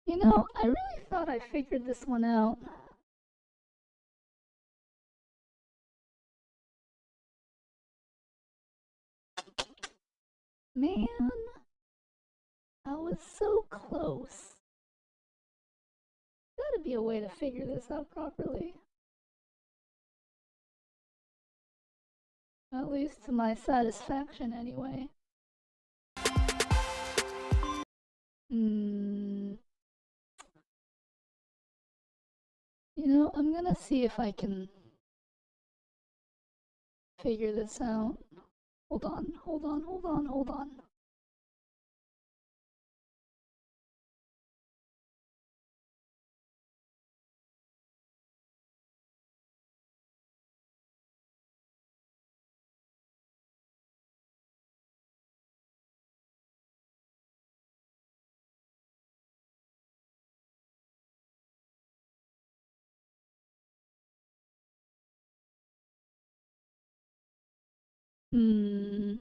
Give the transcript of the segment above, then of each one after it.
You know, I really thought I figured this one out. Man, I was so close. Gotta be a way to figure this out properly. At least to my satisfaction, anyway. Hmm. You know, I'm gonna see if I can figure this out. Hold on, hold on, hold on, hold on. Hmm.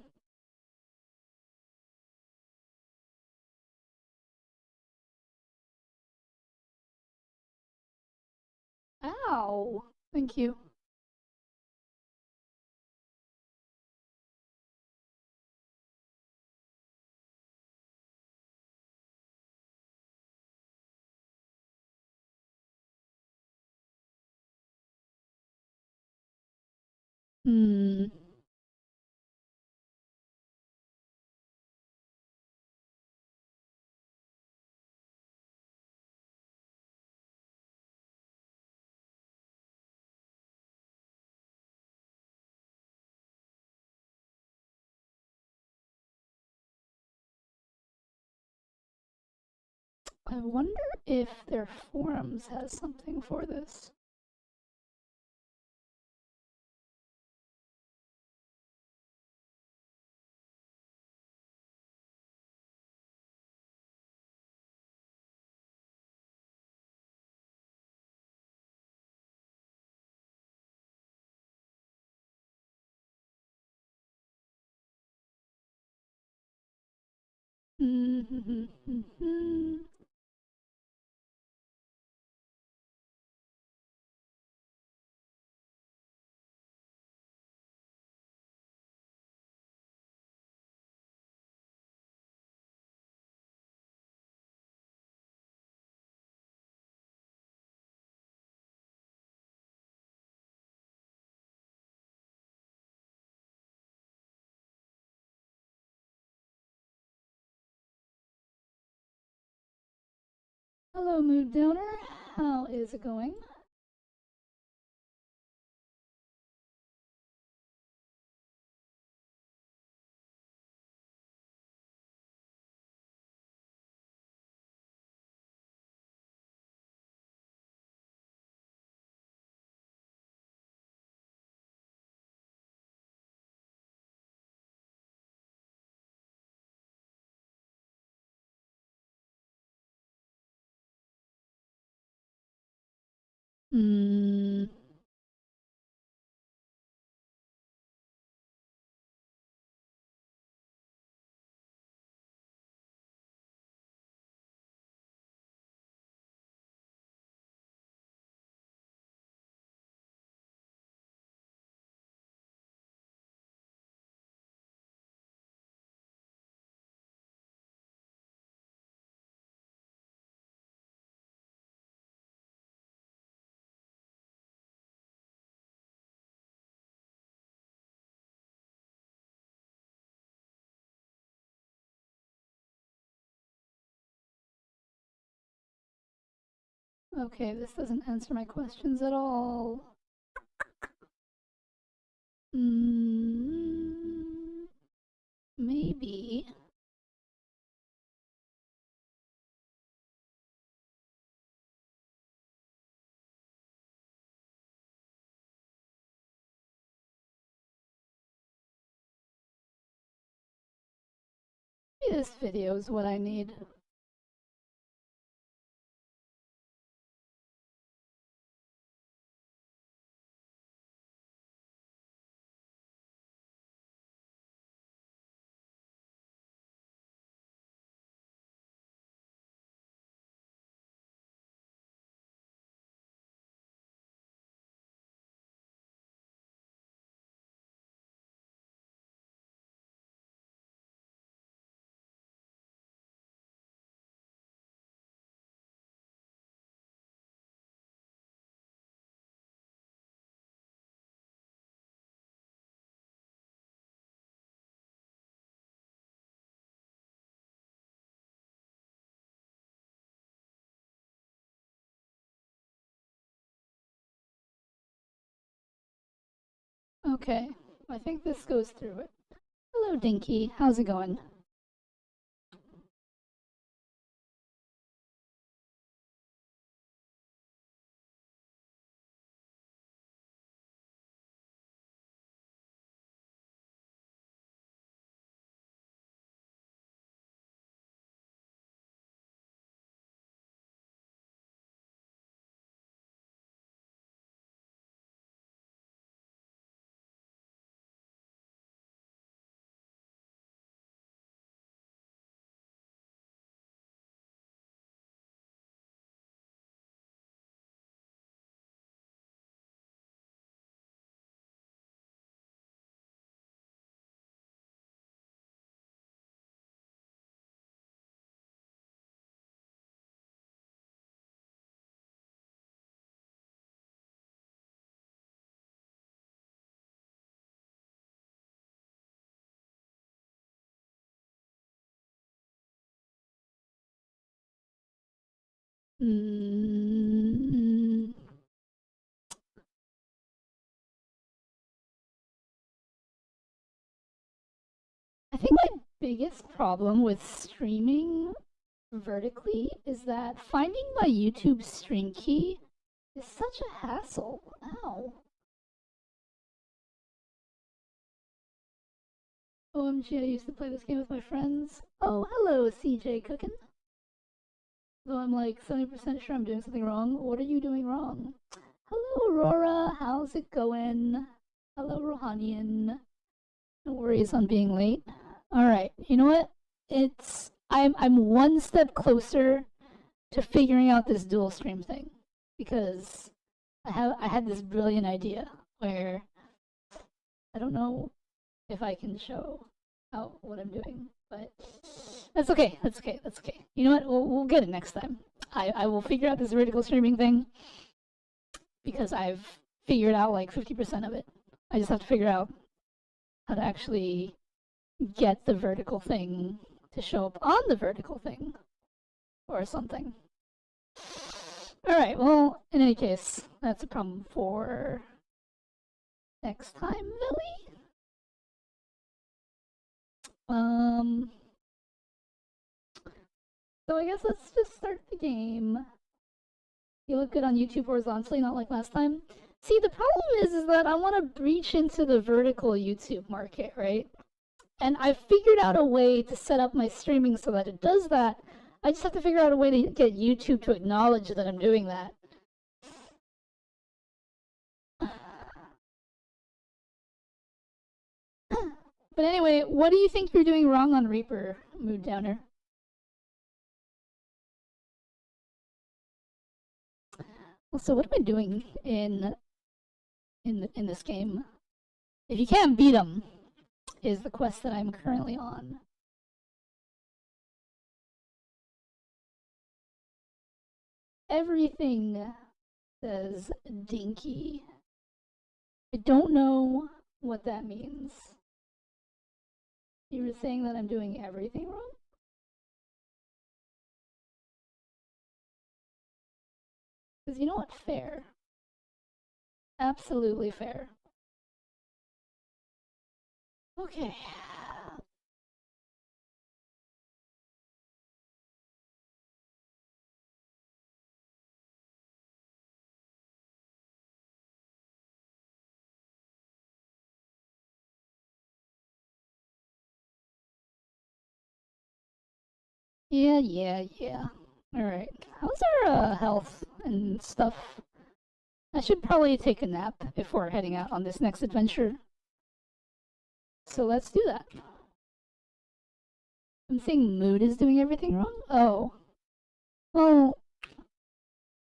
Ow! Thank you. Hmm. I wonder if their forums has something for this. Hello, Mood Downer. How is it going? Hmm. Okay, this doesn't answer my questions at all. Mm, maybe. Maybe this video is what I need. Okay, I think this goes through it. Hello, Dinky. How's it going? Mm, I think my biggest problem with streaming vertically is that finding my YouTube stream key is such a hassle. Ow. OMG, I used to play this game with my friends. Oh, hello, CJ Cookin. Though I'm like 70% sure I'm doing something wrong. What are you doing wrong? Hello, Aurora. How's it going? Hello, Rohanian. No worries on being late. All right. You know what? I'm one step closer to figuring out this dual stream thing because I had this brilliant idea where I don't know if I can show out what I'm doing, but that's okay. That's okay. That's okay. You know what? We'll get it next time. I will figure out this vertical streaming thing because I've figured out like 50% of it. I just have to figure out how to actually get the vertical thing to show up on the vertical thing or something. All right, well, in any case, that's a problem for next time, Billy. So I guess let's just start the game. You look good on YouTube horizontally, not like last time. See, the problem is that I want to breach into the vertical YouTube market, right? And I've figured out a way to set up my streaming so that it does that. I just have to figure out a way to get YouTube to acknowledge that I'm doing that. But anyway, what do you think you're doing wrong on Reaper, Mood Downer? Well, so what am I doing in this game? If you can't beat them, is the quest that I'm currently on. Everything says dinky. I don't know what that means. You were saying that I'm doing everything wrong? Because you know what? Fair. Absolutely fair. Okay. Yeah. Alright. How's our health and stuff? I should probably take a nap before heading out on this next adventure. So let's do that. I'm saying Mood is doing everything wrong? Oh. Well,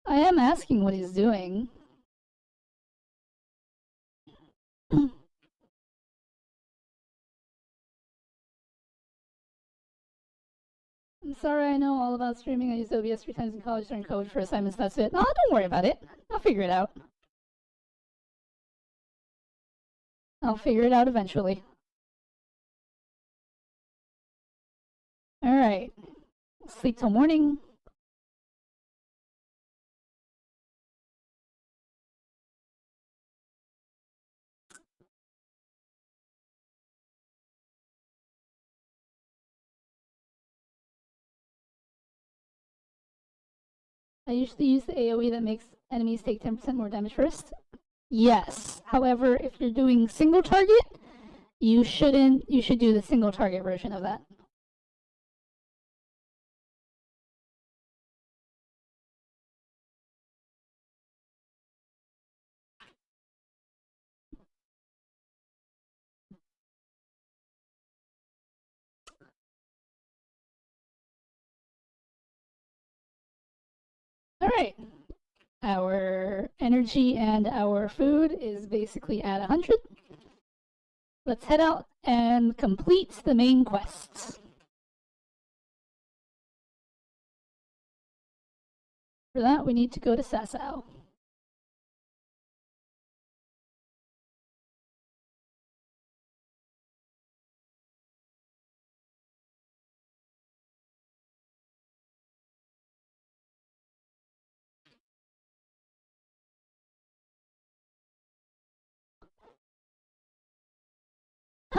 I am asking what he's doing. I'm sorry, I know all about streaming. I used OBS 3 times in college during COVID for assignments. That's it. Oh, don't worry about it. I'll figure it out. I'll figure it out eventually. Alright. Sleep till morning. I usually use the AoE that makes enemies take 10% more damage first. Yes. However, if you're doing single target, you shouldn't. You should do the single target version of that. Alright. Our energy and our food is basically at 100. Let's head out and complete the main quests. For that, we need to go to Sasau.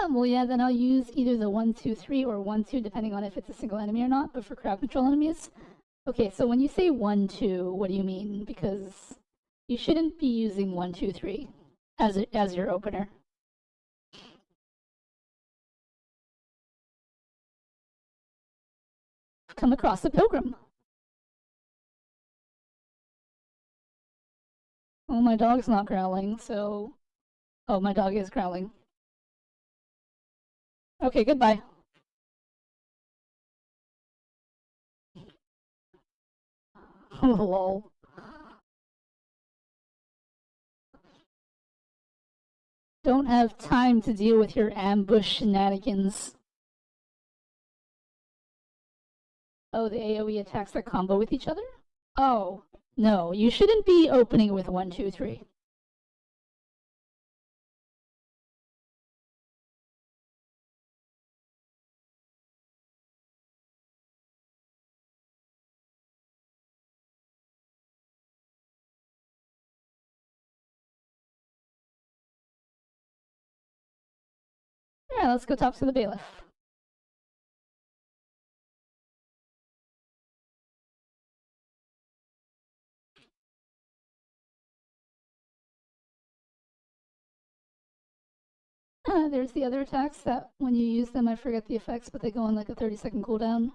Well, yeah, then I'll use either the 1, 2, 3 or 1, 2, depending on if it's a single enemy or not, but for crowd control enemies. Okay, so when you say 1, 2, what do you mean? Because you shouldn't be using 1, 2, 3 as your opener. Come across a pilgrim. Oh, my dog's not growling, so... Oh, my dog is growling. Okay, goodbye. Lol. Don't have time to deal with your ambush shenanigans. Oh, the AoE attacks that combo with each other? Oh, no, you shouldn't be opening with 1, 2, 3. Yeah, let's go talk to the bailiff. There's the other attacks that when you use them, I forget the effects, but they go on like a 30-second cooldown.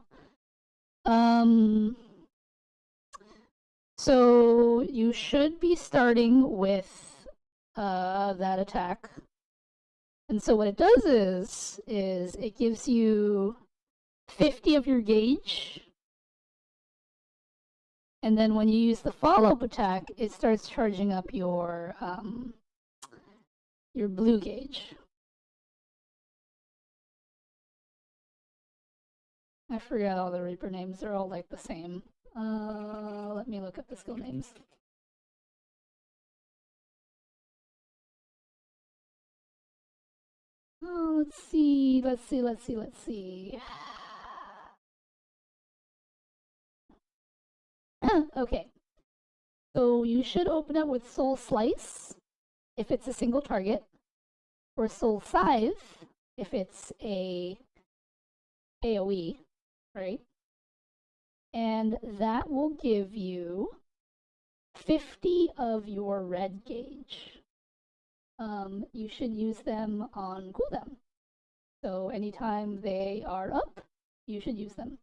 So you should be starting with that attack. And so what it does is it gives you 50 of your gauge. And then when you use the follow-up attack, it starts charging up your blue gauge. I forgot all the Reaper names. They're all like the same. Let me look up the skill names. Oh, let's see. Okay. So you should open up with Soul Slice if it's a single target, or Soul Scythe if it's a AoE, right? And that will give you 50 of your red gauge. You should use them on cooldown. So anytime they are up, you should use them.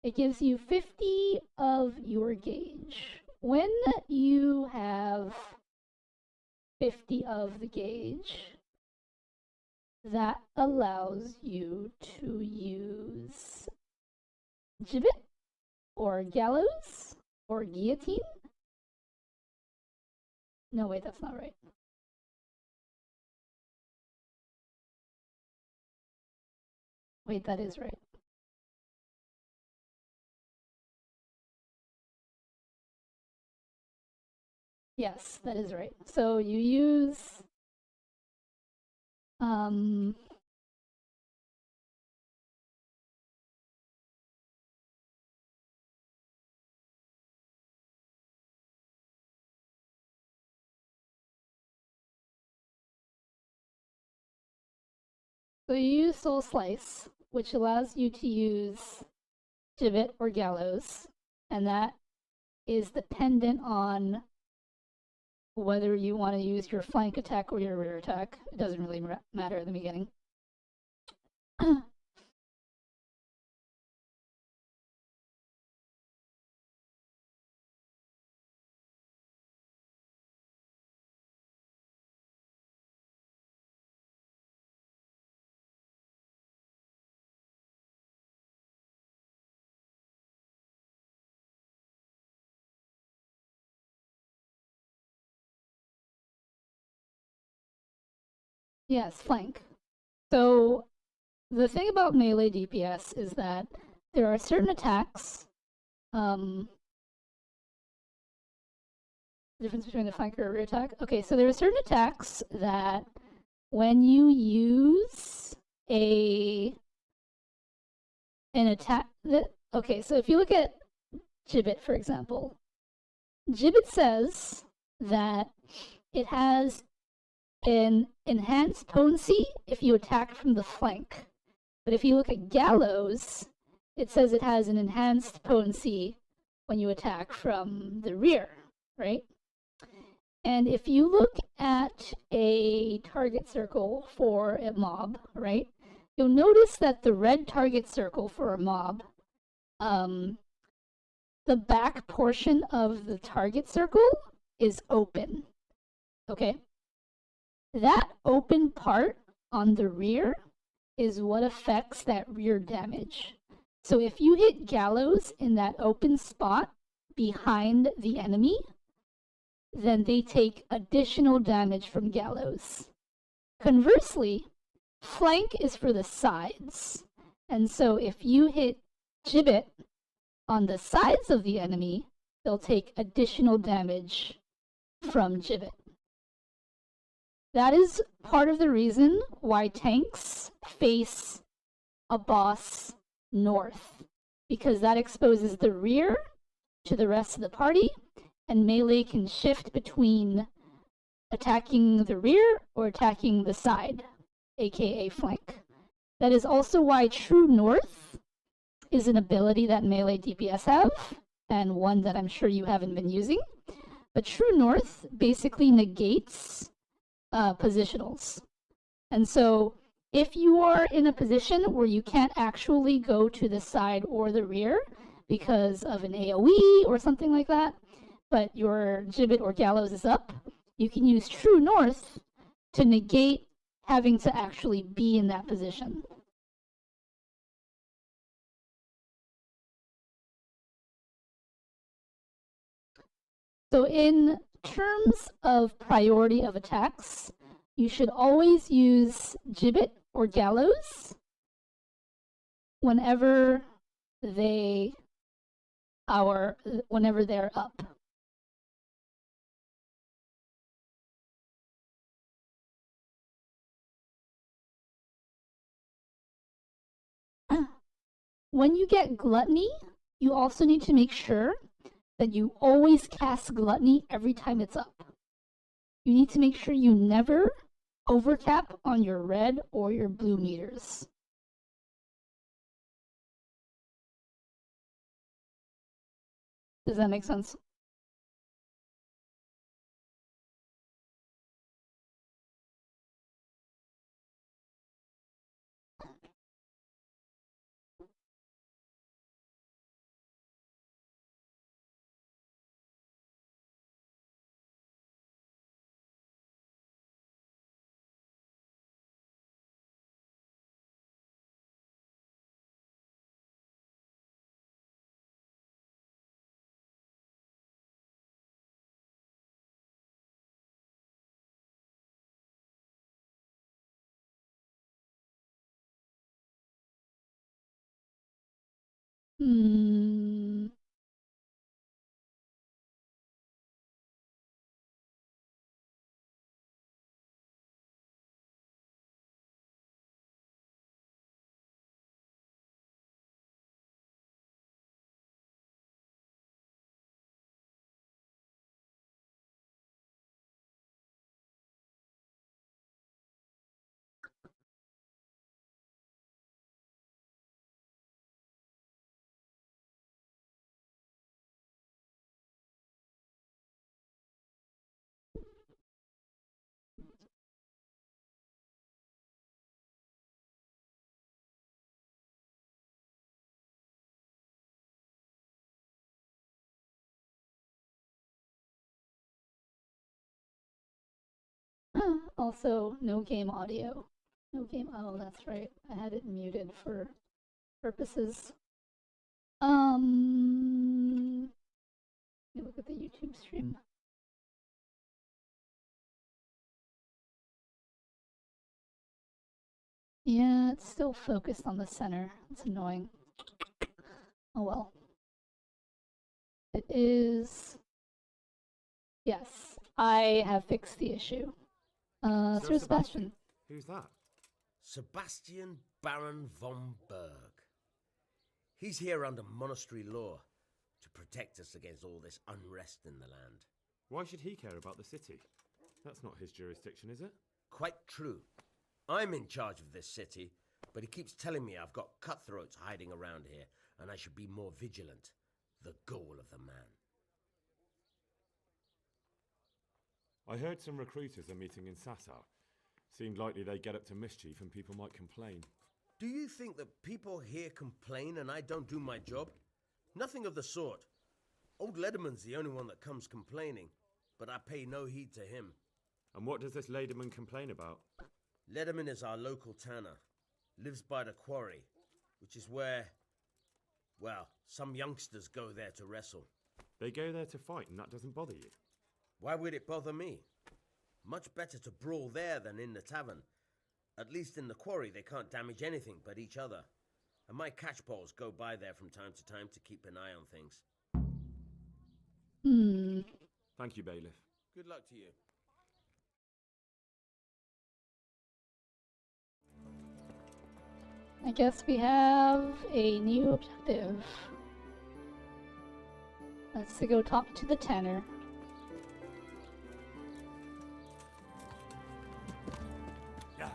It gives you 50 of your gauge. When you have 50 of the gauge, that allows you to use gibbet or gallows or guillotine. No, wait, that's not right. Wait, that is right. Yes, that is right. So you use so you use Soul Slice, which allows you to use gibbet or gallows, and that is dependent on whether you want to use your flank attack or your rear attack. It doesn't really matter in the beginning. Yes, flank. So the thing about melee DPS is that there are certain attacks. Difference between a flank or a rear attack. Okay, so there are certain attacks that when you use an attack that, okay, so if you look at Gibbet, for example, Gibbet says that it has an enhanced potency if you attack from the flank. But if you look at Gallows, it says it has an enhanced potency when you attack from the rear, right? And if you look at a target circle for a mob, right, you'll notice that the red target circle for a mob, the back portion of the target circle is open, okay? That open part on the rear is what affects that rear damage. So if you hit Gallows in that open spot behind the enemy, then they take additional damage from Gallows. Conversely, flank is for the sides. And so if you hit Gibbet on the sides of the enemy, they'll take additional damage from Gibbet. That is part of the reason why tanks face a boss north, because that exposes the rear to the rest of the party, and melee can shift between attacking the rear or attacking the side, aka flank. That is also why True North is an ability that melee DPS have, and one that I'm sure you haven't been using. But True North basically negates positionals. And so if you are in a position where you can't actually go to the side or the rear because of an AoE or something like that, but your Gibbet or Gallows is up, you can use True North to negate having to actually be in that position. So in terms of priority of attacks, you should always use Gibbet or Gallows whenever they're up. When you get Gluttony, you also need to make sure that you always cast Gluttony every time it's up. You need to make sure you never overtap on your red or your blue meters. Does that make sense? Hmm. Also, no game audio. No game. Oh, that's right. I had it muted for purposes. Let me look at the YouTube stream. Yeah, it's still focused on the center. It's annoying. Oh well. It is. Yes, I have fixed the issue. Sir Sebastian. Who's that? Sebastian Baron von Berg. He's here under monastery law to protect us against all this unrest in the land. Why should he care about the city? That's not his jurisdiction, is it? Quite true. I'm in charge of this city, but he keeps telling me I've got cutthroats hiding around here, and I should be more vigilant. The goal of the man. I heard some recruiters are meeting in Sassau. Seemed likely they get up to mischief and people might complain. Do you think that people here complain and I don't do my job? Nothing of the sort. Old Lederman's the only one that comes complaining, but I pay no heed to him. And what does this Lederman complain about? Lederman is our local tanner. Lives by the quarry, which is where, well, some youngsters go there to wrestle. They go there to fight and that doesn't bother you? Why would it bother me? Much better to brawl there than in the tavern. At least in the quarry they can't damage anything but each other. And my catchpoles go by there from time to time to keep an eye on things. Thank you, Bailiff. Good luck to you. I guess we have a new objective. That's to go talk to the tanner. Yeah.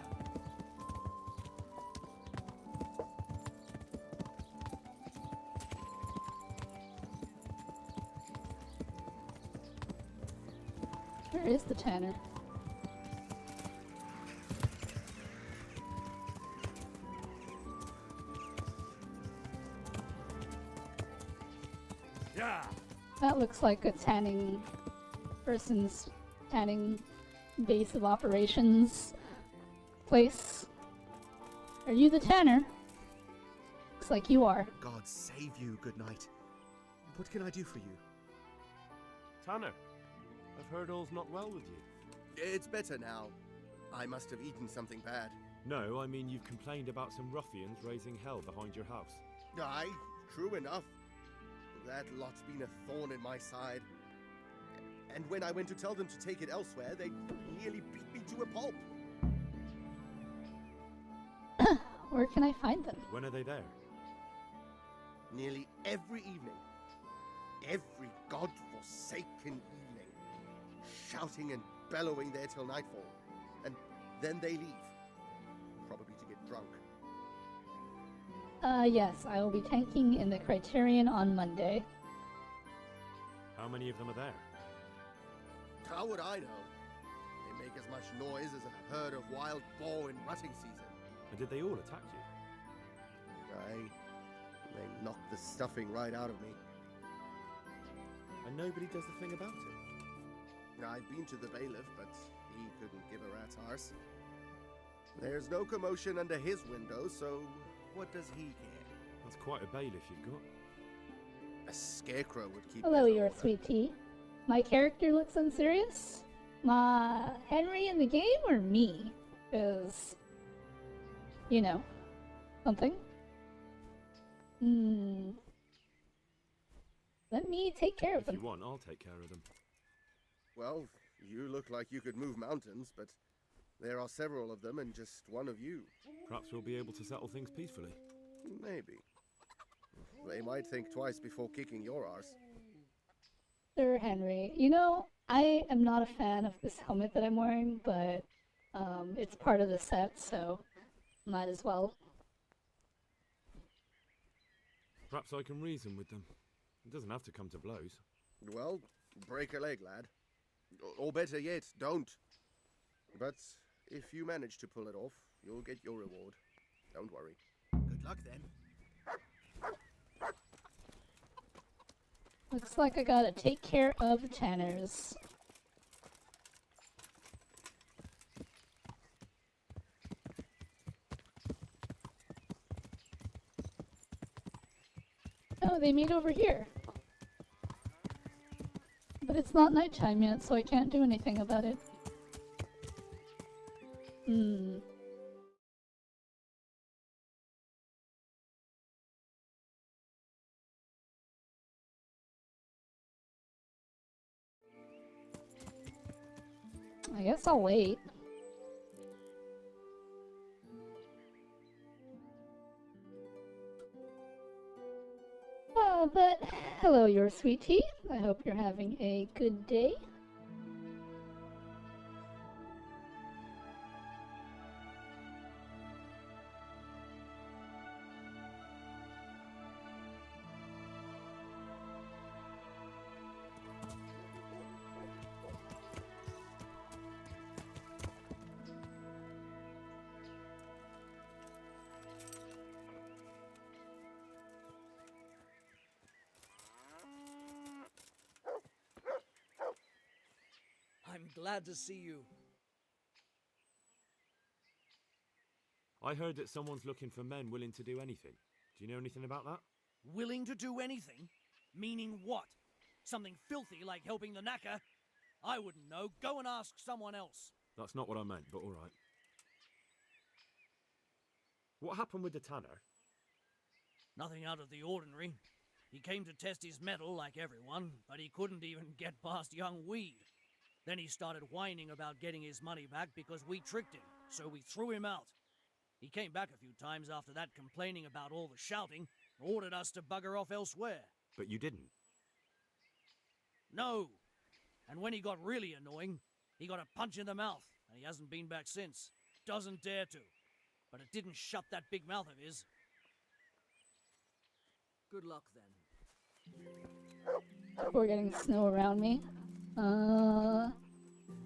Where is the tanner? Yeah. That looks like a tanning person's tanning base of operations place. Are you the tanner? Looks like you are. God save you, good night. What can I do for you? Tanner, I've heard all's not well with you. It's better now. I must have eaten something bad. No, I mean you've complained about some ruffians raising hell behind your house. Aye, true enough. That lot's been a thorn in my side. And when I went to tell them to take it elsewhere, they nearly beat me to a pulp. Where can I find them? When are they there? Nearly every evening. Every god-forsaken evening. Shouting and bellowing there till nightfall. And then they leave. Probably to get drunk. Yes, I will be tanking in the Criterion on Monday. How many of them are there? How would I know? They make as much noise as a herd of wild boar in rutting season. And did they all attack you? Aye. They knocked the stuffing right out of me. And nobody does a thing about it? I've been to the bailiff, but he couldn't give a rat's arse. There's no commotion under his window, so what does he care? That's quite a bailiff you've got. A scarecrow would keep. Hello, better your order. sweet tea. My character looks unserious? Henry in the game or me? Because, you know, something. Let me take care of If them. you want, I'll take care of them. Well, you look like you could move mountains, but there are several of them and just one of you. Perhaps we'll be able to settle things peacefully. Maybe. They might think twice before kicking your arse. Sir Henry, you know, I am not a fan of this helmet that I'm wearing, but it's part of the set, so might as well. Perhaps I can reason with them. It doesn't have to come to blows. Well, break a leg, lad. Or better yet, don't. But if you manage to pull it off, you'll get your reward. Don't worry. Good luck then. Looks like I gotta take care of the tanners. Oh, they meet over here. But it's not nighttime yet, so I can't do anything about it. I guess I'll wait. But hello, your sweet tea. I hope you're having a good day. I'm glad to see you. I heard that someone's looking for men willing to do anything. Do you know anything about that? Willing to do anything? Meaning what? Something filthy like helping the knacker? I wouldn't know. Go and ask someone else. That's not what I meant, but alright. What happened with the tanner? Nothing out of the ordinary. He came to test his mettle like everyone, but he couldn't even get past young Weed. Then he started whining about getting his money back because we tricked him, so we threw him out. He came back a few times after that complaining about all the shouting, ordered us to bugger off elsewhere. But you didn't. No. And when he got really annoying, he got a punch in the mouth, and he hasn't been back since. Doesn't dare to. But it didn't shut that big mouth of his. Good luck, then. We're getting snow around me.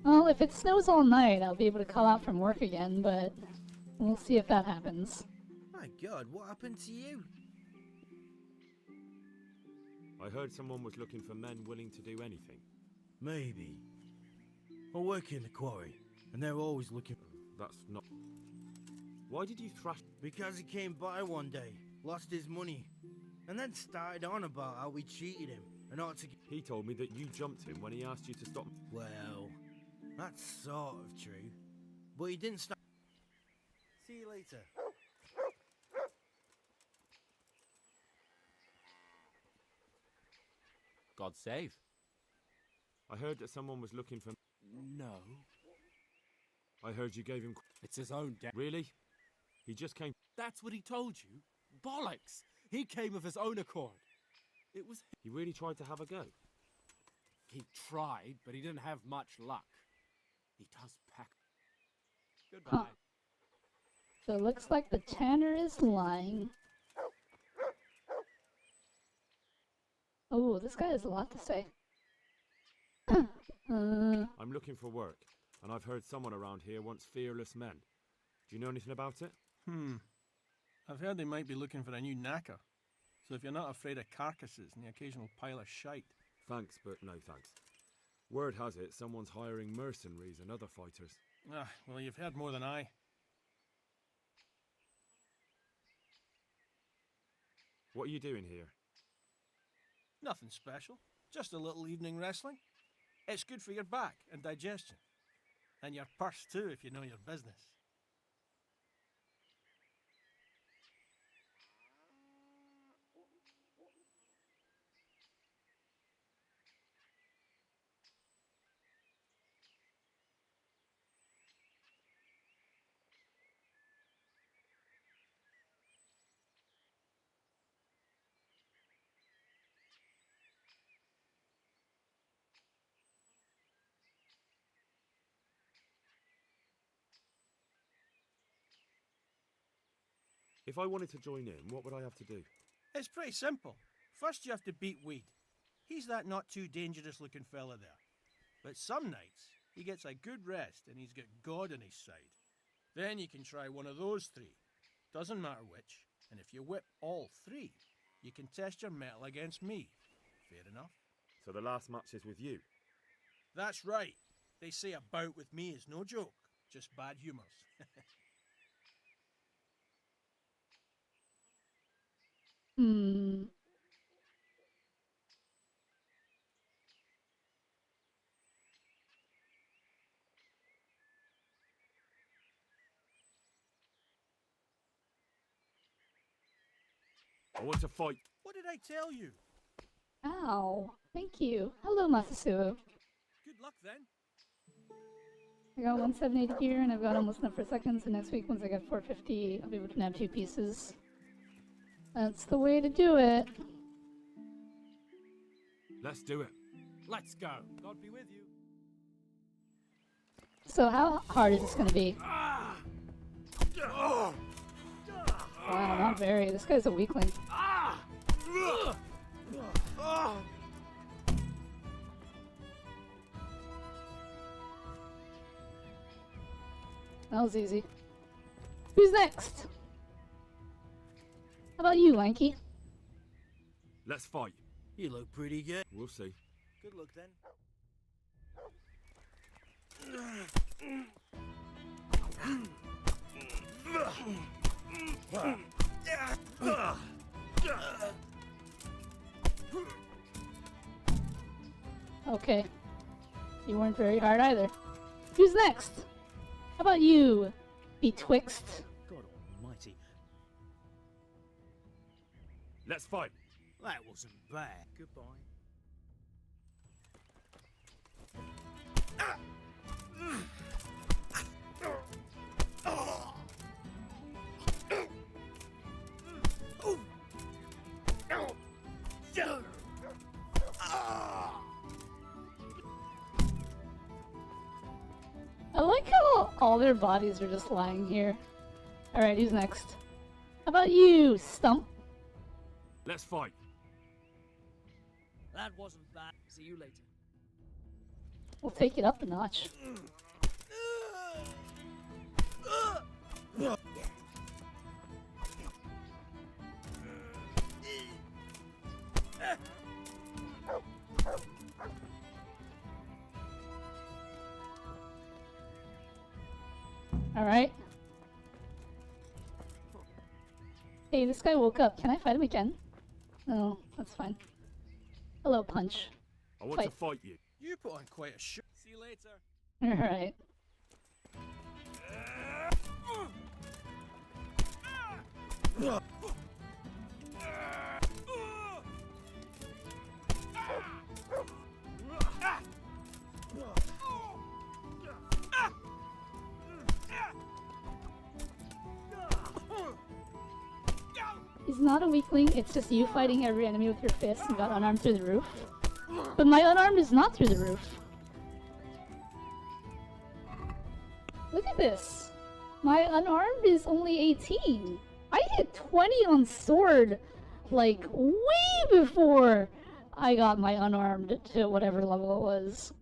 Well, if it snows all night, I'll be able to call out from work again, but we'll see if that happens. My God, what happened to you? I heard someone was looking for men willing to do anything. Maybe. I work in the quarry, and they're always looking. That's not... Why did you thrash... Because he came by one day, lost his money, and then started on about how we cheated him, and ought to... He told me that you jumped him when he asked you to stop... Well, that's sort of true, but he didn't stop... See you later. God save. I heard that someone was looking for... No. I heard you gave him... It's his own Really? He just came... That's what he told you? Bollocks! He came of his own accord. It was... He really tried to have a go. He tried, but he didn't have much luck. He does pack... Goodbye. Huh. So it looks like the tanner is lying. Oh, this guy has a lot to say. I'm looking for work, and I've heard someone around here wants fearless men. Do you know anything about it? I've heard they might be looking for a new knacker. So if you're not afraid of carcasses and the occasional pile of shite. Thanks, but no thanks. Word has it someone's hiring mercenaries and other fighters. Ah, well, you've heard more than I. What are you doing here? Nothing special. Just a little evening wrestling. It's good for your back and digestion. And your purse too, if you know your business. If I wanted to join in, what would I have to do? It's pretty simple. First you have to beat Weed. He's that not too dangerous looking fella there. But some nights, he gets a good rest and he's got God on his side. Then you can try one of those three. Doesn't matter which. And if you whip all three, you can test your mettle against me. Fair enough? So the last match is with you? That's right. They say a bout with me is no joke. Just bad humours. I want to fight. What did I tell you? Ow. Thank you. Hello, Masasuo. Good luck then. I got 178 here, and I've got almost enough for seconds, and next week, once I get 450, I'll be able to nab 2 pieces. That's the way to do it. Let's do it. Let's go. God be with you. So how hard is this gonna be? Wow, not very. This guy's a weakling. That was easy. Who's next? How about you, Lanky? Let's fight. You look pretty good. We'll see. Good luck then. Okay. You weren't very hard either. Who's next? How about you, Betwixt? God almighty. Let's fight. That wasn't bad. Goodbye. I like how all their bodies are just lying here. Alright, who's next? How about you, Stump? Let's fight. That wasn't bad. See you later. We'll take it up a notch. Alright. Hey, this guy woke up. Can I fight him again? No, that's fine. Hello, Punch. I want to fight you. You put on quite a show. See you later. Alright. He's not a weakling, it's just you fighting every enemy with your fists and got unarmed through the roof. But my unarmed is not through the roof. Look at this. My unarmed is only 18. I hit 20 on sword, like, way before I got my unarmed to whatever level it was.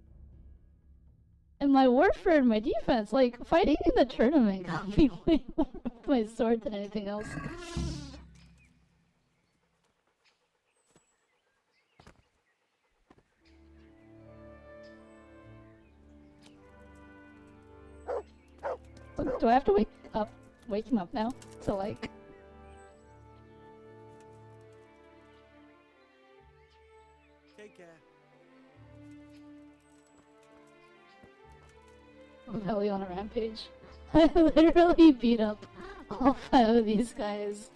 And my warfare and my defense, like, fighting in the tournament got me way more with my sword than anything else. Do I have to wake him up now? To like... Take care. Belly on a rampage. I literally beat up all 5 of these guys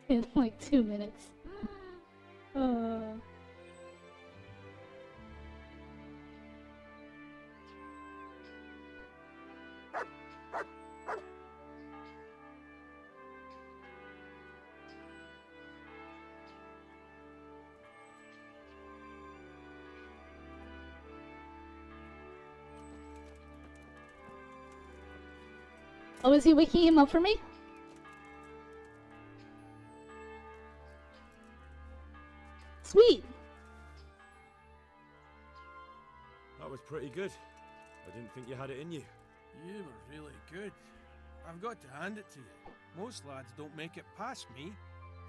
in like 2 minutes. Oh, is he waking him up for me? Sweet! That was pretty good. I didn't think you had it in you. You were really good. I've got to hand it to you. Most lads don't make it past me.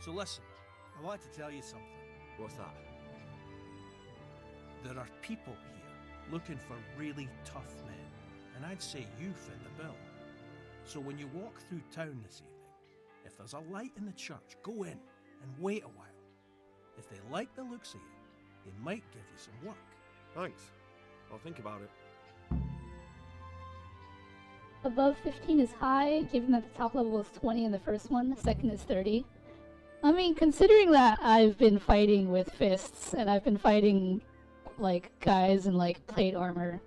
So listen, I want to tell you something. What's that? There are people here looking for really tough men, and I'd say you fit the bill. So when you walk through town this evening, if there's a light in the church, go in and wait a while. If they like the looks of you, they might give you some work. Thanks. I'll think about it. Above 15 is high, given that the top level is 20 in the first one, the second is 30. I mean, considering that I've been fighting with fists, and I've been fighting, like, guys in, like, plate armor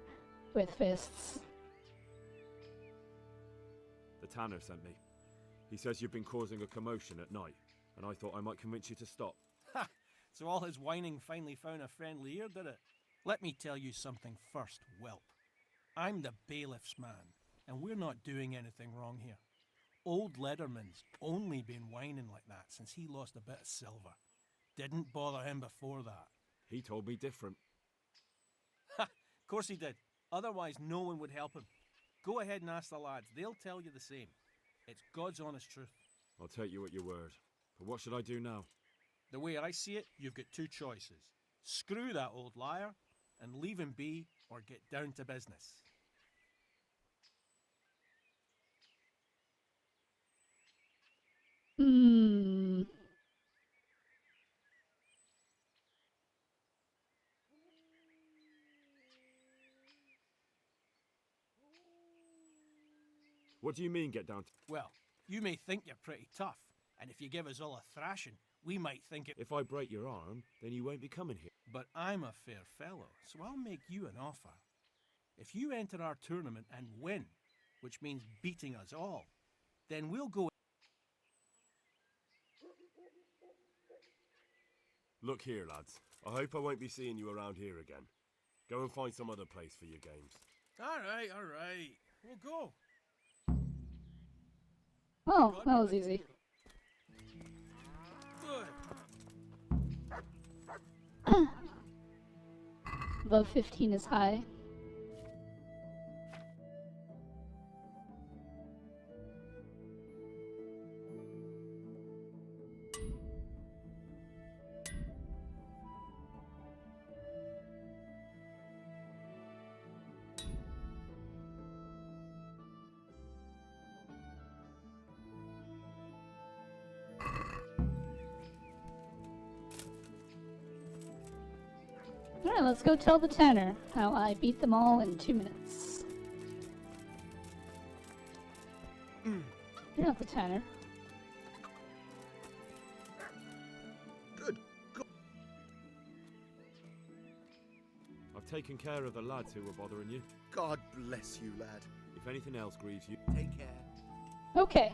with fists. The tanner sent me. He says you've been causing a commotion at night, and I thought I might convince you to stop. Ha! So all his whining finally found a friendly ear, did it? Let me tell you something first, whelp. I'm the bailiff's man, and we're not doing anything wrong here. Old Lederman's only been whining like that since he lost a bit of silver. Didn't bother him before that. He told me different. Ha! Of course he did. Otherwise no one would help him. Go ahead and ask the lads. They'll tell you the same. It's God's honest truth. I'll take you at your word. But what should I do now? The way I see it, you've got two choices. Screw that old liar and leave him be, or get down to business. What do you mean, get down to... Well, you may think you're pretty tough, and if you give us all a thrashing, we might think it... If I break your arm, then you won't be coming here. But I'm a fair fellow, so I'll make you an offer. If you enter our tournament and win, which means beating us all, then we'll go... Look here, lads. I hope I won't be seeing you around here again. Go and find some other place for your games. All right. We'll go. Oh, that was easy. Good. Above 15 is high. Alright, let's go tell the tanner how I beat them all in 2 minutes. You're not the tanner. Good God. I've taken care of the lads who were bothering you. God bless you, lad. If anything else grieves you... Take care. Okay.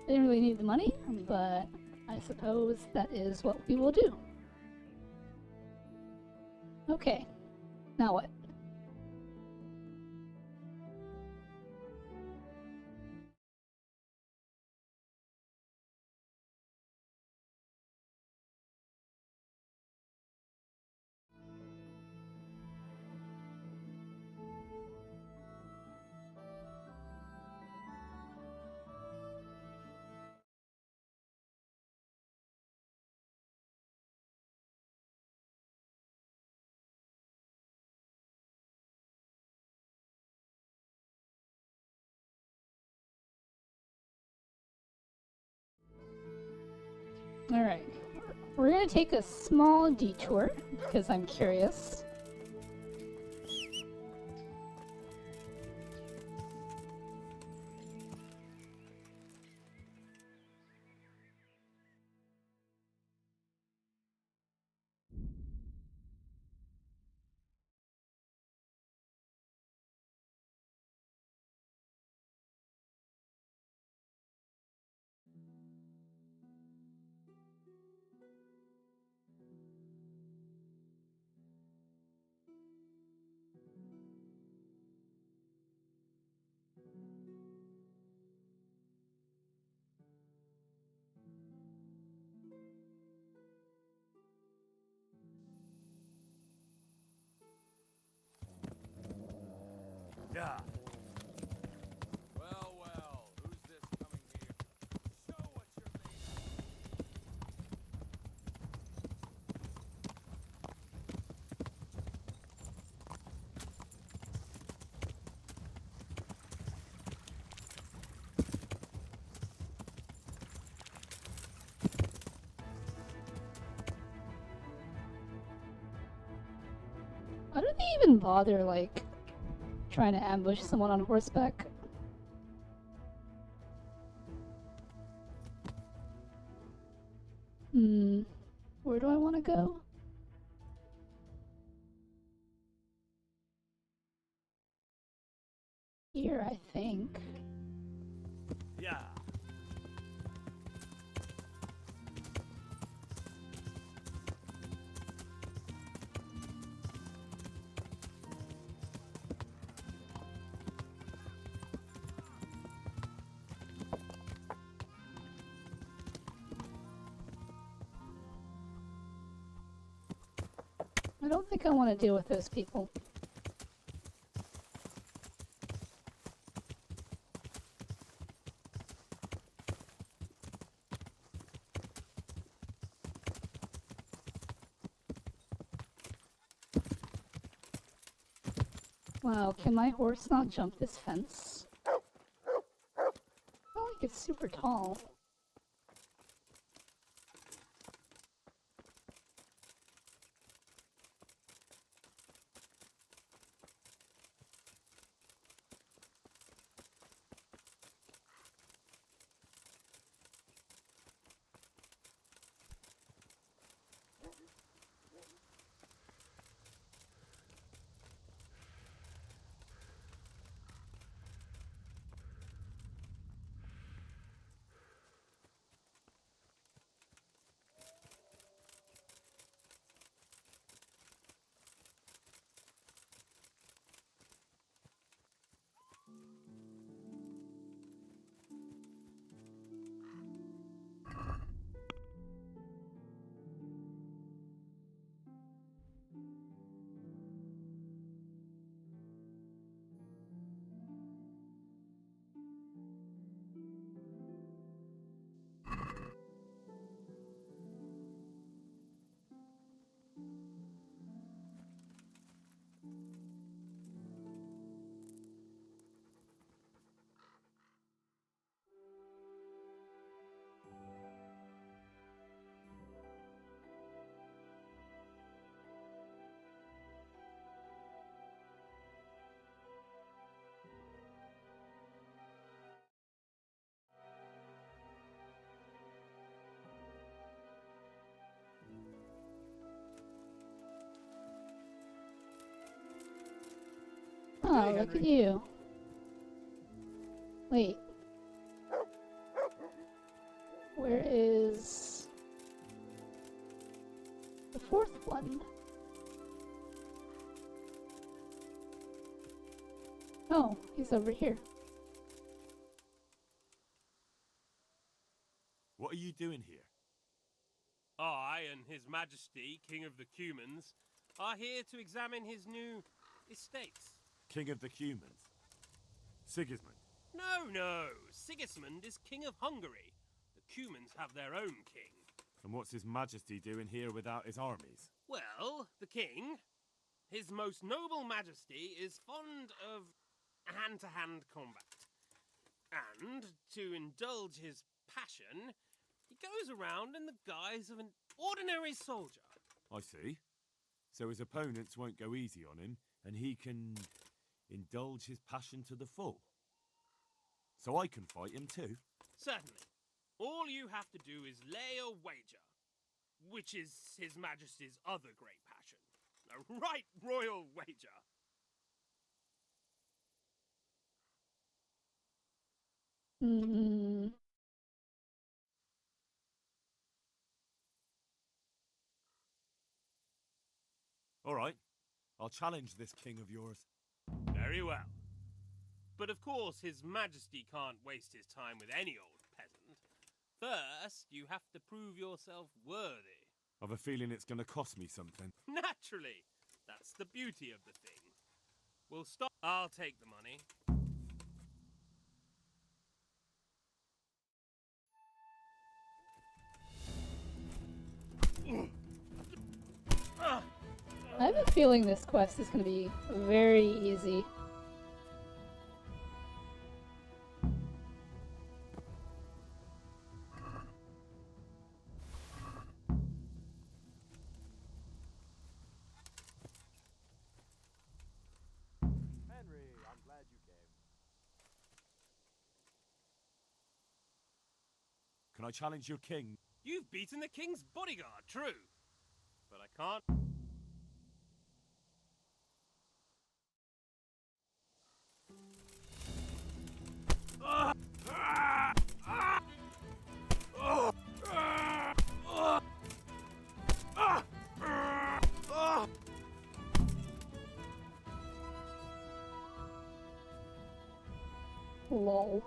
Didn't really need the money, but I suppose that is what we will do. Okay. Now what? Alright. We're gonna take a small detour, because I'm curious. Yeah. Well, who's this coming here? Show what you're made Why do they even bother, like, trying to ambush someone on horseback? Where do I want to go? Here, I think. Yeah. I don't think I want to deal with those people. Wow, can my horse not jump this fence? Oh, like it's super tall. Oh, look at you. Wait. Where is the fourth one? Oh, he's over here. What are you doing here? I and His Majesty, King of the Cumans, are here to examine his new estates. King of the Cumans? Sigismund? No. Sigismund is King of Hungary. The Cumans have their own king. And what's His Majesty doing here without his armies? Well, the king, His Most Noble Majesty, is fond of hand-to-hand combat. And to indulge his passion, he goes around in the guise of an ordinary soldier. I see. So his opponents won't go easy on him, and he can indulge his passion to the full. So I can fight him too? Certainly. All you have to do is lay a wager, which is His Majesty's other great passion. A right royal wager. All right. I'll challenge this king of yours. Very well. But of course, His Majesty can't waste his time with any old peasant. First, you have to prove yourself worthy. I've a feeling it's going to cost me something. Naturally. That's the beauty of the thing. We'll stop. I'll take the money. I have a feeling this quest is going to be very easy. Henry, I'm glad you came. Can I challenge your king? You've beaten the king's bodyguard, true. But I can't... Lol.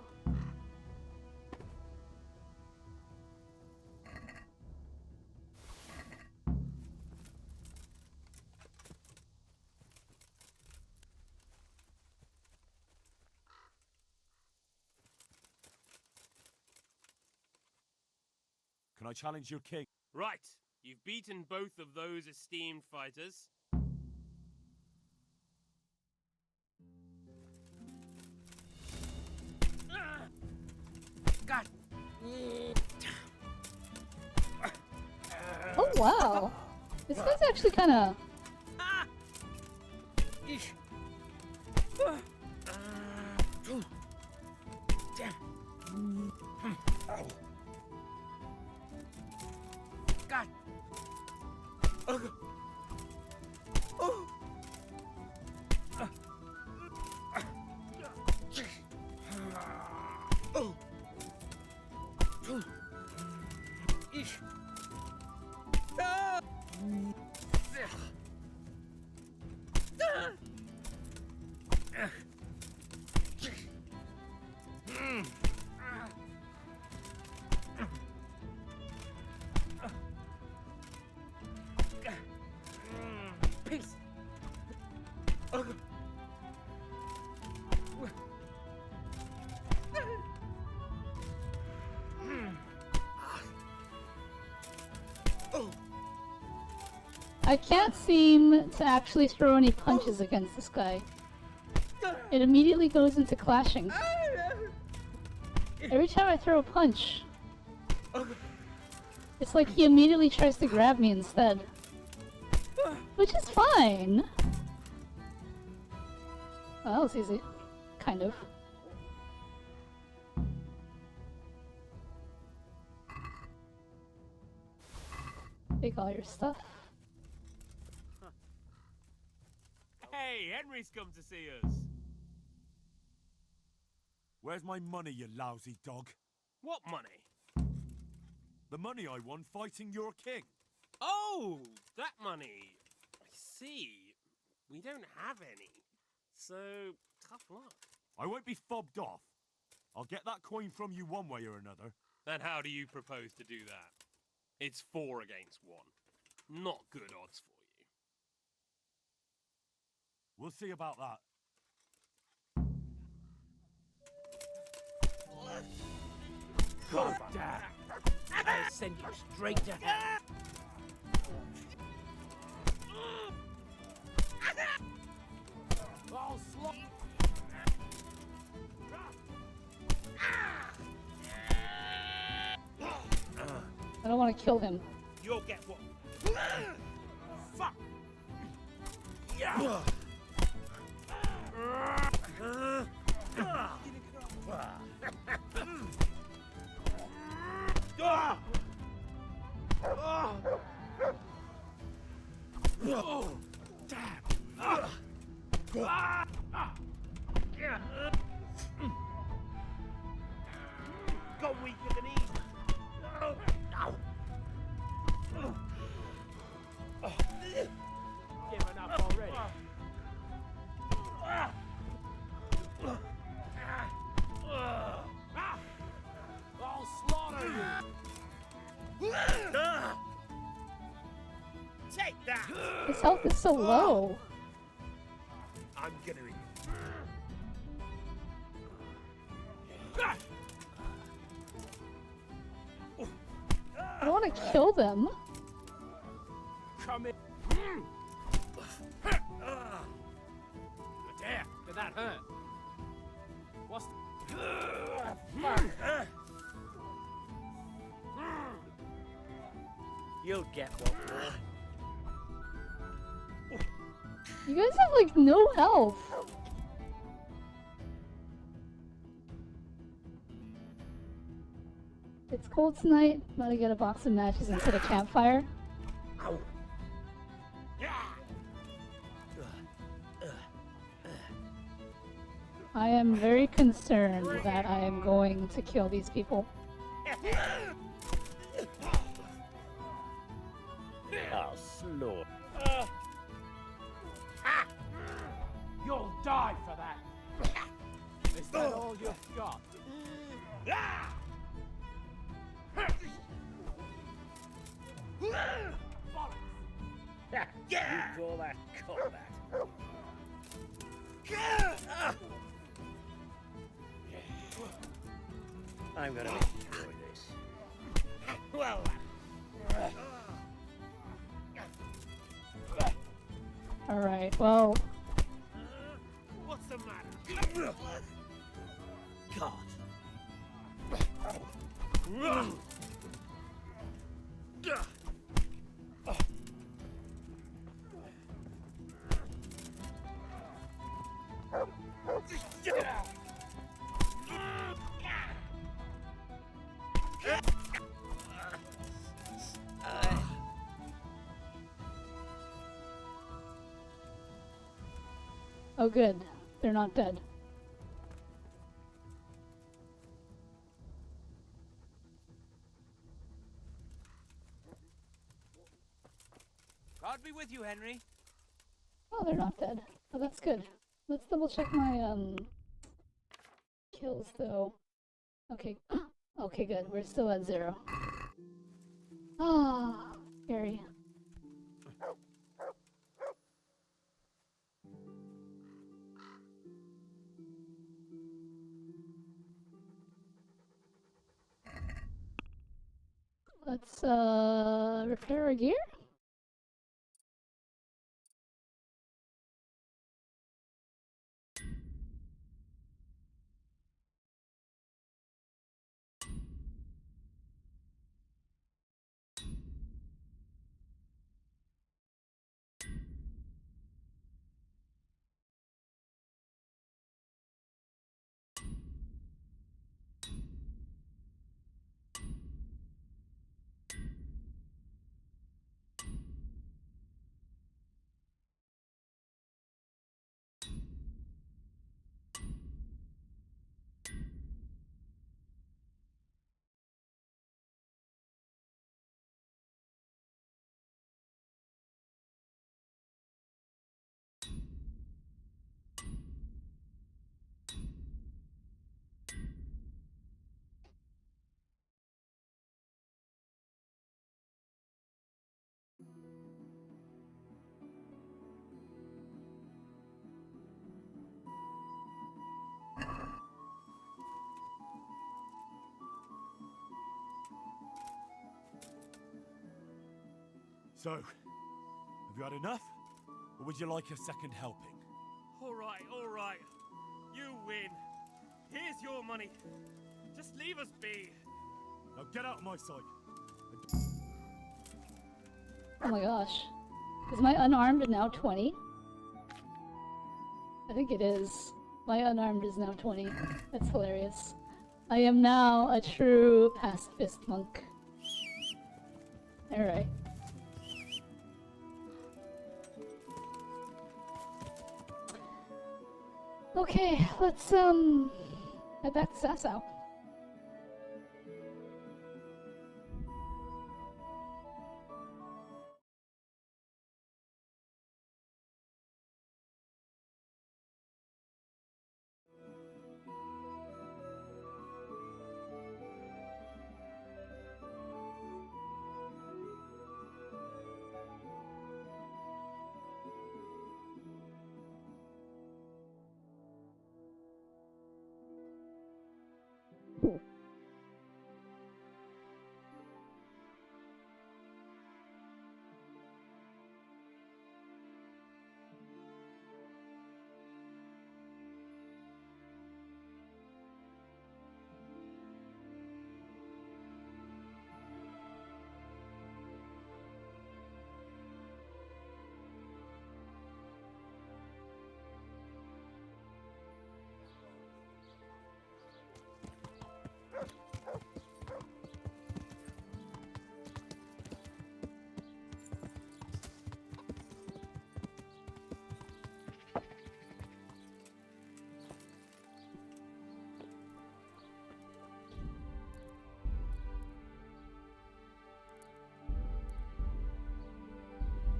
Can I challenge your king? Right. You've beaten both of those esteemed fighters. God. Oh wow. This guy's actually kind of. Damn. God. Peace. I can't seem to actually throw any punches against this guy. It immediately goes into clashing. Every time I throw a punch, it's like he immediately tries to grab me instead. Which is fine. Well, that was easy. Kind of. Take all your stuff. Hey, Henry's come to see us. Where's my money, you lousy dog? What money? The money I won fighting your king. Oh, that money. I see. We don't have any. So, tough luck. I won't be fobbed off. I'll get that coin from you one way or another. Then how do you propose to do that? It's 4 against 1. Not good odds for you. We'll see about that. God damn. I'll send you straight to hell. I'll I don't want to kill him. You'll get one. Fuck. Yeah. Oh, damn. Go weak at the knees. Giving up already. I'll slaughter you. Take that. His health is so low. I'm gonna. I don't want to kill them. Come in. Damn, did that hurt? What's You'll get what You guys have like no health. It's cold tonight. I'm gonna get a box of matches and set a campfire. Ow. I am very concerned that I am going to kill these people. I'll slow. You'll die for that. Is that all you've got? You call that combat? I'm gonna enjoy this. Well. All right. Well. What's the matter? God. Oh, good. They're not dead. God be with you, Henry. Oh, they're not dead. Oh, that's good. Let's double check my kills though. Okay. Okay, good. We're still at 0. Ah, scary. Let's repair our gear. So, have you had enough? Or would you like a second helping? All right. You win. Here's your money. Just leave us be. Now get out of my sight. Oh my gosh. Is my unarmed now 20? I think it is. My unarmed is now 20. That's hilarious. I am now a true pacifist monk. Alright. Okay, let's head back to Sasau.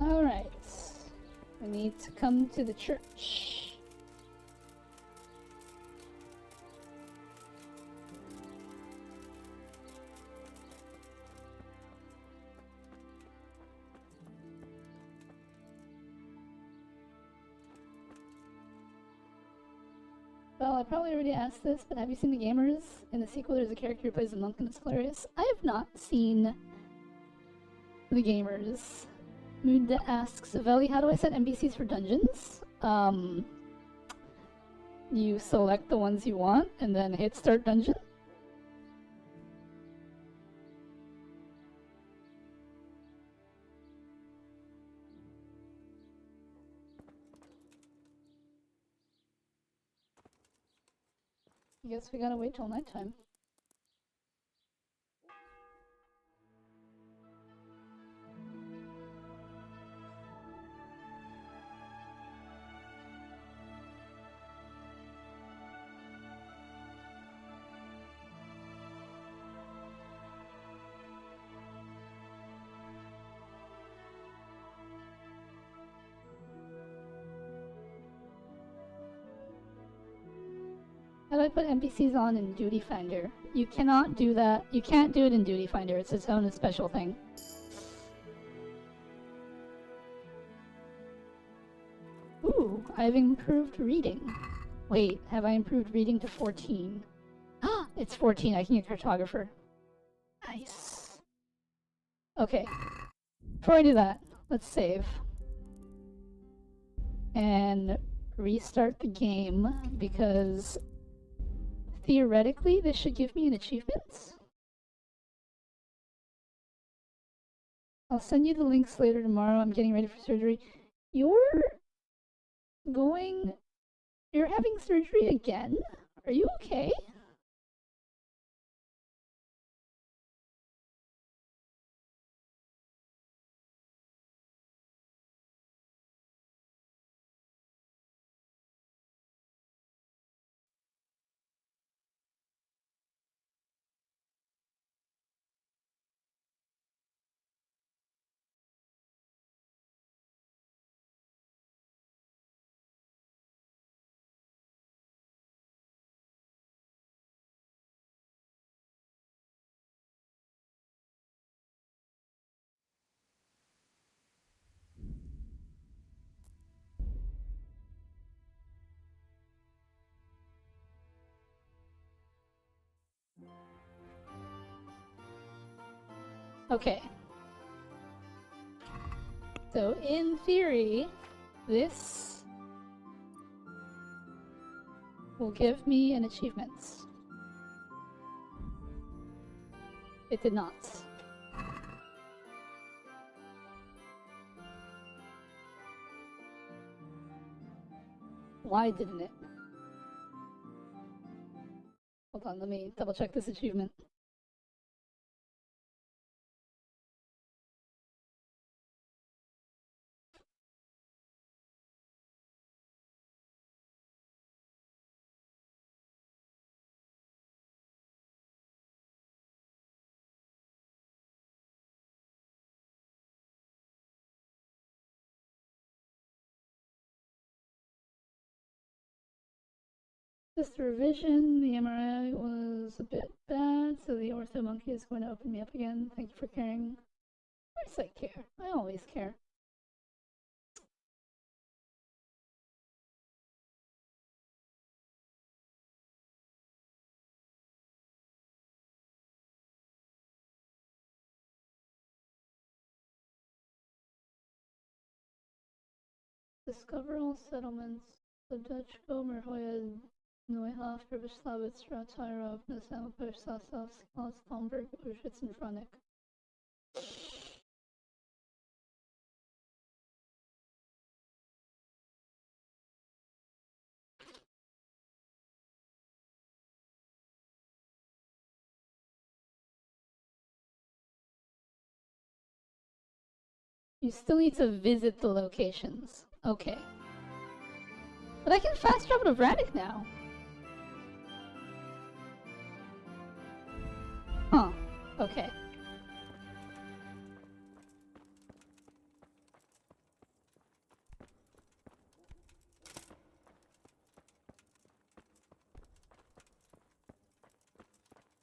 Alright. We need to come to the church. Well, I probably already asked this, but have you seen The Gamers? In the sequel, there's a character who plays a monk and it's hilarious. I have not seen The Gamers. Mood asks, Veli, how do I set NPCs for dungeons? You select the ones you want and then hit start dungeon. I guess we gotta wait till nighttime. How do I put NPCs on in Duty Finder? You cannot do that. You can't do it in Duty Finder. It's its own special thing. Ooh, I've improved reading. Wait, have I improved reading to 14? Ah, it's 14. I can get cartographer. Nice. Okay. Before I do that, let's save. And restart the game because theoretically, this should give me an achievement. I'll send you the links later tomorrow. I'm getting ready for surgery. You're having surgery again? Are you okay? Okay. So, in theory, this will give me an achievement. It did not. Why didn't it? Hold on, let me double check this achievement. This revision, the MRI was a bit bad, so the ortho monkey is going to open me up again. Thank you for caring. Of course I care. I always care. Discover all settlements. The Dutch Gomer Hoya Neuhof, Riberslavitz, Ratyrov, Nasamopur, Sasov, Stomberg, Uschwitz, and Fronek. You still need to visit the locations. Okay. But I can fast travel to Vranik now. Huh. Okay.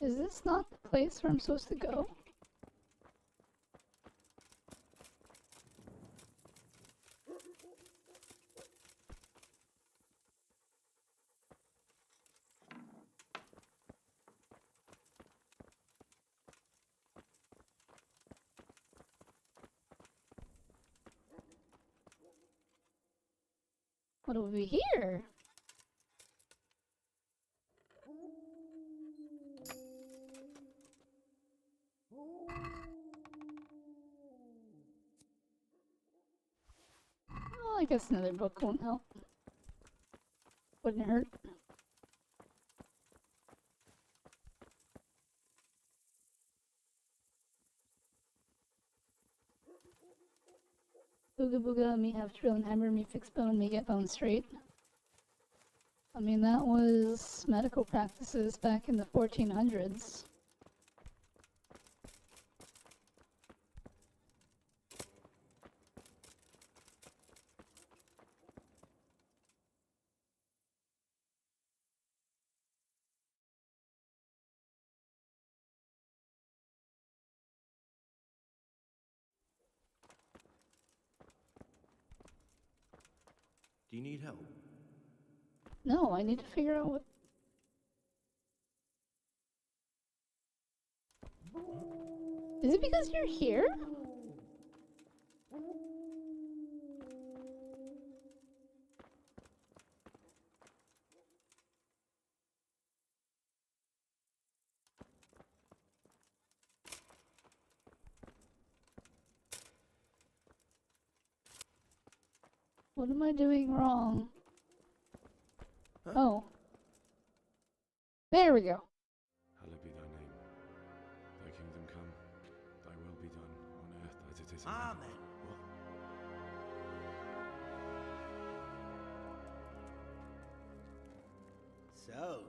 Is this not the place where I'm supposed to go? What do we hear? Well, I guess another book won't help. Wouldn't hurt. Booga booga, me have drill and hammer, me fix bone, me get bone straight. I mean, that was medical practices back in the 1400s. Do you need help? No, I need to figure out what... Is it because you're here? What am I doing wrong? Huh? Oh. There we go. Hallowed be thy name. Thy kingdom come. Thy will be done on earth as it is in Amen. heaven. What? So,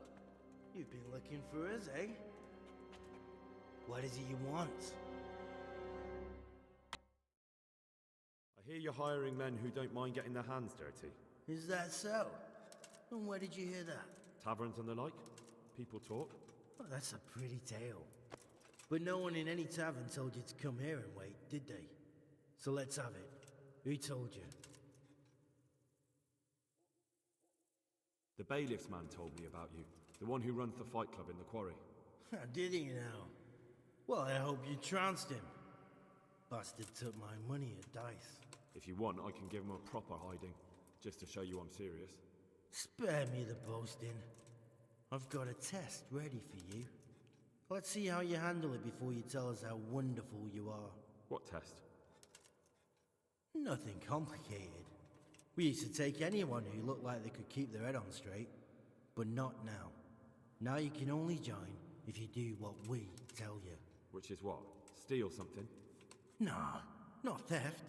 you've been looking for us, eh? What is it you want? I hear you're hiring men who don't mind getting their hands dirty. Is that so? And where did you hear that? Taverns and the like. People talk. Well, that's a pretty tale. But no one in any tavern told you to come here and wait, did they? So let's have it. Who told you? The bailiff's man told me about you. The one who runs the fight club in the quarry. Did he now? Well, I hope you trounced him. Bastard took my money at dice. If you want, I can give him a proper hiding, just to show you I'm serious. Spare me the boasting. I've got a test ready for you. Let's see how you handle it before you tell us how wonderful you are. What test? Nothing complicated. We used to take anyone who looked like they could keep their head on straight. But not now. Now you can only join if you do what we tell you. Which is what? Steal something? Nah, not theft.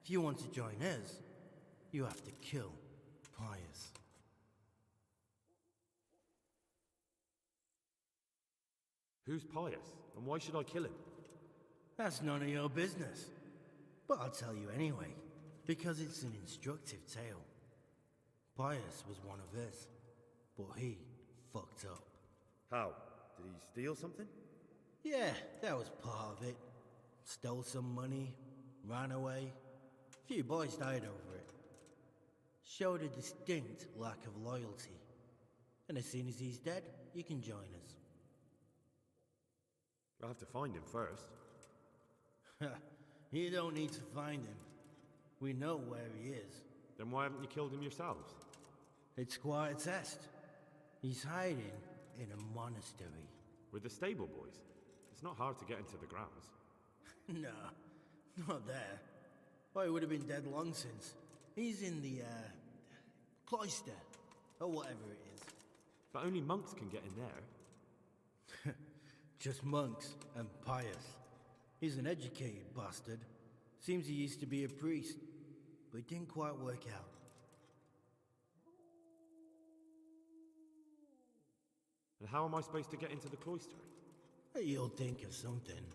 If you want to join us, you have to kill Pius. Who's Pius? And why should I kill him? That's none of your business. But I'll tell you anyway, because it's an instructive tale. Pius was one of us, but he fucked up. How? Did he steal something? Yeah, that was part of it. Stole some money, ran away. A few boys died over it. Showed a distinct lack of loyalty. And as soon as he's dead, you can join us. I'll have to find him first. You don't need to find him. We know where he is. Then why haven't you killed him yourselves? It's quite a test. He's hiding in a monastery. With the stable boys? It's not hard to get into the grounds. No, not there. Oh, he would have been dead long since. He's in the, cloister, or whatever it is. But only monks can get in there. Just monks and Pius. He's an educated bastard. Seems he used to be a priest, but it didn't quite work out. And how am I supposed to get into the cloister? You'll think of something.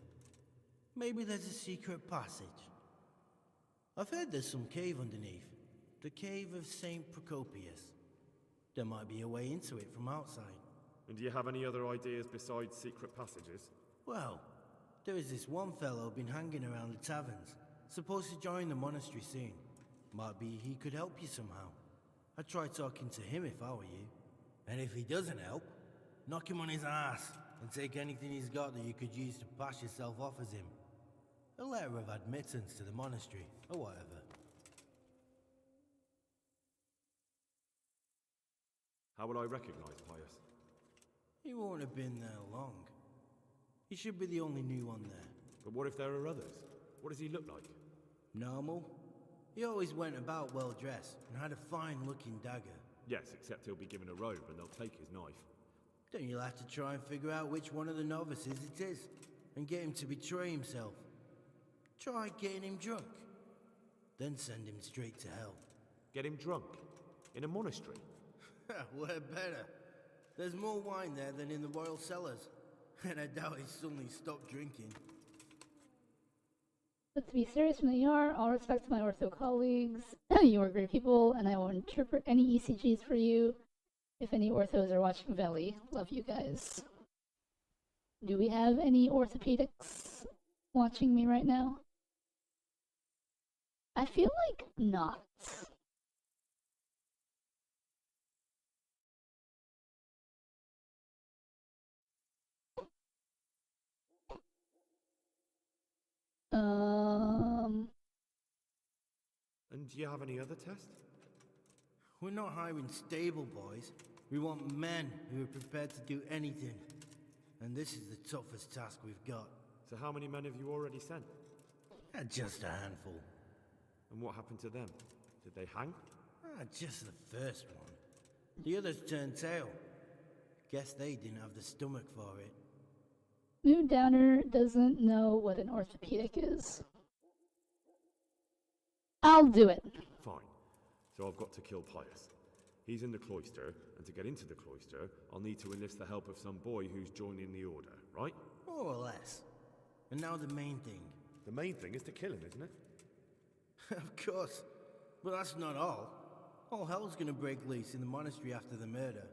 Maybe there's a secret passage. I've heard there's some cave underneath. The cave of St. Procopius. There might be a way into it from outside. And do you have any other ideas besides secret passages? Well, there is this one fellow been hanging around the taverns, supposed to join the monastery soon. Might be he could help you somehow. I'd try talking to him if I were you. And if he doesn't help, knock him on his ass and take anything he's got that you could use to pass yourself off as him. A letter of admittance to the monastery, or whatever. How will I recognize Pius? He won't have been there long. He should be the only new one there. But what if there are others? What does he look like? Normal. He always went about well dressed and had a fine looking dagger. Yes, except he'll be given a robe and they'll take his knife. Then you'll have to try and figure out which one of the novices it is, and get him to betray himself. Try getting him drunk, then send him straight to hell. Get him drunk? In a monastery? Where better? There's more wine there than in the royal cellars, and I doubt he suddenly stopped drinking. But to be serious from the ER, all respect to my ortho colleagues. You are great people, and I will interpret any ECGs for you. If any orthos are watching Veli, love you guys. Do we have any orthopedics watching me right now? I feel like not. And do you have any other tests? We're not hiring stable boys. We want men who are prepared to do anything. And this is the toughest task we've got. So how many men have you already sent? Just a handful. And what happened to them? Did they hang? Just the first one. The others turned tail. Guess they didn't have the stomach for it. Mood Downer doesn't know what an orthopedic is. I'll do it. Fine. So I've got to kill Pius. He's in the cloister, and to get into the cloister, I'll need to enlist the help of some boy who's joining the order, right? More or less. And now the main thing. The main thing is to kill him, isn't it? Of course. But that's not all. All hell's gonna break loose in the monastery after the murder.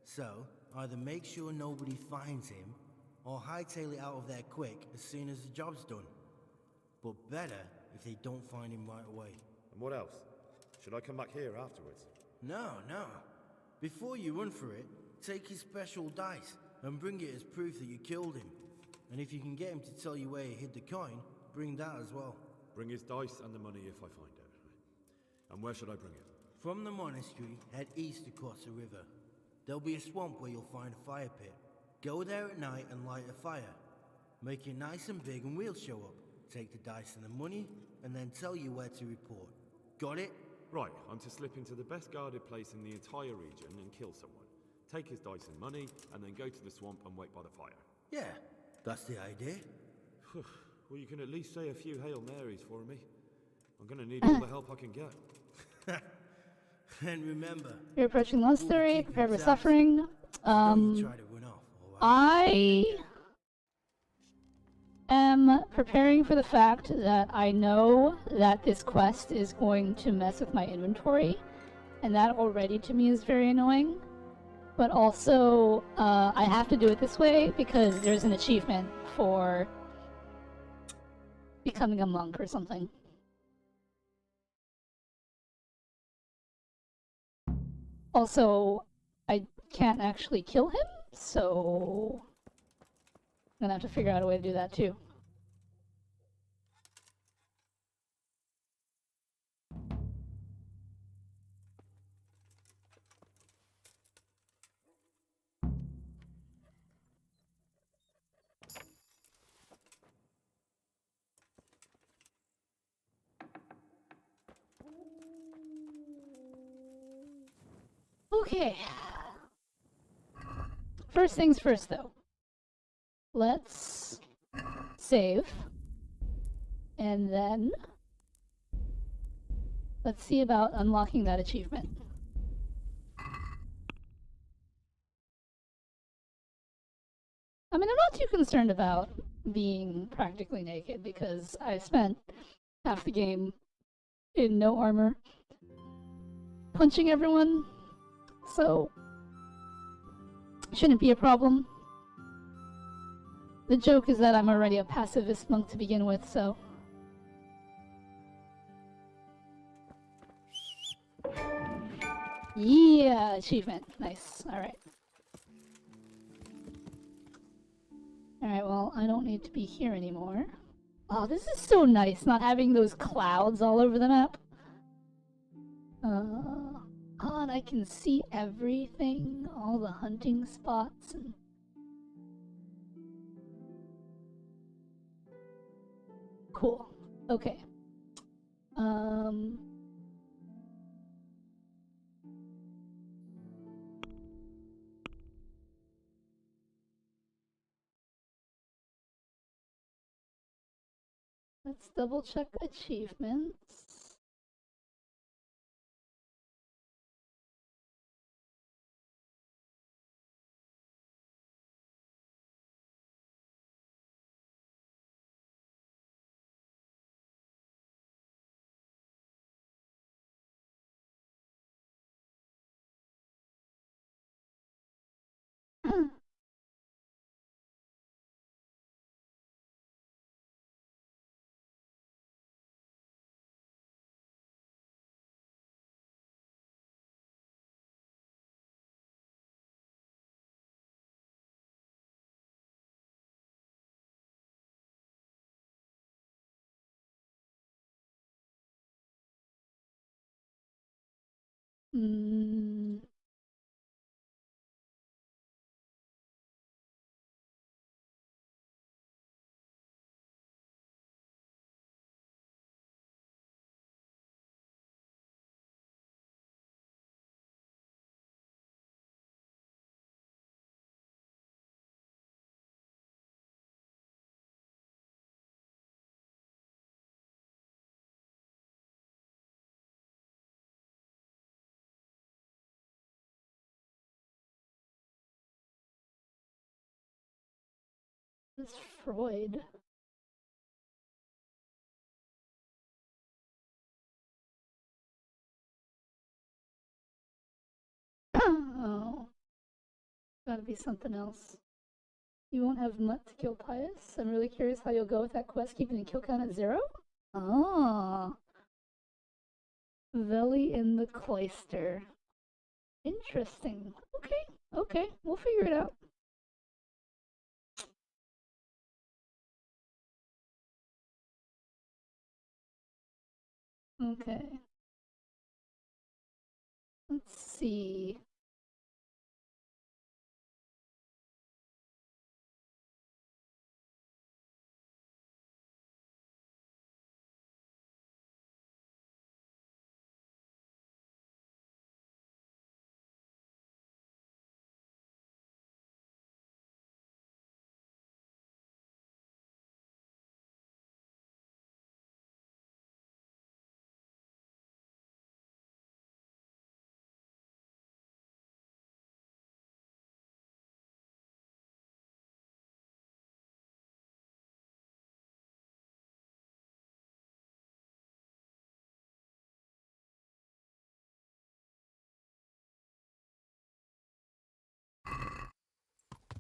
So, either make sure nobody finds him, or hightail it out of there quick as soon as the job's done. But better if they don't find him right away. And what else? Should I come back here afterwards? No. Before you run for it, take his special dice and bring it as proof that you killed him. And if you can get him to tell you where he hid the coin, bring that as well. Bring his dice and the money if I find it. And where should I bring it? From the monastery, head east across the river. There'll be a swamp where you'll find a fire pit. Go there at night and light a fire. Make it nice and big and we'll show up. Take the dice and the money, and then tell you where to report. Got it? Right, I'm to slip into the best guarded place in the entire region and kill someone. Take his dice and money, and then go to the swamp and wait by the fire. Yeah, that's the idea. Well, you can at least say a few Hail Marys for me. I'm gonna need all the help I can get. And remember... You're approaching the monastery, prepare for suffering. Don't try to run off, alright? I am preparing for the fact that I know that this quest is going to mess with my inventory, and that already to me is very annoying. But also, I have to do it this way because there's an achievement for becoming a monk or something. Also, I can't actually kill him, so I'm gonna have to figure out a way to do that too. Okay. First things first, though. Let's save. And then let's see about unlocking that achievement. I mean, I'm not too concerned about being practically naked because I spent half the game in no armor, punching everyone. So, Shouldn't be a problem. The joke is that I'm already a pacifist monk to begin with, so... Yeah, achievement. Nice. Alright. Alright, well, I don't need to be here anymore. Oh, this is so nice, not having those clouds all over the map. Oh, and I can see everything, all the hunting spots. And... Cool. Okay. Let's double check achievements. It's Freud. Oh. Gotta be something else. You won't have Mutt to kill Pius? I'm really curious how you'll go with that quest, keeping the kill count at 0? Oh. Veli in the cloister. Interesting. Okay, we'll figure it out. Okay. Let's see.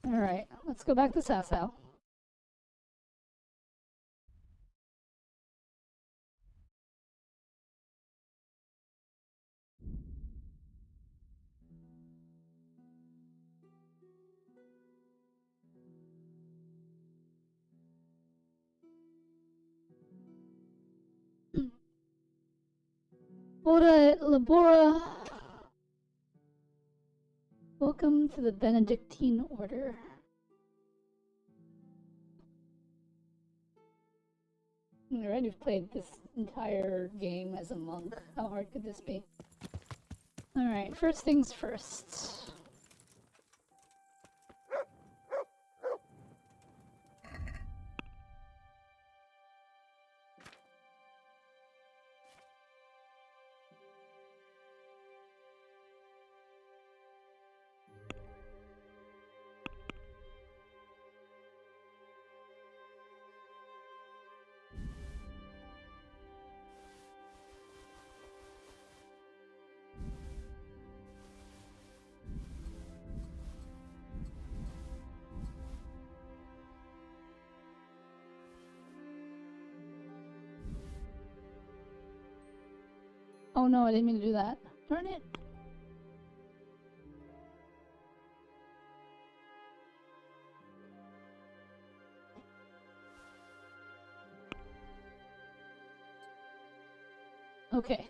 Alright, let's go back to Sasau. Ora Labora. Welcome to the Benedictine Order. Alright, you've played this entire game as a monk. How hard could this be? Alright, first things first. Oh no, I didn't mean to do that. Darn it. Okay.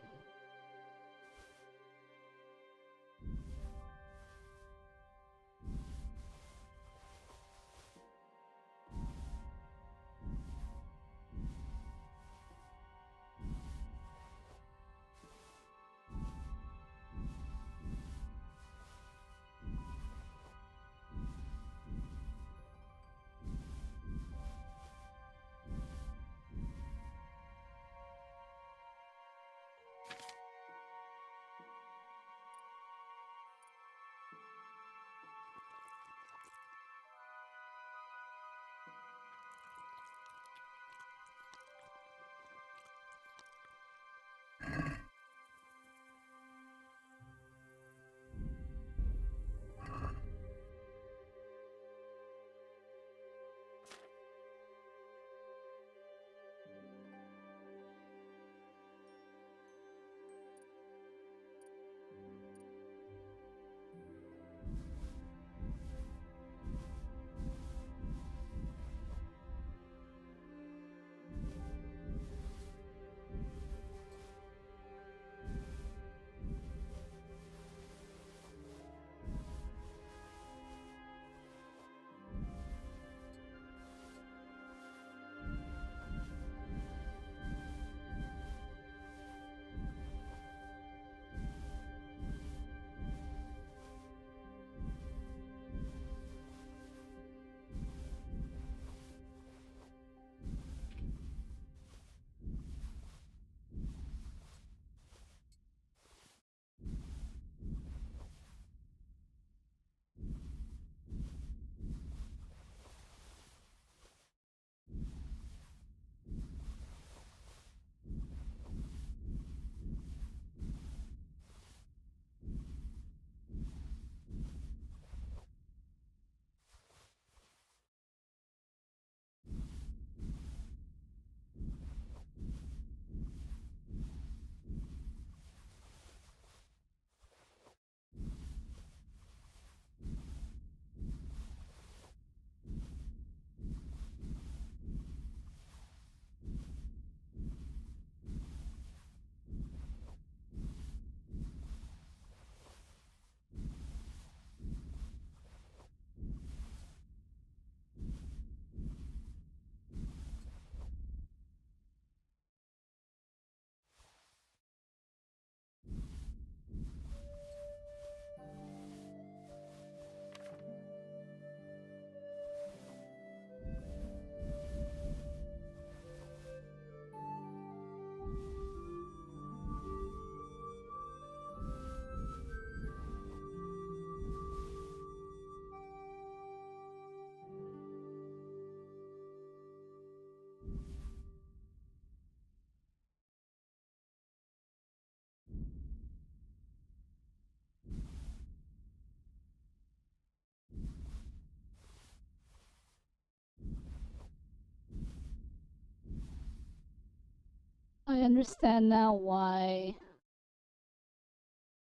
I understand now why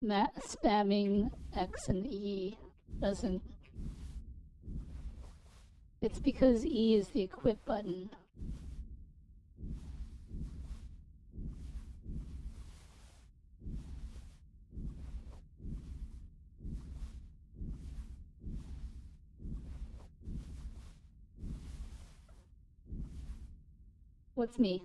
spamming X and E doesn't. It's because E is the equip button. What's me?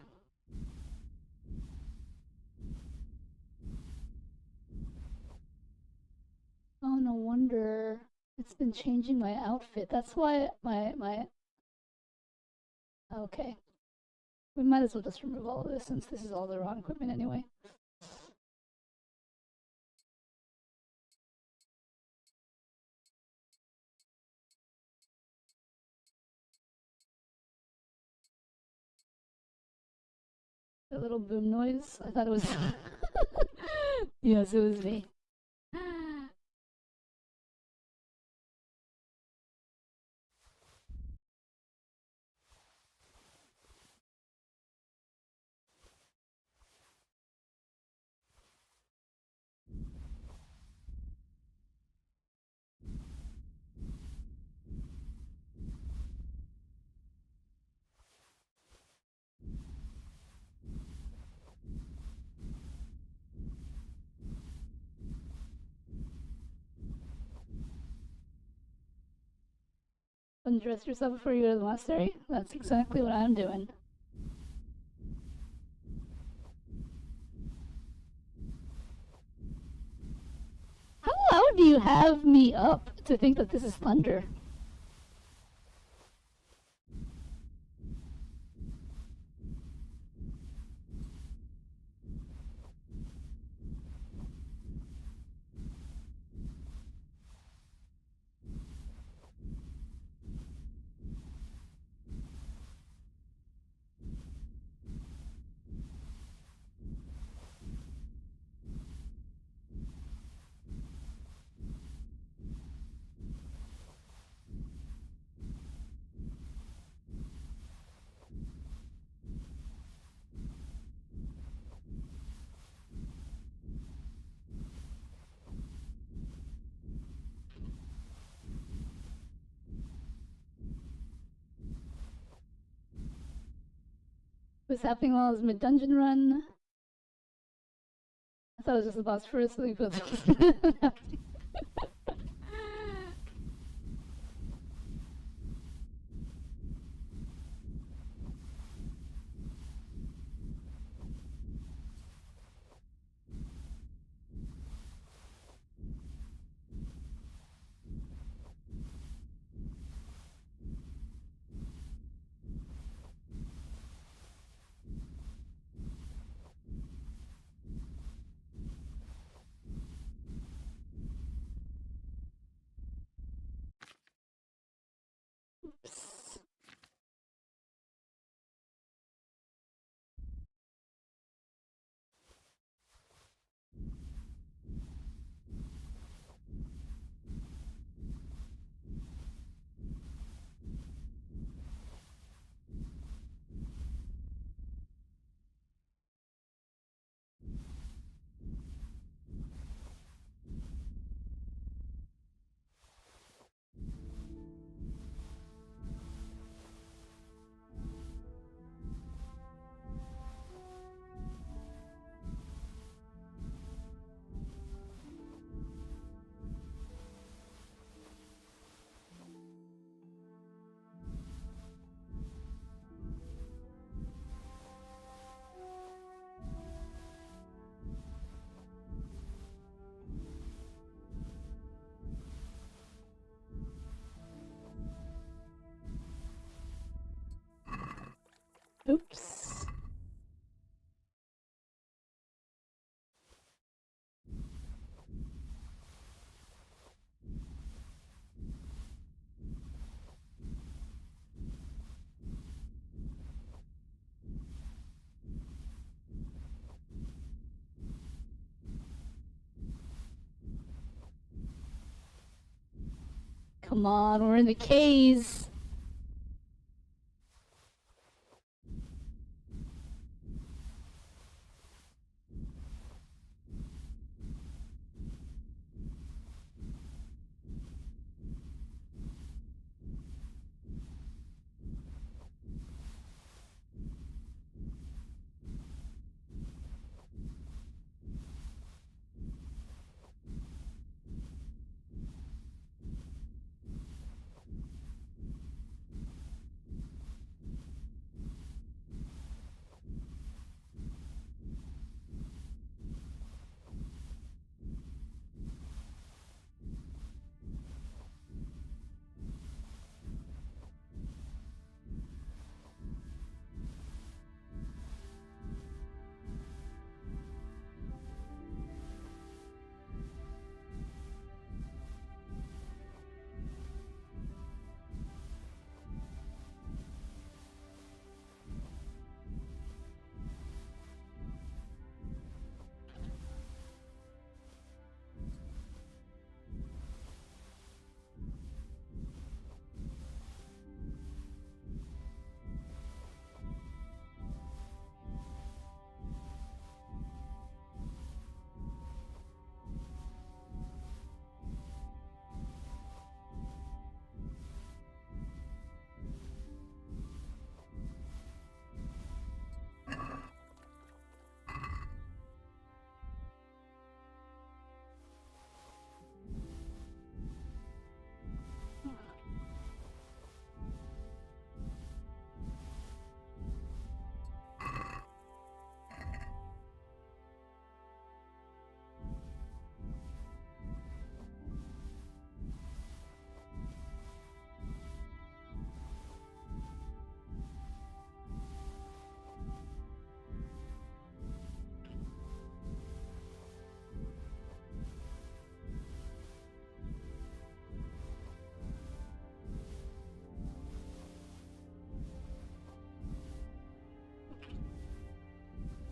Oh, no wonder. It's been changing my outfit. That's why my... Okay. We might as well just remove all of this since this is all the wrong equipment anyway. The little boom noise? I thought it was... Yes, it was me. undress yourself before you go to the monastery? That's exactly what I'm doing. How loud do you have me up to think that this is thunder? Was happening while I was mid-dungeon run. I thought it was just the boss first, so but oops. Come on, we're in the caves.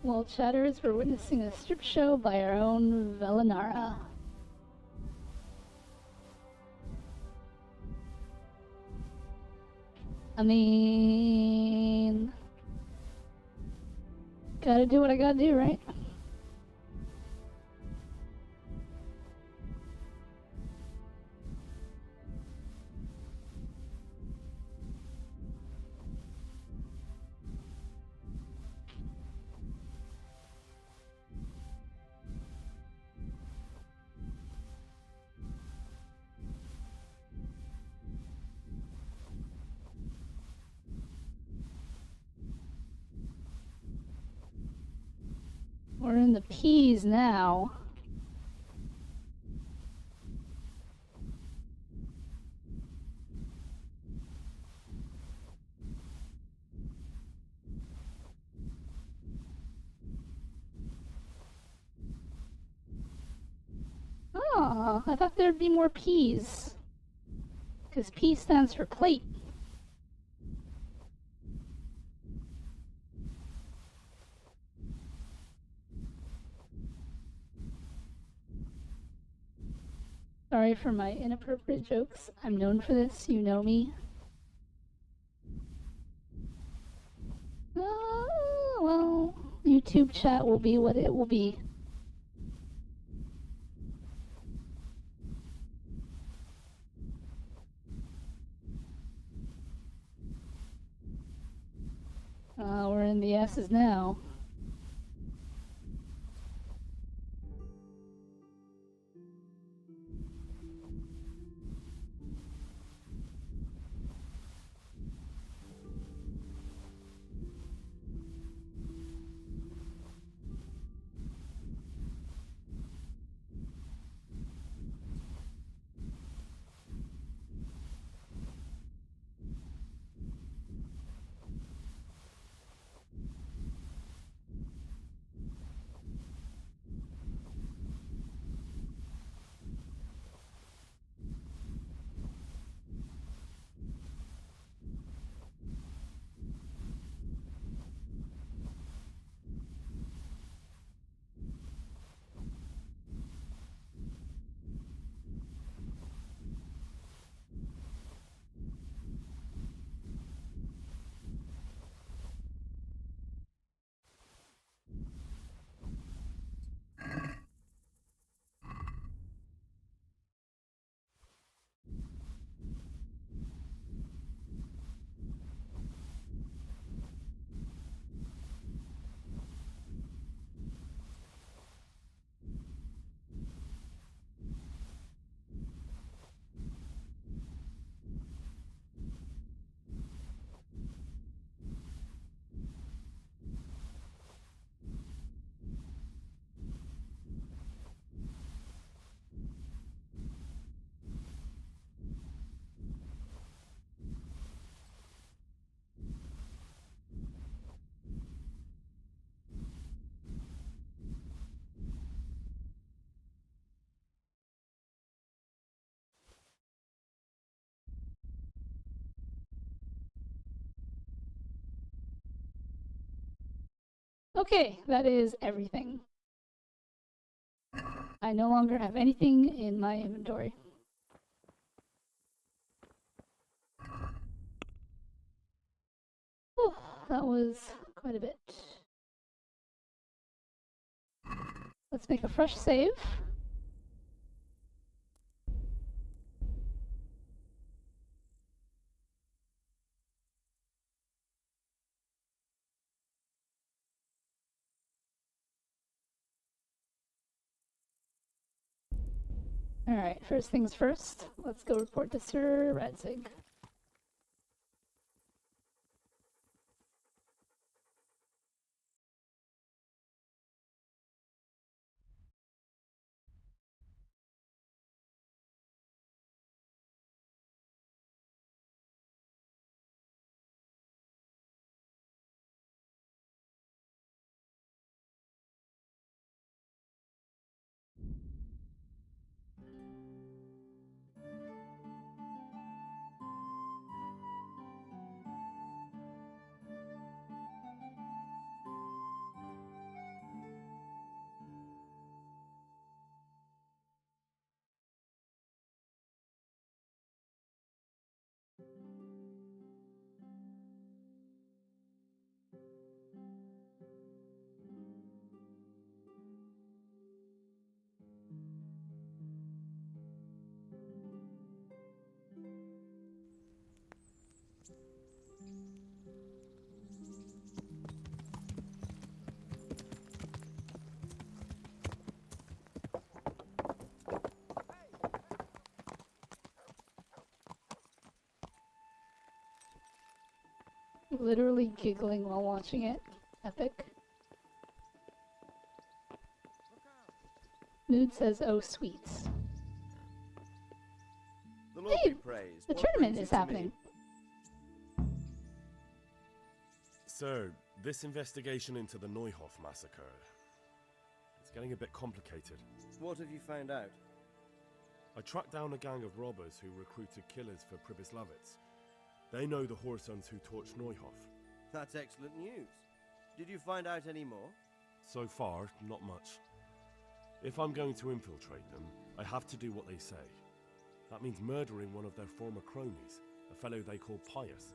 Well, chatters, we're witnessing a strip show by our own Velynara. I mean... Gotta do what I gotta do, right? We're in the P's now. Oh, I thought there'd be more P's. Because P stands for plate. Sorry for my inappropriate jokes. I'm known for this, you know me. Well, YouTube chat will be what it will be. We're in the S's now. Okay, that is everything. I no longer have anything in my inventory. Oh, that was quite a bit. Let's make a fresh save. Alright, first things first, let's go report to Sir Radzig. Literally giggling while watching it. Epic. Mood says, oh, sweets. The Lord Hey, be praised. the What tournament brings is you to happening. me? So, this investigation into the Neuhoff massacre. It's getting a bit complicated. What have you found out? I tracked down a gang of robbers who recruited killers for Pribyslavitz. They know the Horsons who torched Neuhoff. That's excellent news. Did you find out any more? So far, not much. If I'm going to infiltrate them, I have to do what they say. That means murdering one of their former cronies, a fellow they call Pius.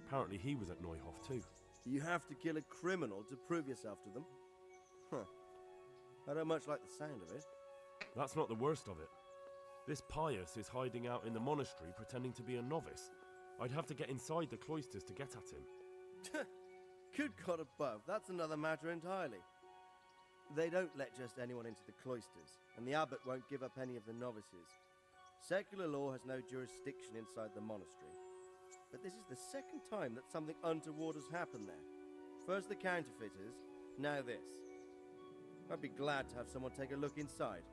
Apparently he was at Neuhoff too. You have to kill a criminal to prove yourself to them? Huh. I don't much like the sound of it. That's not the worst of it. This Pius is hiding out in the monastery pretending to be a novice. I'd have to get inside the cloisters to get at him. Good God above, that's another matter entirely. They don't let just anyone into the cloisters, and the abbot won't give up any of the novices. Secular law has no jurisdiction inside the monastery. But this is the second time that something untoward has happened there. First the counterfeiters, now this. I'd be glad to have someone take a look inside.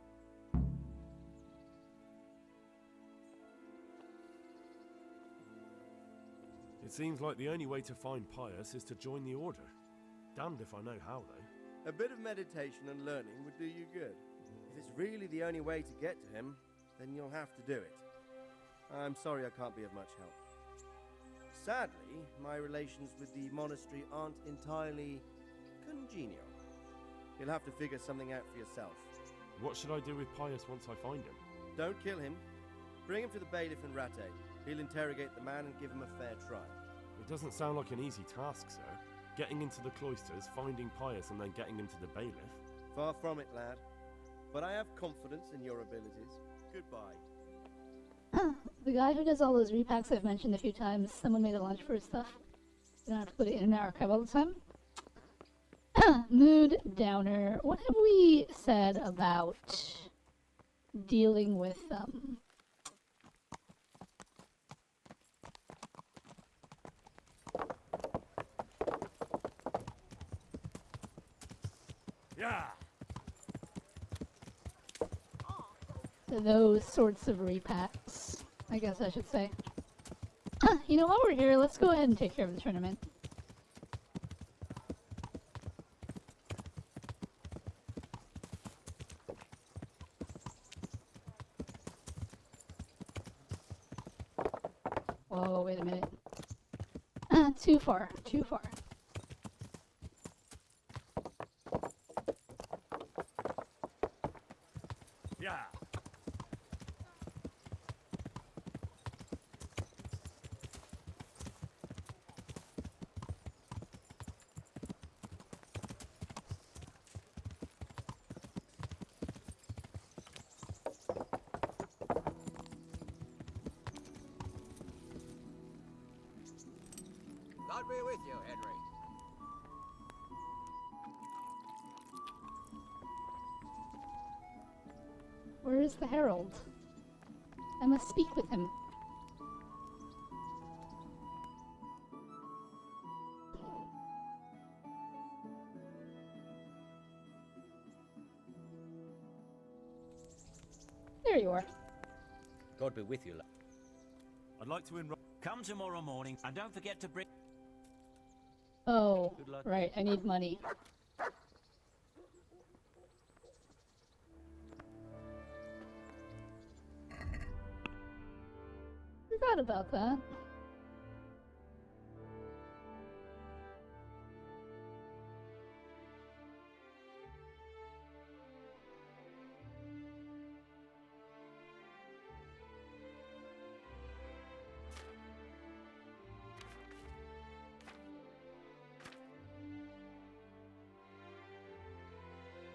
It seems like the only way to find Pius is to join the order. Damned if I know how, though. A bit of meditation and learning would do you good. If it's really the only way to get to him, then you'll have to do it. I'm sorry I can't be of much help. Sadly, my relations with the monastery aren't entirely congenial. You'll have to figure something out for yourself. What should I do with Pius once I find him? Don't kill him. Bring him to the bailiff in Rattay. He'll interrogate the man and give him a fair trial. It doesn't sound like an easy task, sir. Getting into the cloisters, finding Pius, and then getting him to the bailiff. Far from it, lad. But I have confidence in your abilities. Goodbye. The guy who does all those repacks I've mentioned a few times, someone made a lunch for his stuff. You don't have to put it in an archive all the time. Mood downer. What have we said about dealing with Yeah. those sorts of repacks, I guess I should say. You know, while we're here, let's go ahead and take care of the tournament. Whoa, wait a minute. Too far, too far. Yeah. God be with you, Henry. Where is the herald? I must speak with him. There you are. God be with you. I'd like to enroll. Come tomorrow morning, and don't forget to bring... Oh, Good luck. right, I need money. Forgot about that.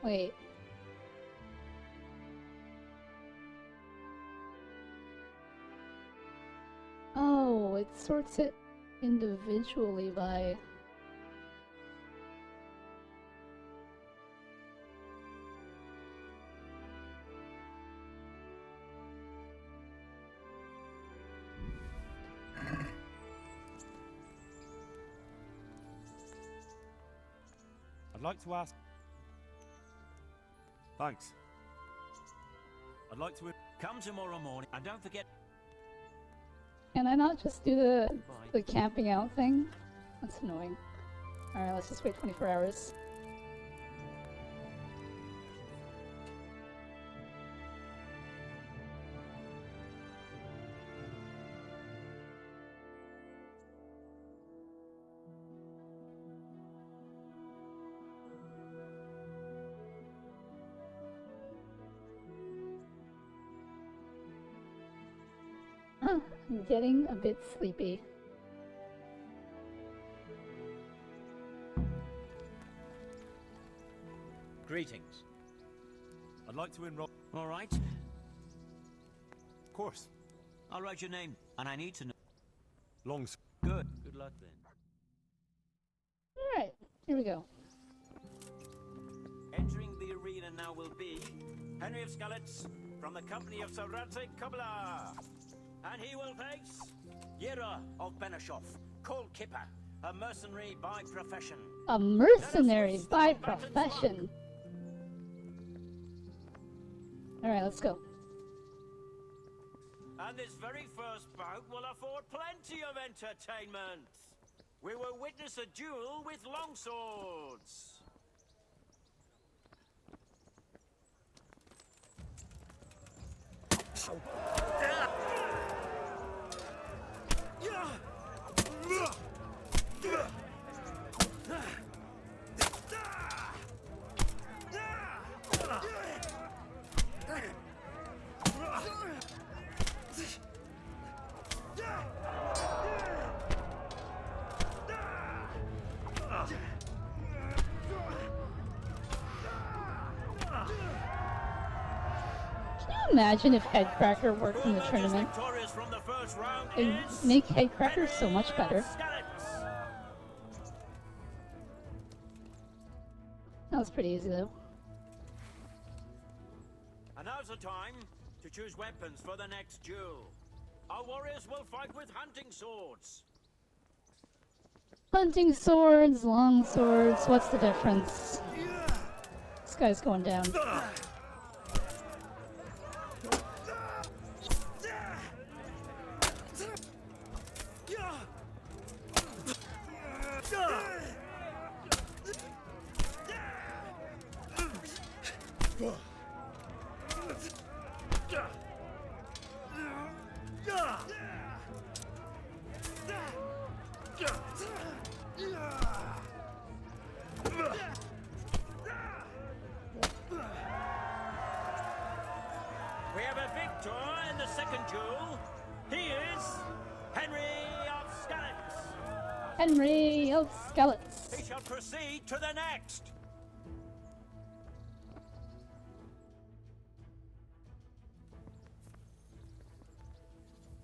Wait. Oh, it sorts it individually by... I'd like to ask... Thanks. I'd like to... Come tomorrow morning, and don't forget... Can I not just do the camping out thing? That's annoying. Alright, let's just wait 24 hours. I'm getting a bit sleepy. Greetings. I'd like to enroll... All right. Of course. I'll write your name, and I need to know... Long... Good. Good luck, then. Alright, here we go. Entering the arena now will be... Henry of Skalitz, from the company of Sir Radzik Kubla. And he will face... Yera of Benishov, Cold Kipper, a mercenary by profession. A mercenary by profession. Alright, let's go. And this very first bout will afford plenty of entertainment. We will witness a duel with longswords. Imagine if Headcracker worked in the tournament. It'd make Headcracker so much better. That was pretty easy though. And now's the time to choose weapons for the next duel. Our warriors will fight with hunting swords. Hunting swords, long swords, what's the difference? This guy's going down. We have a victor in the second duel. He is Henry of Skalitz. Henry of Skalitz. He shall proceed to the next.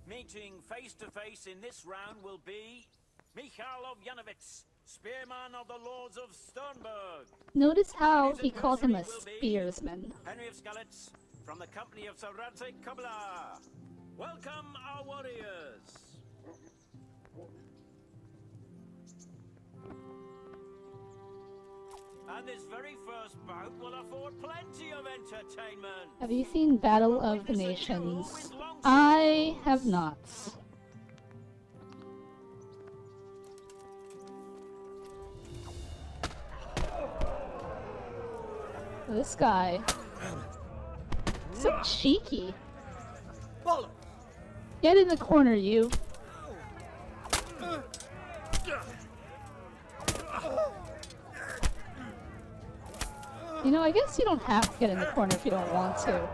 Meeting face to face in this round will be Michal of Janovitz, spearman of the Lords of Sternberg. Notice how he called him a spearsman. Henry of Skalitz, from the company of Sir Radzik Kubla. Welcome, our warriors. And this very first bout will afford plenty of entertainment. Have you seen Battle of the Nations? I have not. This guy. So cheeky. Get in the corner, you. You know, I guess you don't have to get in the corner if you don't want to.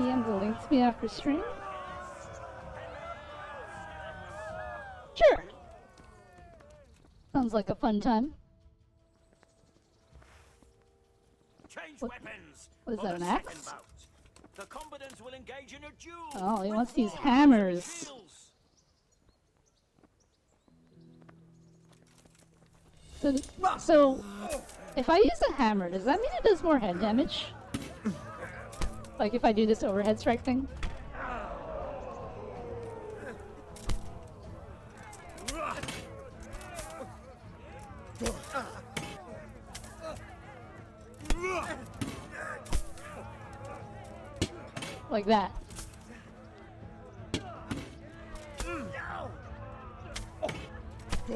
DM the link to me after stream? Sure. Sounds like a fun time. Change What- weapons. what is for that, the an second axe? bout. The combatants will engage in a duel. Oh, he with wants to use swords hammers. and shields. So, if I use a hammer, does that mean it does more head damage? Like if I do this overhead strike thing? Like that. We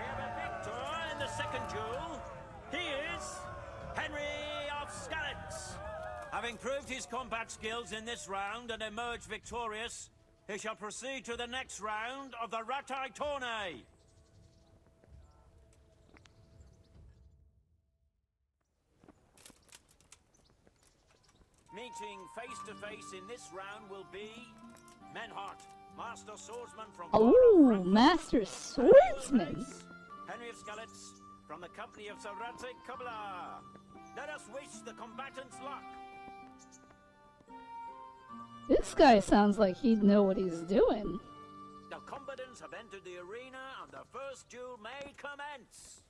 have a victor in the second duel. He is Henry of Skalitz. Having proved his combat skills in this round and emerged victorious, he shall proceed to the next round of the Ratai Tourney. Meeting face to face in this round will be Menhart, Master Swordsman from Oh, Master Swordsman. Henry of Skalitz from the company of Saratek Kabbalah. Let us wish the combatants luck. This guy sounds like he'd know what he's doing. The combatants have entered the arena and the first duel may commence.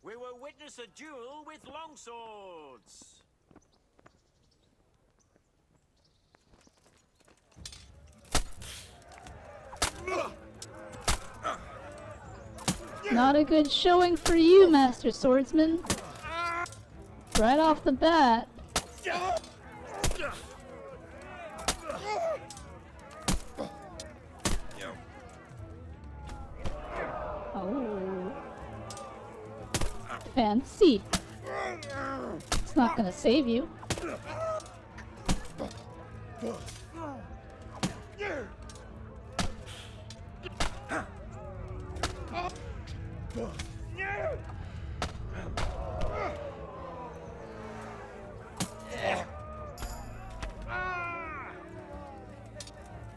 We will witness a duel with longswords. Not a good showing for you, Master Swordsman. Right off the bat. Oh. Fancy. It's not gonna save you.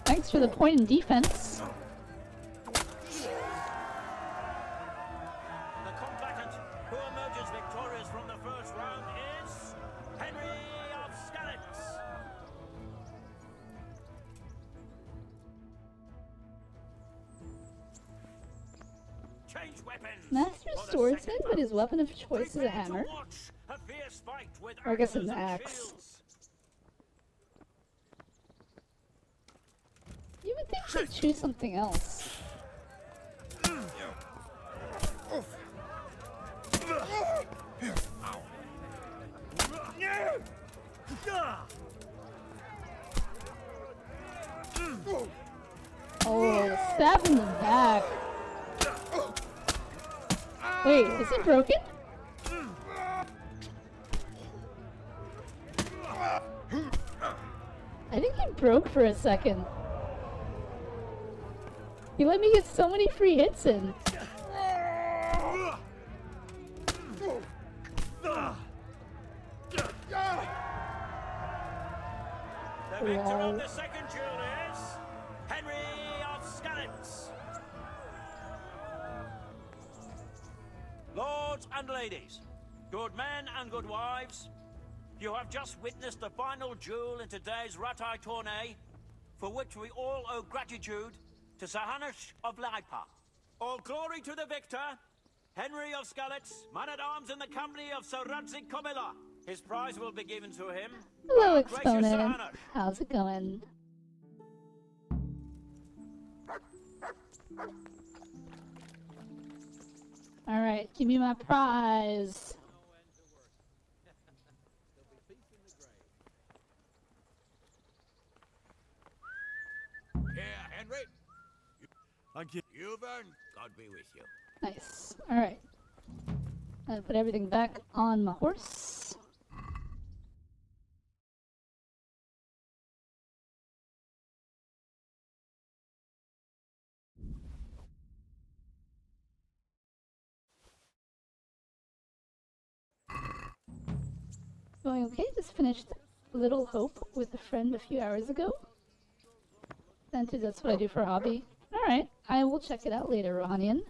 Thanks for the point in defense. The combatant who emerges victorious from the first round is Henry of Skalitz. Change weapons. Master for the Swordsman, second but his bout. weapon of choice is a Prepare to hammer. watch a fierce fight with Or I guess axes it's an and axe. shields. You would think he'd choose something else. Oh, stab in the back. Wait, is it broken? I think it broke for a second. You let me get so many free hits in. The victor Lol. of the second duel is Henry of Skalitz. Lords and ladies, good men and good wives, you have just witnessed the final duel in today's Ratai Tourney, for which we all owe gratitude to Sahanish of Laipa. All glory to the victor, Henry of Skalitz, man-at-arms in the company of Sir Radzik Komila. His prize will be given to him. Hello, Our gracious Exponent. Sahanish. How's it going? Alright, give me my prize. Here, Henry. Thank you. You've earned. God be with you. Nice. Alright. I'll put everything back on my horse. Going okay? Just finished Little Hope with a friend a few hours ago. Granted, that's what I do for a hobby. Alright, I will check it out later, Rohanian.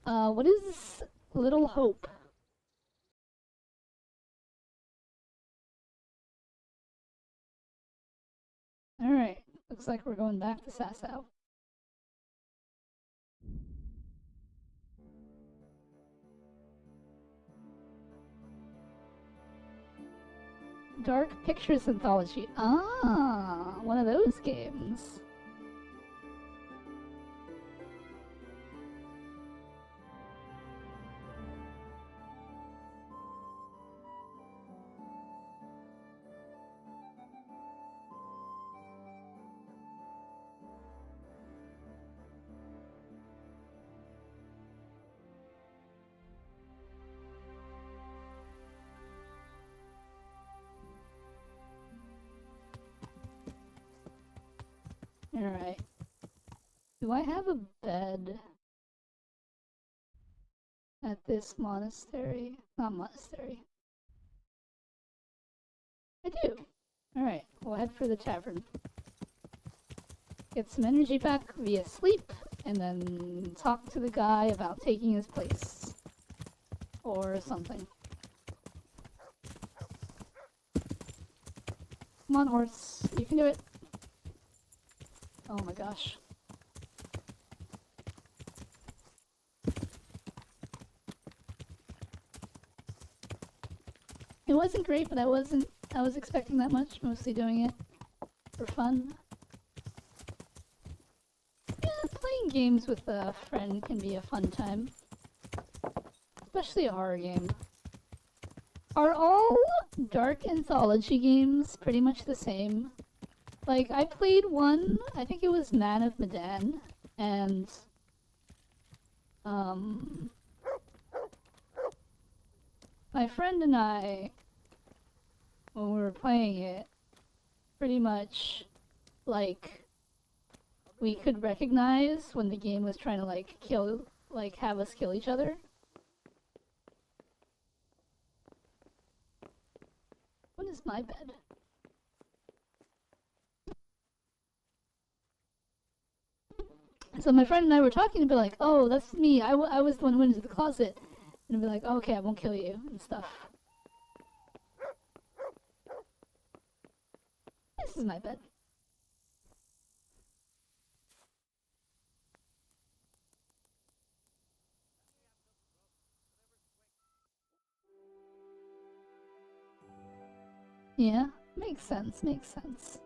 What is Little Hope? Alright, looks like we're going back to Sasau. Dark Pictures Anthology. Ah, one of those games. Alright. Do I have a bed at this monastery? Not monastery. I do. Alright, we'll head for the tavern. Get some energy back via sleep, and then talk to the guy about taking his place. Or something. Come on, horse. You can do it. Oh my gosh. It wasn't great, but I was expecting that much, mostly doing it for fun. Yeah, playing games with a friend can be a fun time. Especially a horror game. Are all dark anthology games pretty much the same? Like, I played one, I think it was Man of Medan, and, my friend and I, when we were playing it, pretty much, like, we could recognize when the game was trying to, like, have us kill each other. What is my bed? So my friend and I were talking and be like, oh, that's me. I was the one who went into the closet. And I'd be like, oh, okay, I won't kill you and stuff. This is my bed. Yeah, makes sense, makes sense.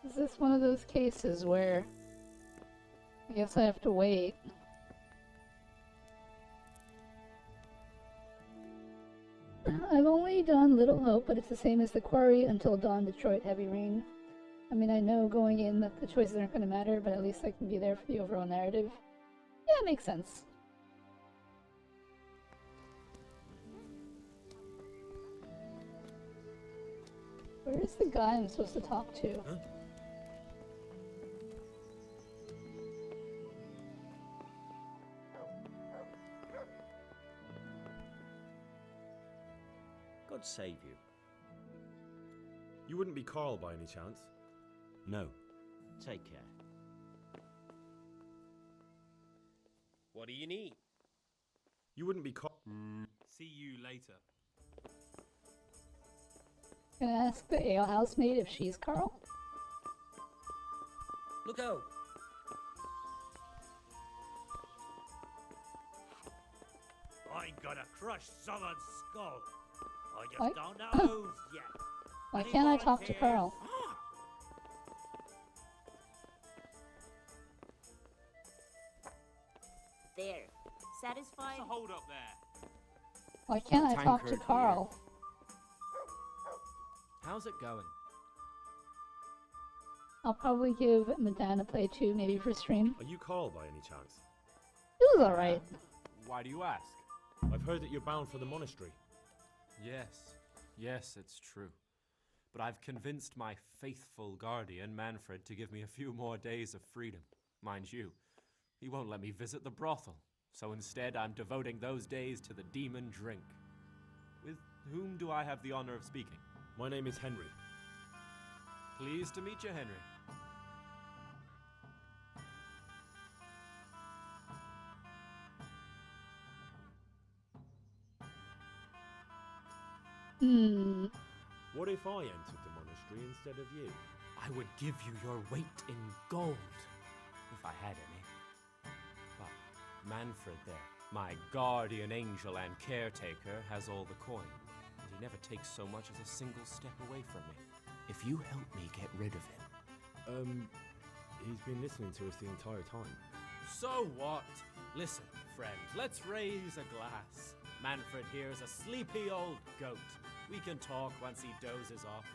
Is this one of those cases where I guess I have to wait? I've only done Little Hope, but it's the same as the Quarry, Until Dawn, Detroit, Heavy Rain. I mean, I know going in that the choices aren't going to matter, but at least I can be there for the overall narrative. Yeah, it makes sense. Where is the guy I'm supposed to talk to? Huh? God save you. You wouldn't be Carl by any chance? No. Take care. What do you need? You wouldn't be Carl. See you later. Gonna ask the ale housemaid if she's Carl. Look out! I gotta crush someone's skull. I just What? don't know who's yet. Why Any can't I talk to volunteers? Carl? There. Satisfied? Hold up there. Why can't I talk to Tankard Carl? How's it going? I'll probably give Madan a play too, maybe for stream. Are you Carl by any chance? It was alright. Why do you ask? I've heard that you're bound for the monastery. Yes, it's true. But I've convinced my faithful guardian, Manfred, to give me a few more days of freedom. Mind you, he won't let me visit the brothel, so instead I'm devoting those days to the demon drink. With whom do I have the honor of speaking? My name is Henry. Pleased to meet you, Henry. What if I entered the monastery instead of you? I would give you your weight in gold, if I had any. But Manfred there, my guardian angel and caretaker, has all the coin, and he never takes so much as a single step away from me. If you help me get rid of him... He's been listening to us the entire time. So what? Listen, friend, let's raise a glass. Manfred here is a sleepy old goat. We can talk once he dozes off.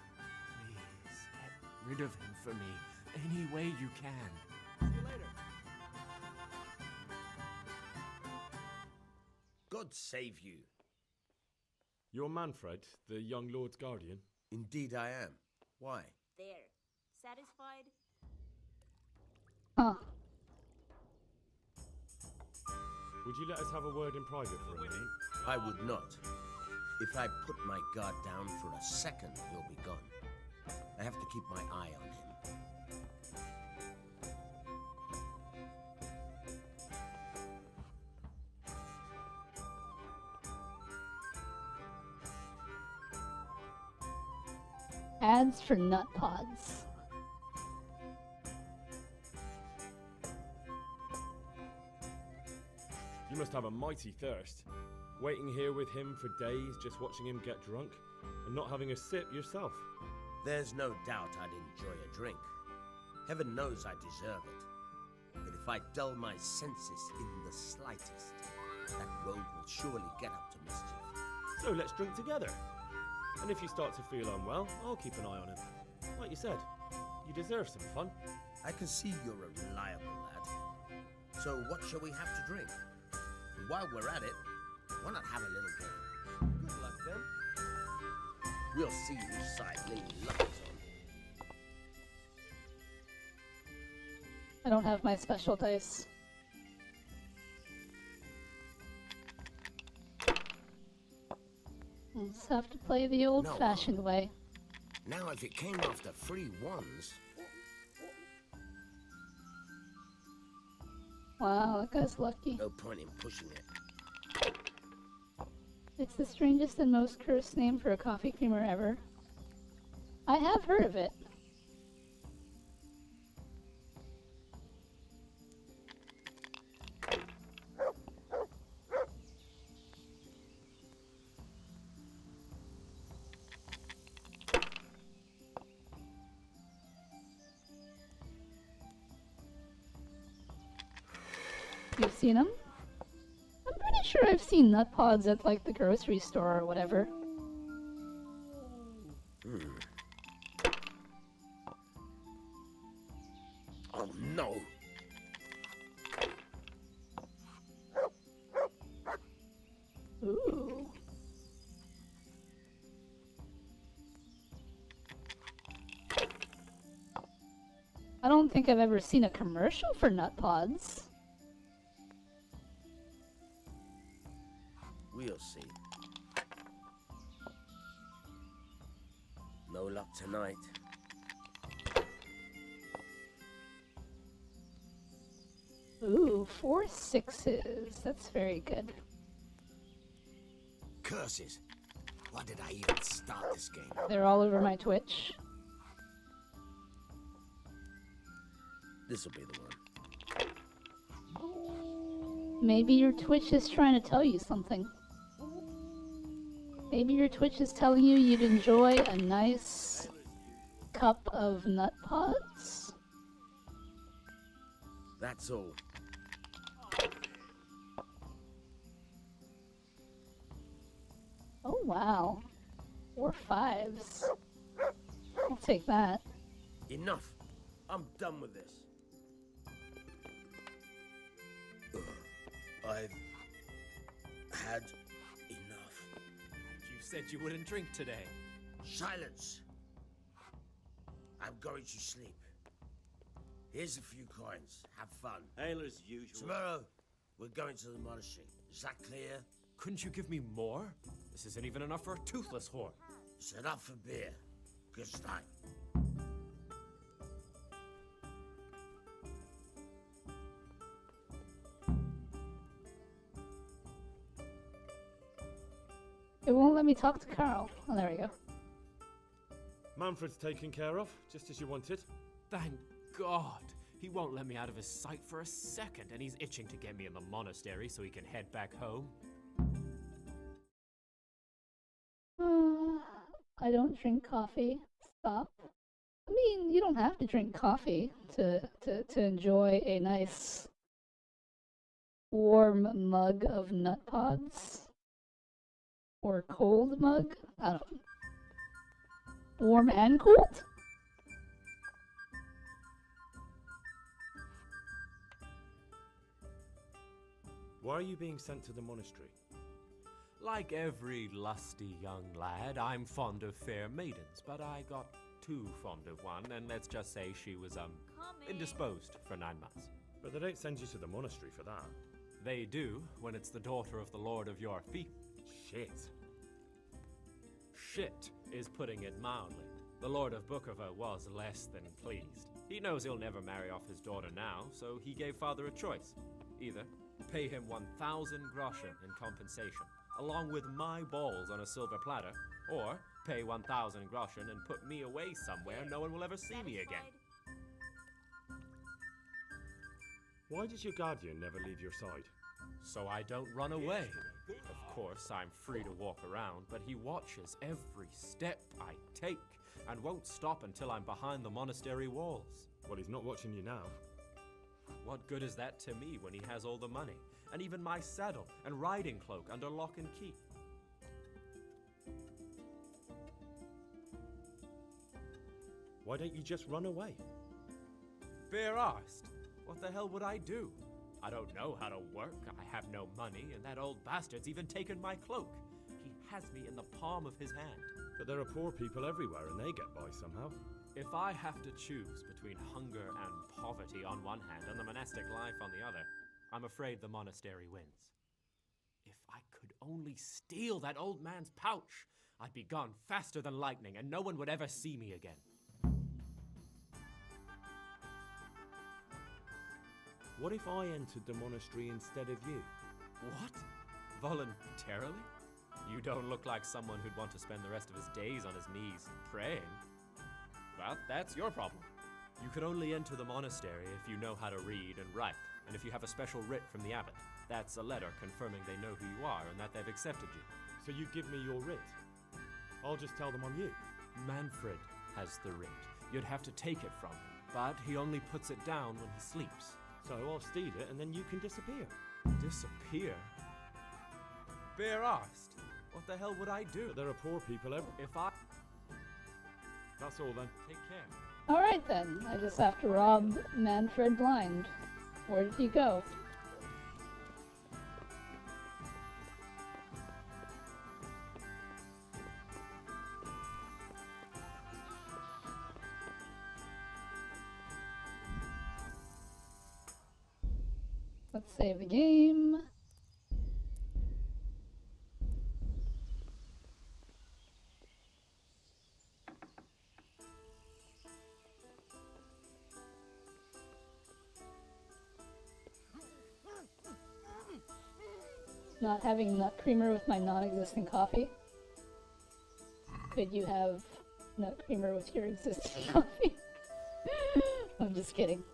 Please, get rid of him for me, any way you can. See you later. God save you. You're Manfred, the young lord's guardian? Indeed I am. Why? There. Satisfied? Huh. Would you let us have a word in private for a minute? I would not. If I put my guard down for a second, he'll be gone. I have to keep my eye on him. Ads for nut pods. You must have a mighty thirst. Waiting here with him for days, just watching him get drunk, and not having a sip yourself. There's no doubt I'd enjoy a drink. Heaven knows I deserve it. But if I dull my senses in the slightest, that rogue will surely get up to mischief. So let's drink together. And if you start to feel unwell, I'll keep an eye on him. Like you said, you deserve some fun. I can see you're a reliable lad. So what shall we have to drink? And while we're at it, why not have a little game? Good luck then. We'll see which side Lady Luck is on. I don't have my special dice. We'll just have to play the old-fashioned way. Now if it came after 3 ones... Wow, that guy's lucky. No point in pushing it. It's the strangest and most cursed name for a coffee creamer ever. I have heard of it. You've seen them? I'm pretty sure I've seen nut pods at like the grocery store or whatever. Oh no! Ooh. I don't think I've ever seen a commercial for nut pods. We'll see. No luck tonight. Ooh, 4 6s. That's very good. Curses! Why did I even start this game? They're all over my Twitch. This'll be the one. Maybe your Twitch is trying to tell you something. Maybe your Twitch is telling you you'd enjoy a nice cup of nut pods. That's all. Oh wow. 4 5s. I'll take that. Enough. I'm done with this. I've had enough. You said you wouldn't drink today. Silence. I'm going to sleep. Here's a few coins. Have fun. Hail as usual. Tomorrow, we're going to the monastery. Is that clear? Couldn't you give me more? This isn't even enough for a toothless whore. Set up for beer. Good night. It won't let me talk to Carl. Oh, there we go. Manfred's taken care of, just as you wanted. Thank God. He won't let me out of his sight for a second, and he's itching to get me in the monastery so he can head back home. I don't drink coffee. Stop. I mean, you don't have to drink coffee to enjoy a nice warm mug of nut pods. Or cold mug? I don't know. Warm and cold? Why are you being sent to the monastery? Like every lusty young lad, I'm fond of fair maidens, but I got too fond of one, and let's just say she was, indisposed for 9 months. But they don't send you to the monastery for that. They do, when it's the daughter of the Lord of your fief. Shit. Shit is putting it mildly. The Lord of Bookover was less than pleased. He knows he'll never marry off his daughter now, so he gave father a choice. Either pay him 1,000 groschen in compensation, along with my balls on a silver platter, or pay 1,000 groschen and put me away somewhere no one will ever see me again. Why does your guardian never leave your side? So I don't run away. Of course, I'm free to walk around, but he watches every step I take and won't stop until I'm behind the monastery walls. Well, he's not watching you now. What good is that to me when he has all the money, and even my saddle and riding cloak under lock and key? Why don't you just run away? Bare arsed. What the hell would I do? I don't know how to work, I have no money, and that old bastard's even taken my cloak. He has me in the palm of his hand. But there are poor people everywhere and they get by somehow. If I have to choose between hunger and poverty on one hand and the monastic life on the other, I'm afraid the monastery wins. If I could only steal that old man's pouch, I'd be gone faster than lightning and no one would ever see me again. What if I entered the monastery instead of you? What? Voluntarily? You don't look like someone who'd want to spend the rest of his days on his knees praying. Well, that's your problem. You could only enter the monastery if you know how to read and write, and if you have a special writ from the abbot. That's a letter confirming they know who you are and that they've accepted you. So you give me your writ? I'll just tell them I'm you. Manfred has the writ. You'd have to take it from him, but he only puts it down when he sleeps. So I'll steal it and then you can disappear. Disappear? Bare arsed. What the hell would I do? But there are poor people everywhere. If I... That's all then. Take care. Alright then, I just have to rob Manfred blind. Where did he go? Let's save the game. Not having nut creamer with my non-existent coffee. could you have nut creamer with your existing coffee? I'm just kidding.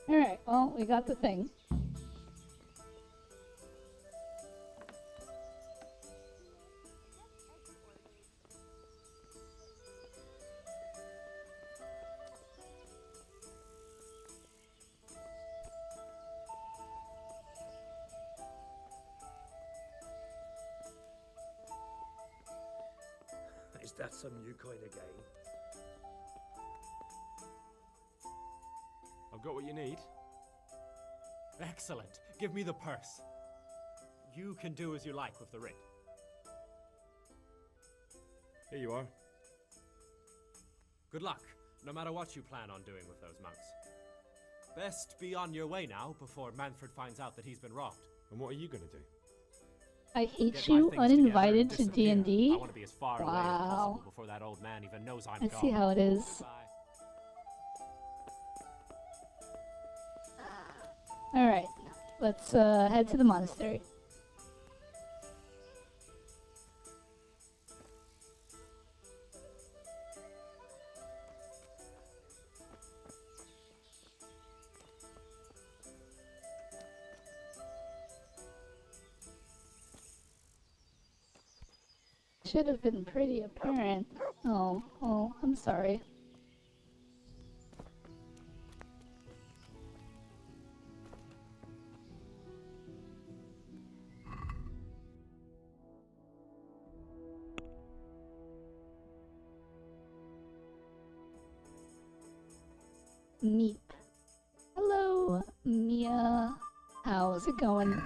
Alright, well, we got the thing. Is that some new kind of game? I've got what you need. Excellent. Give me the purse. You can do as you like with the ring. Here you are. Good luck, no matter what you plan on doing with those monks. Best be on your way now before Manfred finds out that he's been robbed. And what are you gonna do? I hate Get my you, things together uninvited and to disappear. D&D. I want to be as far away as possible before that old man even knows I'm I gone. see how it is. Alright, let's head to the monastery. Should have been pretty apparent. Oh, I'm sorry. Meep. Hello, Mia. How's it going?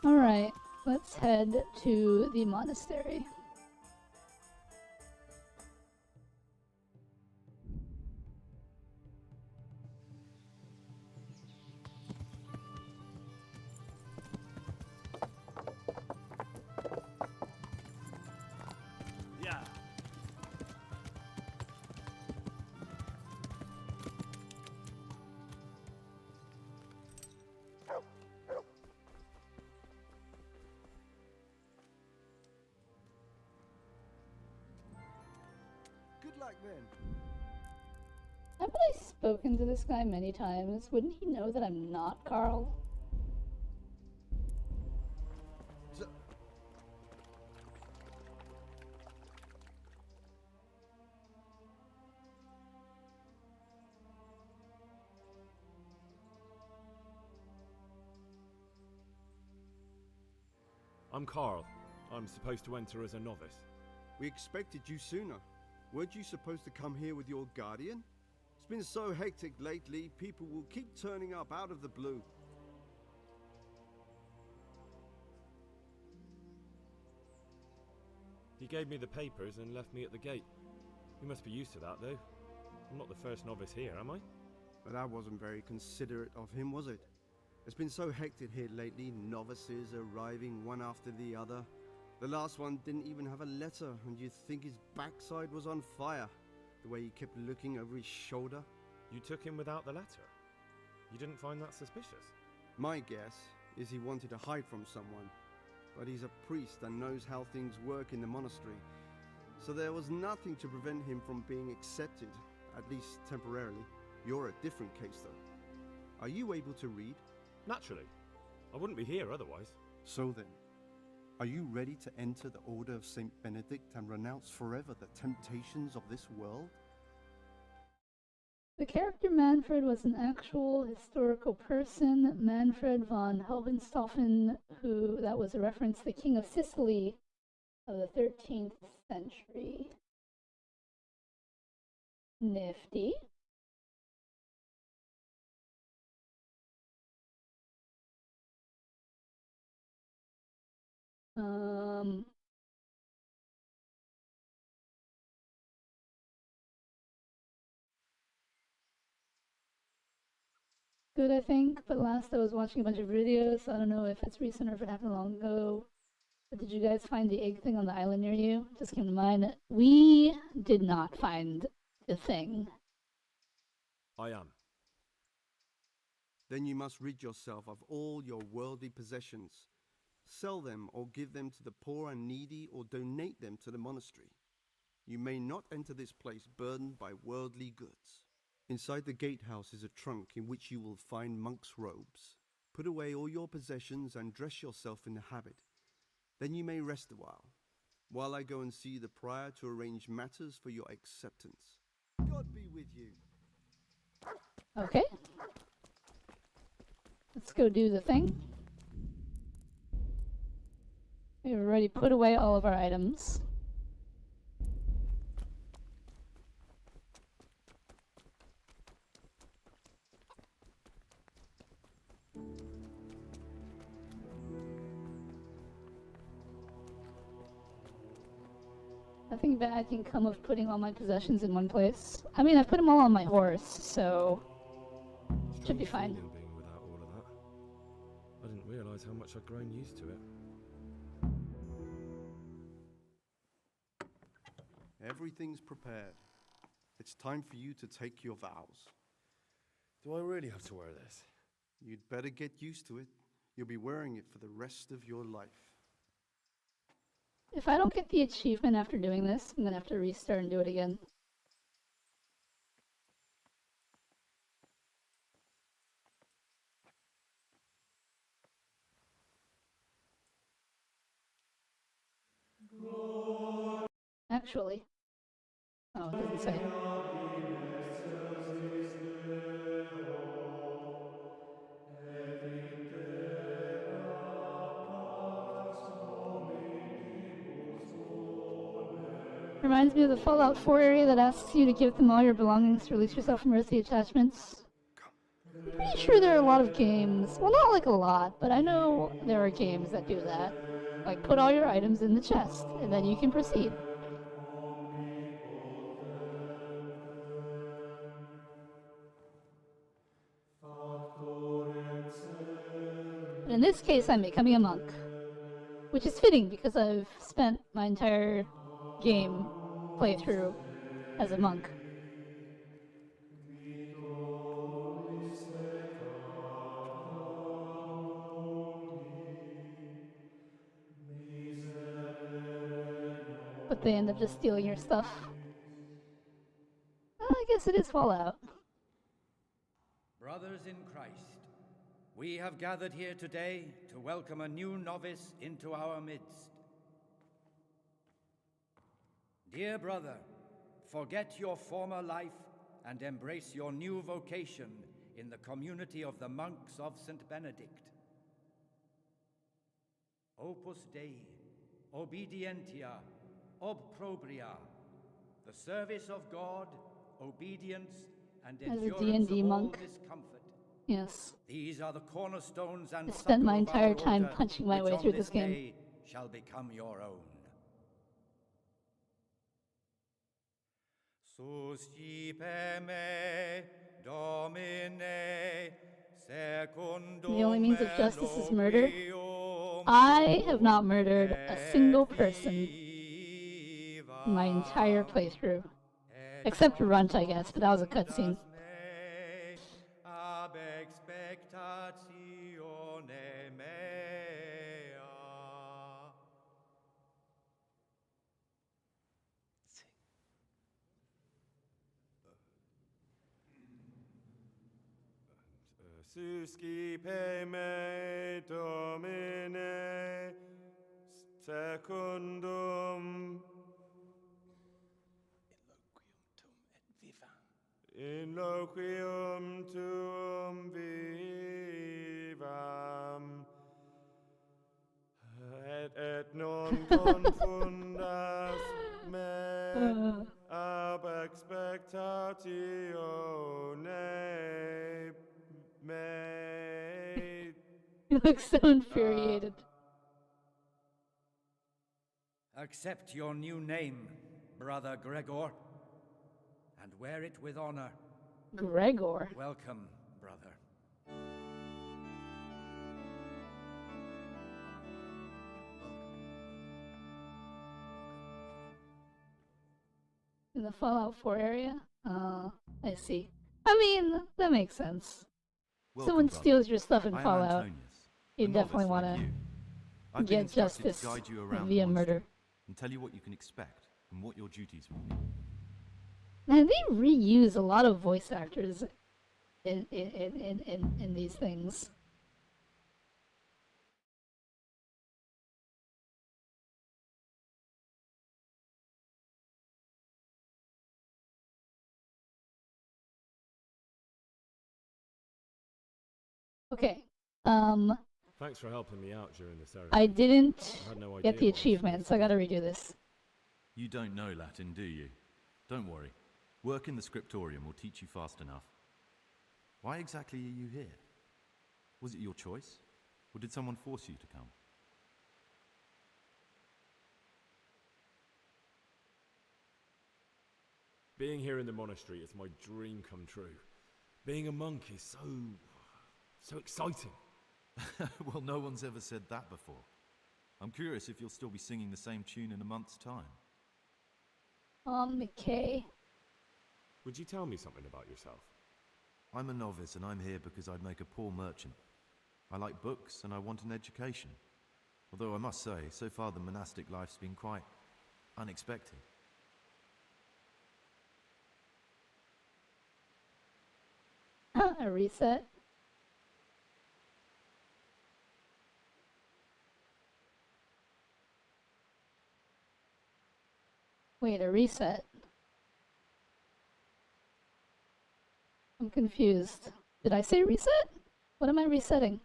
Alright, let's head to the monastery. Yeah. Good luck then. Haven't I spoken to this guy many times? Wouldn't he know that I'm not Carl? I'm Carl. I'm supposed to enter as a novice. We expected you sooner. Weren't you supposed to come here with your guardian? It's been so hectic lately, people will keep turning up out of the blue. He gave me the papers and left me at the gate. You must be used to that, though. I'm not the first novice here, am I? But that wasn't very considerate of him, was it? It's been so hectic here lately, novices arriving one after the other. The last one didn't even have a letter, and you'd think his backside was on fire, the way he kept looking over his shoulder. You took him without the letter? You didn't find that suspicious? My guess is he wanted to hide from someone, but he's a priest and knows how things work in the monastery, so there was nothing to prevent him from being accepted, at least temporarily. You're a different case, though. Are you able to read? Naturally. I wouldn't be here otherwise. So then, are you ready to enter the Order of Saint Benedict and renounce forever the temptations of this world? The character Manfred was an actual historical person, Manfred von Helvenstoffen, who, that was a reference to the King of Sicily of the 13th century. Nifty. Good, I think, but last I was watching a bunch of videos, so I don't know if it's recent or if it happened long ago. But did you guys find the egg thing on the island near you? Just came to mind. We did not find the thing. I am. Then you must rid yourself of all your worldly possessions. Sell them or give them to the poor and needy or donate them to the monastery. You may not enter this place burdened by worldly goods. Inside the gatehouse is a trunk in which you will find monk's robes. Put away all your possessions and dress yourself in the habit. Then you may rest a while I go and see the prior to arrange matters for your acceptance. God be with you. Okay. Let's go do the thing. We've already put away all of our items. Nothing bad can come of putting all my possessions in one place. I mean, I put them all on my horse, so should be fine. Being without all of that. I didn't realise how much I'd grown used to it. Everything's prepared. It's time for you to take your vows. Do I really have to wear this? You'd better get used to it. You'll be wearing it for the rest of your life. If I don't get the achievement after doing this, I'm gonna have to restart and do it again. Actually. Oh, it doesn't say. Reminds me of the Fallout 4 area that asks you to give them all your belongings to release yourself from earthly attachments. I'm pretty sure there are a lot of games. Well, not like a lot, but I know there are games that do that. Like, put all your items in the chest, and then you can proceed. But in this case, I'm becoming a monk. Which is fitting, because I've spent my entire game playthrough as a monk. But they end up just stealing your stuff. Well, I guess it is Fallout. Brothers in Christ, we have gathered here today to welcome a new novice into our midst. Dear brother, forget your former life and embrace your new vocation in the community of the monks of St. Benedict. Opus Dei, obedientia, obprobria, the service of God, obedience, and endurance of all discomfort. Yes. These are the cornerstones and I spent my entire time punching my way through this game. Day shall become your own. Suscipe me, Domine, secundum The only means of justice is murder. I have not murdered a single person in my entire playthrough. Except Runt, I guess, but that was a cutscene. Ab expectatione mea. Suscipe me, Domine, secundum in loquium tuum vivam, et non confundas me ab expectatione me. You look so infuriated. Accept your new name, Brother Gregor, and wear it with honor. Gregor. Welcome, brother. In the Fallout 4 area? I see. I mean, that makes sense. Welcome, Someone brother. steals your stuff in I am Fallout. Antonius, You a definitely novice want like to you. I've been get instructed justice to guide you around via the monastery murder. and tell you what you can expect and what your duties will be. Man, they reuse a lot of voice actors in these things. Okay. Thanks for helping me out during the ceremony. I didn't I had no get idea the what I was achievement, so I gotta redo this. You don't know Latin, do you? Don't worry. Work in the scriptorium will teach you fast enough. Why exactly are you here? Was it your choice? Or did someone force you to come? Being here in the monastery is my dream come true. Being a monk is so exciting. Well, no one's ever said that before. I'm curious if you'll still be singing the same tune in a month's time. McKay. Would you tell me something about yourself? I'm a novice and I'm here because I'd make a poor merchant. I like books and I want an education. Although I must say, so far the monastic life's been quite unexpected. A reset. Wait, a reset? I'm confused. Did I say reset? What am I resetting?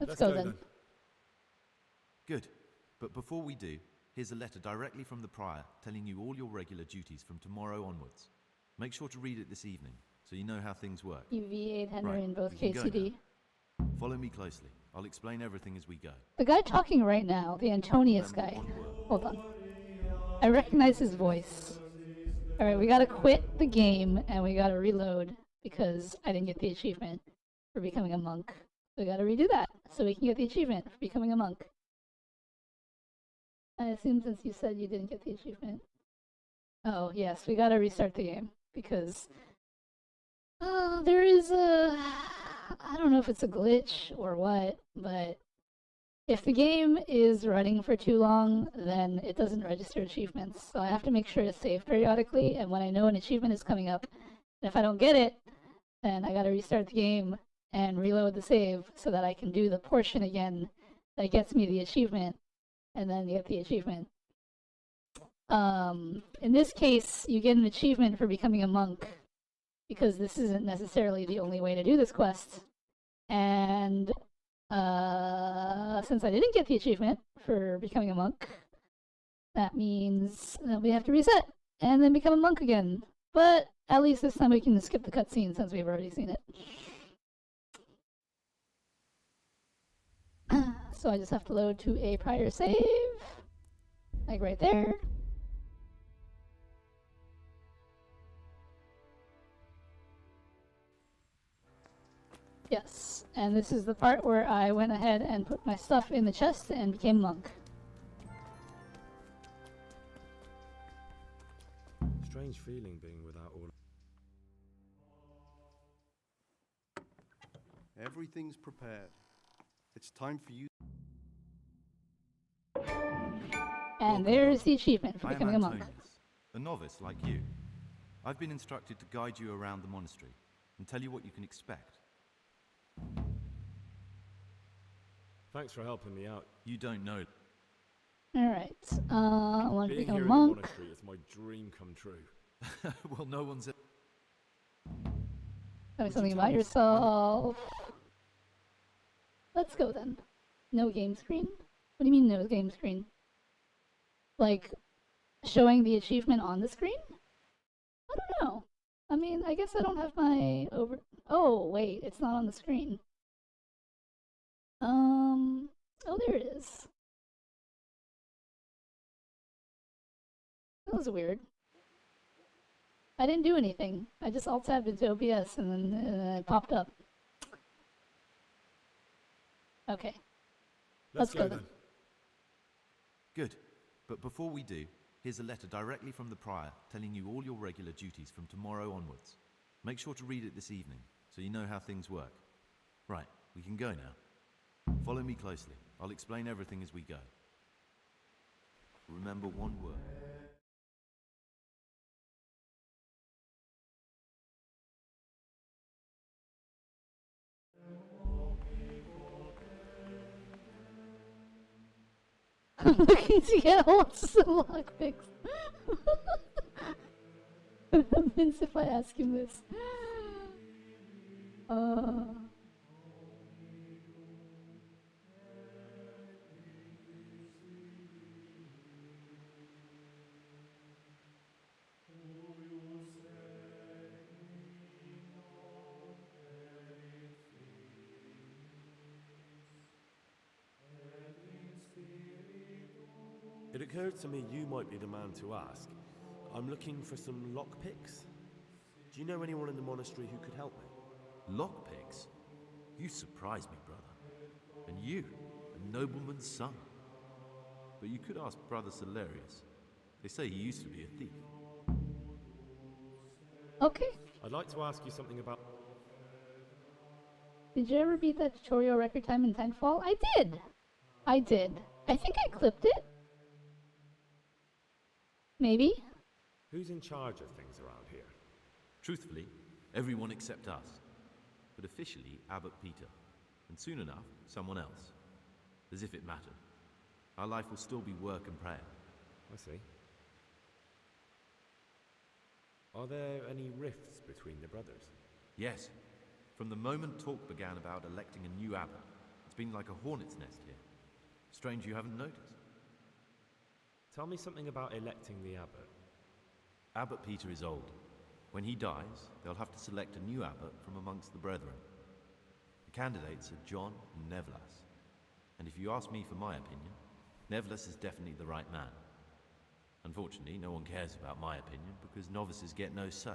Let's go then. Good. But before we do, here's a letter directly from the prior telling you all your regular duties from tomorrow onwards. Make sure to read it this evening, so you know how things work. UV8 Henry Right, in both we can go KCD. now. Follow me closely. I'll explain everything as we go. The guy talking right now, the Antonius guy. Hold on. I recognize his voice. Alright, we gotta quit the game and we gotta reload because I didn't get the achievement for becoming a monk. We gotta redo that so we can get the achievement for becoming a monk. I assume since you said you didn't get the achievement. Oh, yes, we gotta restart the game because there is a... I don't know if it's a glitch or what, but if the game is running for too long, then it doesn't register achievements. So I have to make sure to save periodically, and when I know an achievement is coming up, and if I don't get it, then I gotta restart the game and reload the save so that I can do the portion again that gets me the achievement, and then get the achievement. In this case, you get an achievement for becoming a monk, because this isn't necessarily the only way to do this quest. And since I didn't get the achievement for becoming a monk, that means that we have to reset and then become a monk again. But at least this time we can skip the cutscene since we've already seen it. So I just have to load to a prior save, like right there. Yes, and this is the part where I went ahead and put my stuff in the chest and became monk. Strange feeling being without all... Everything's prepared. It's time for you. And there's the achievement for I am becoming a monk. Antonius, a novice like you. I've been instructed to guide you around the monastery and tell you what you can expect. Thanks for helping me out. You don't know. Alright, I want to Being become here a in monk. the monastery is my dream come true. Well, no one's... Tell me something about yourself. Let's go then. No game screen? What do you mean no game screen? Like, showing the achievement on the screen? I don't know. I mean, I guess I don't have my over... Oh, wait, it's not on the screen. Oh, there it is. was weird. I didn't do anything. I just alt-tabbed into OBS and then it popped up. Okay. Let's go then. Good. But before we do, here's a letter directly from the Prior telling you all your regular duties from tomorrow onwards. Make sure to read it this evening, so you know how things work. Right, we can go now. Follow me closely. I'll explain everything as we go. Remember one word. I'm looking to get hold of some lockpicks. What happens if I ask him this? It occurred to me you might be the man to ask. I'm looking for some lockpicks. Do you know anyone in the monastery who could help me? Lockpicks? You surprise me, brother. And you, a nobleman's son. But you could ask Brother Solarius. They say he used to be a thief. Okay. I'd like to ask you something about... Did you ever beat that tutorial record time in Titanfall? I did! I did. I think I clipped it. Maybe? Who's in charge of things around here? Truthfully, everyone except us. But officially, Abbot Peter. And soon enough, someone else. As if it mattered. Our life will still be work and prayer. I see. Are there any rifts between the brothers? Yes. From the moment talk began about electing a new abbot, it's been like a hornet's nest here. Strange you haven't noticed. Tell me something about electing the abbot. Abbot Peter is old. When he dies, they'll have to select a new abbot from amongst the brethren. The candidates are John and Nevlas. And if you ask me for my opinion, Nevlas is definitely the right man. Unfortunately, no one cares about my opinion because novices get no say.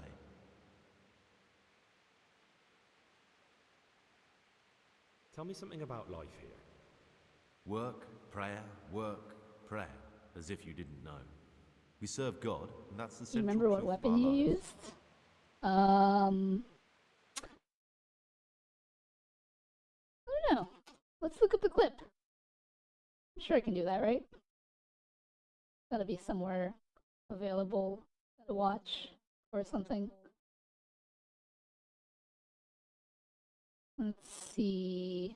Tell me something about life here. Work, prayer, as if you didn't know. We serve God, and that's the Do you central remember what truth of weapon our you lives. used? I don't know. Let's look up the clip. I'm sure I can do that, right? Gotta be somewhere available to watch or something. Let's see.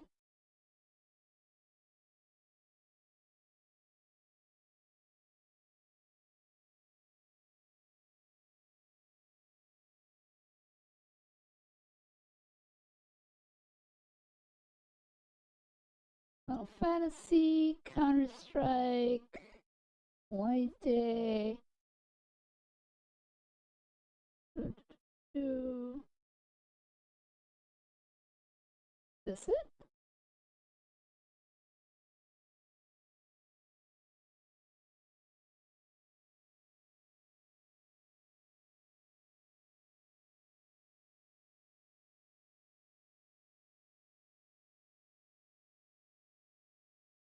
Final Fantasy, Counter-Strike, White Day. This it?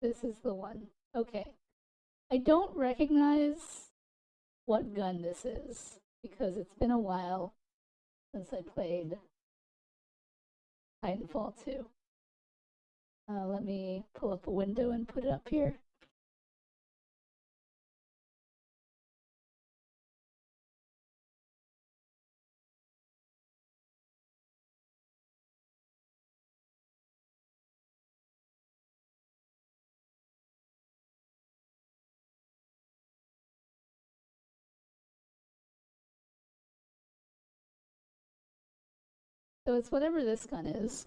This is the one. Okay. I don't recognize what gun this is because it's been a while since I played Titanfall 2. Let me pull up a window and put it up here. So it's whatever this gun is.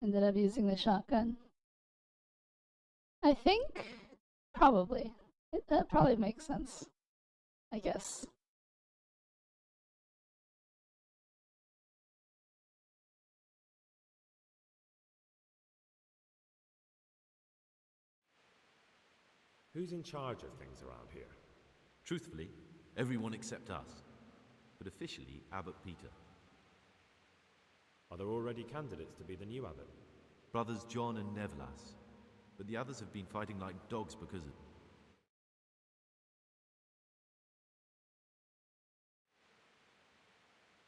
ended up using the shotgun. I think probably. That probably makes sense, I guess. Who's in charge of things around here? Truthfully, everyone except us. But officially, Abbot Peter. Are there already candidates to be the new abbot? Brothers John and Nevlas. But the others have been fighting like dogs because of...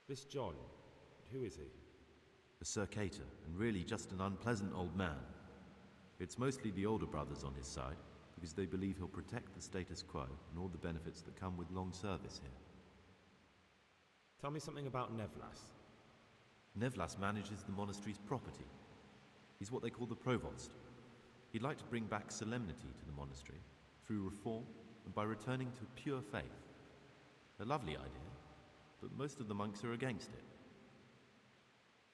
This John, who is he? A Circator, and really just an unpleasant old man. It's mostly the older brothers on his side, because they believe he'll protect the status quo and all the benefits that come with long service here. Tell me something about Nevlas. Nevlas manages the monastery's property. He's what they call the provost. He'd like to bring back solemnity to the monastery, through reform and by returning to pure faith. A lovely idea, but most of the monks are against it.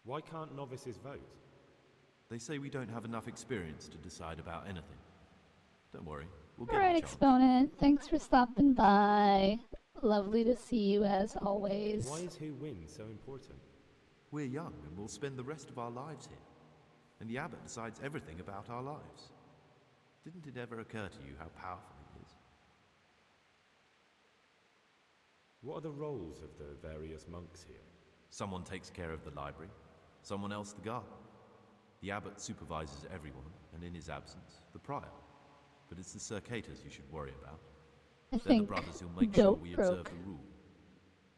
Why can't novices vote? They say we don't have enough experience to decide about anything. Don't worry, we'll get Alright, Exponent, thanks for stopping by. Lovely to see you as always. Why is who wins so important? We're young and we'll spend the rest of our lives here. And the abbot decides everything about our lives. Didn't it ever occur to you how powerful he is? What are the roles of the various monks here? Someone takes care of the library, someone else the garden. The abbot supervises everyone, and in his absence, the prior. But it's the Circators you should worry about. They're the brothers who'll make sure we observe the rule.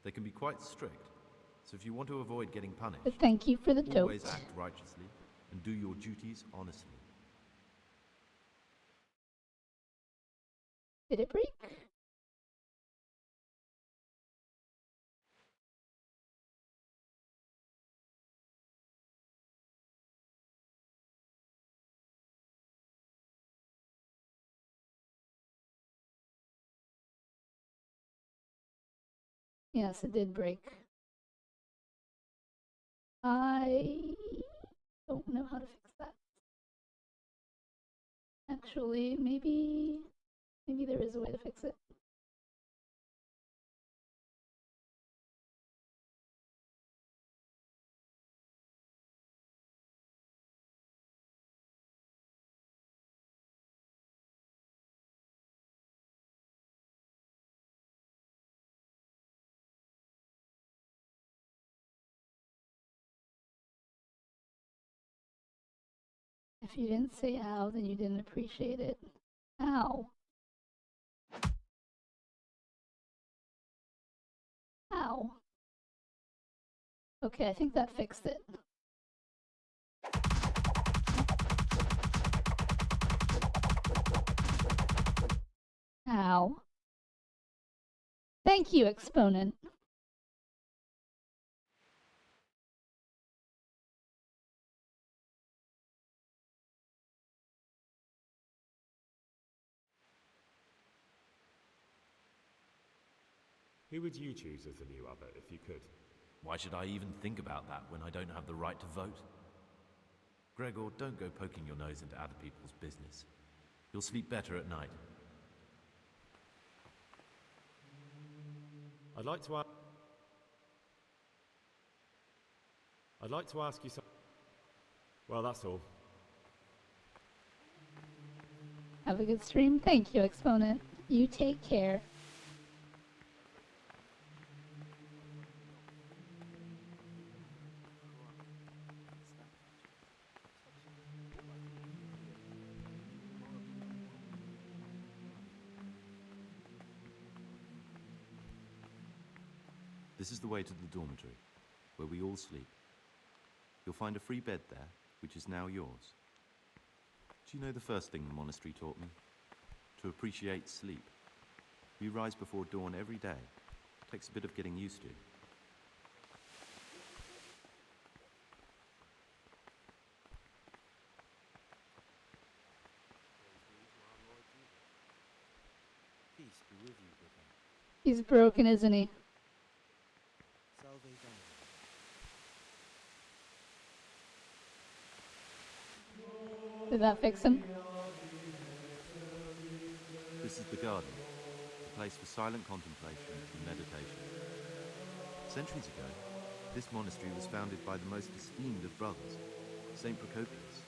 They can be quite strict, so if you want to avoid getting punished, but thank you for the always dope. act righteously and do your duties honestly. Did it break? Yes, it did break. I don't know how to fix that. Actually, maybe there is a way to fix it. If you didn't say ow, then you didn't appreciate it. Ow. Ow. Okay, I think that fixed it. Ow. Thank you, Exponent. Who would you choose as the new abbot if you could? Why should I even think about that when I don't have the right to vote? Gregor, don't go poking your nose into other people's business. You'll sleep better at night. I'd like to ask you something. Well, that's all. Have a good stream. Thank you, Exponent. You take care. This is the way to the dormitory, where we all sleep. You'll find a free bed there, which is now yours. Do you know the first thing the monastery taught me? To appreciate sleep. We rise before dawn every day. Takes a bit of getting used to. Peace be with you, good man. He's broken, isn't he? Salve Domini. Did that fix him? This is the garden, a place for silent contemplation and meditation. Centuries ago, this monastery was founded by the most esteemed of brothers, Saint Procopius.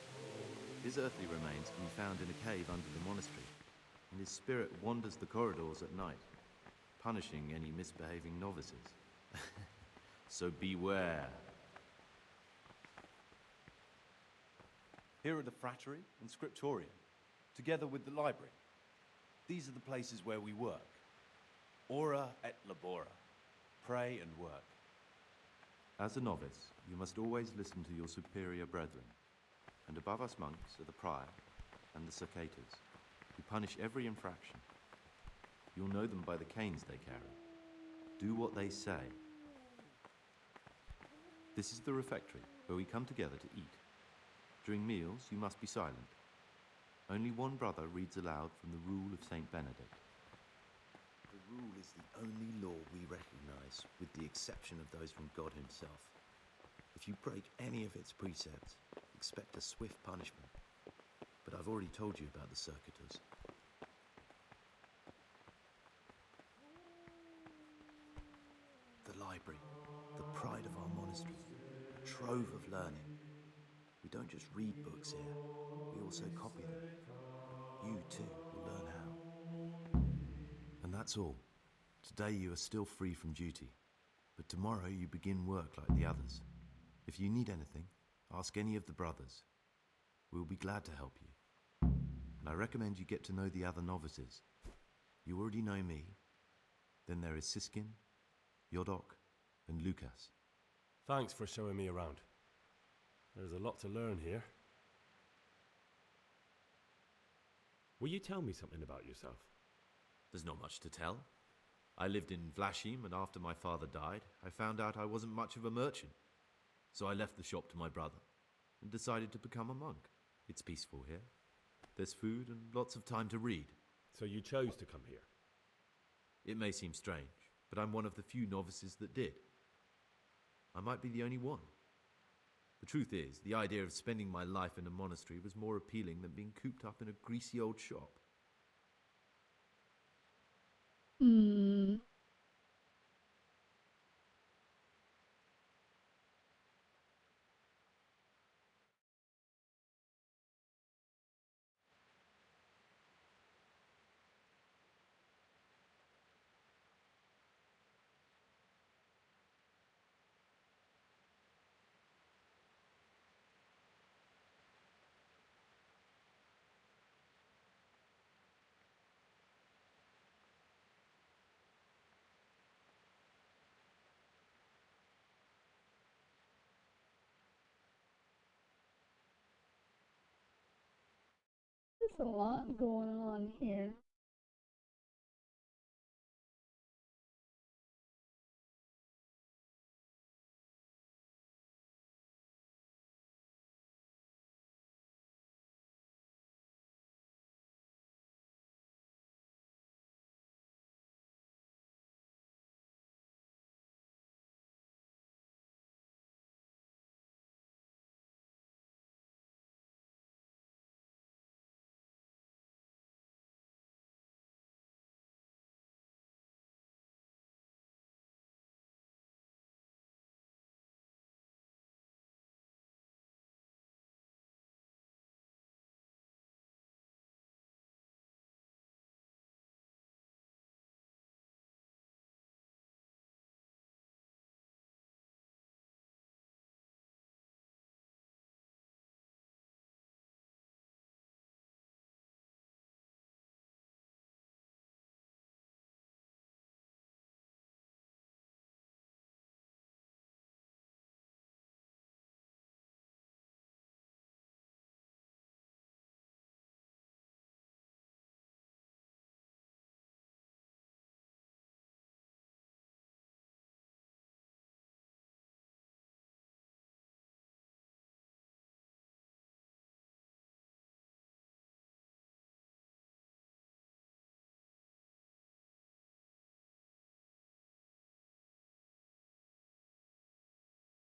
His earthly remains can be found in a cave under the monastery, and his spirit wanders the corridors at night, punishing any misbehaving novices. So beware. Here are the frattery and scriptorium, together with the library. These are the places where we work. Ora et labora. Pray and work. As a novice, you must always listen to your superior brethren. And above us monks are the prior and the circators, who punish every infraction. You'll know them by the canes they carry. Do what they say. This is the refectory, where we come together to eat. During meals, you must be silent. Only one brother reads aloud from the Rule of Saint Benedict. The rule is the only law we recognize, with the exception of those from God himself. If you break any of its precepts, expect a swift punishment. But I've already told you about the circuitors. The library, the pride of our monastery, a trove of learning. We don't just read books here, we also copy them. You, too, will learn how. And that's all. Today you are still free from duty, but tomorrow you begin work like the others. If you need anything, ask any of the brothers. We'll be glad to help you. And I recommend you get to know the other novices. You already know me. Then there is Siskin, Yodok, and Lucas. Thanks for showing me around. There's a lot to learn here. Will you tell me something about yourself? There's not much to tell. I lived in Vlashim, and after my father died, I found out I wasn't much of a merchant. So I left the shop to my brother and decided to become a monk. It's peaceful here. There's food and lots of time to read. So you chose to come here? It may seem strange, but I'm one of the few novices that did. I might be the only one. The truth is, the idea of spending my life in a monastery was more appealing than being cooped up in a greasy old shop. Hmm. There's a lot going on here.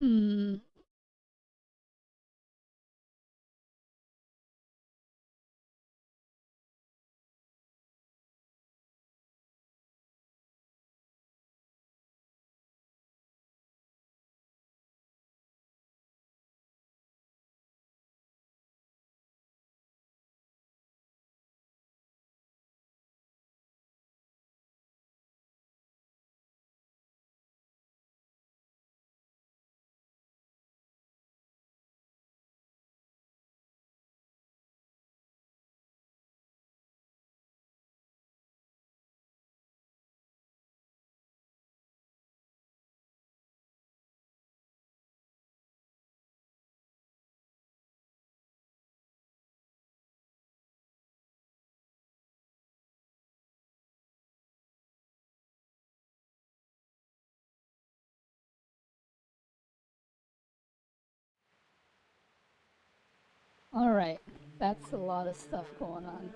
Hmm. Alright, that's a lot of stuff going on.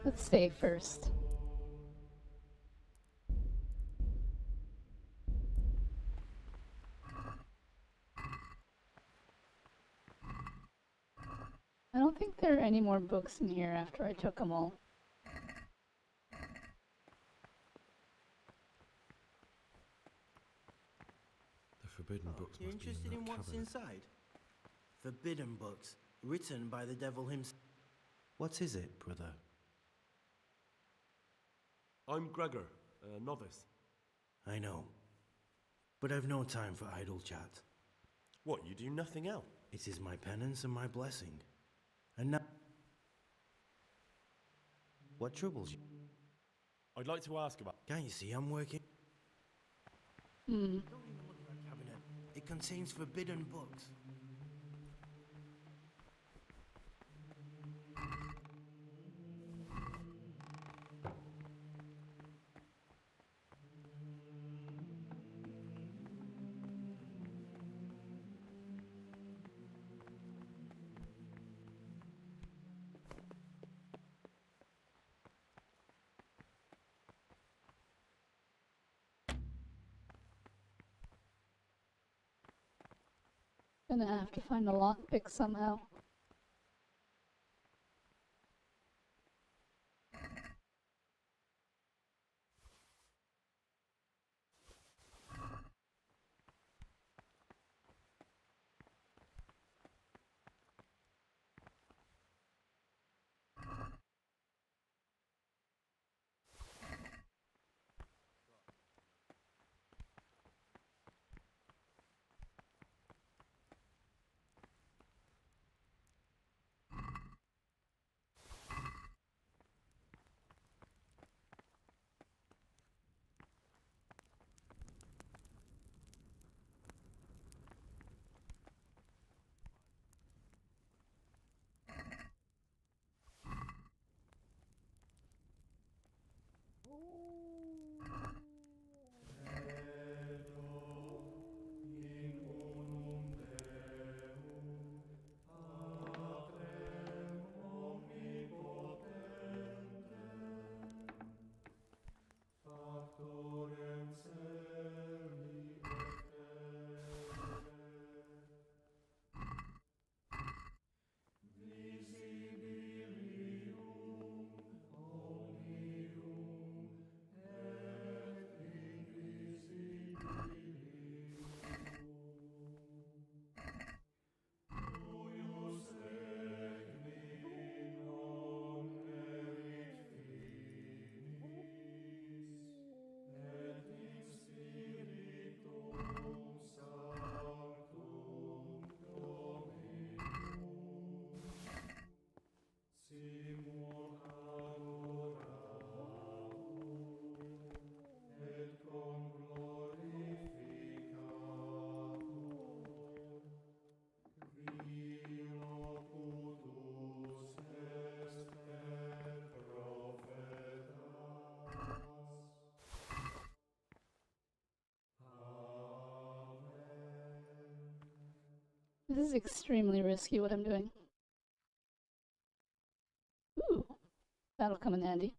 Let's save first. I don't think there are any more books in here after I took them all. The forbidden books You're must be interested in in that what's cabinet. inside? Forbidden books, written by the devil himself. What is it, brother? I'm Gregor, a novice. I know, but I've no time for idle chat. What, you do nothing else? It is my penance and my blessing. And now... What troubles you? I'd like to ask about... Can't you see I'm working? Don't even look at that cabinet. It contains forbidden books. Gonna have to find a lockpick somehow. This is extremely risky what I'm doing. Ooh, that'll come in handy.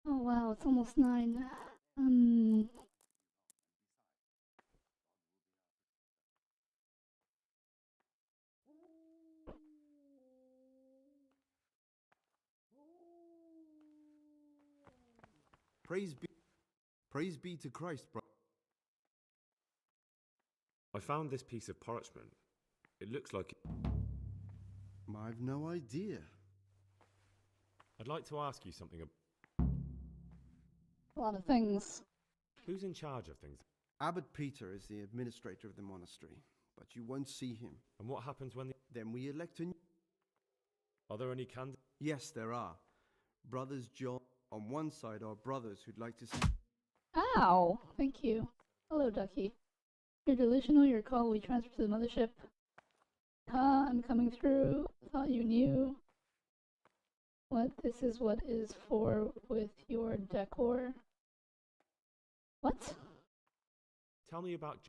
Oh wow, it's almost 9. Praise be to Christ, bro. I found this piece of parchment. It looks like... I've no idea. I'd like to ask you something. A lot of things. Who's in charge of things? Abbot Peter is the administrator of the monastery. but you won't see him. And what happens when Then we elect a new... Are there any candidates? Yes, there are. Brothers John. On one side are brothers who'd like to see... Ow! Thank you. Hello, Ducky. You're delusional, your call will be transferred to the mothership. I'm coming through. Thought you knew. What? This is what is for with your decor. What? Tell me about...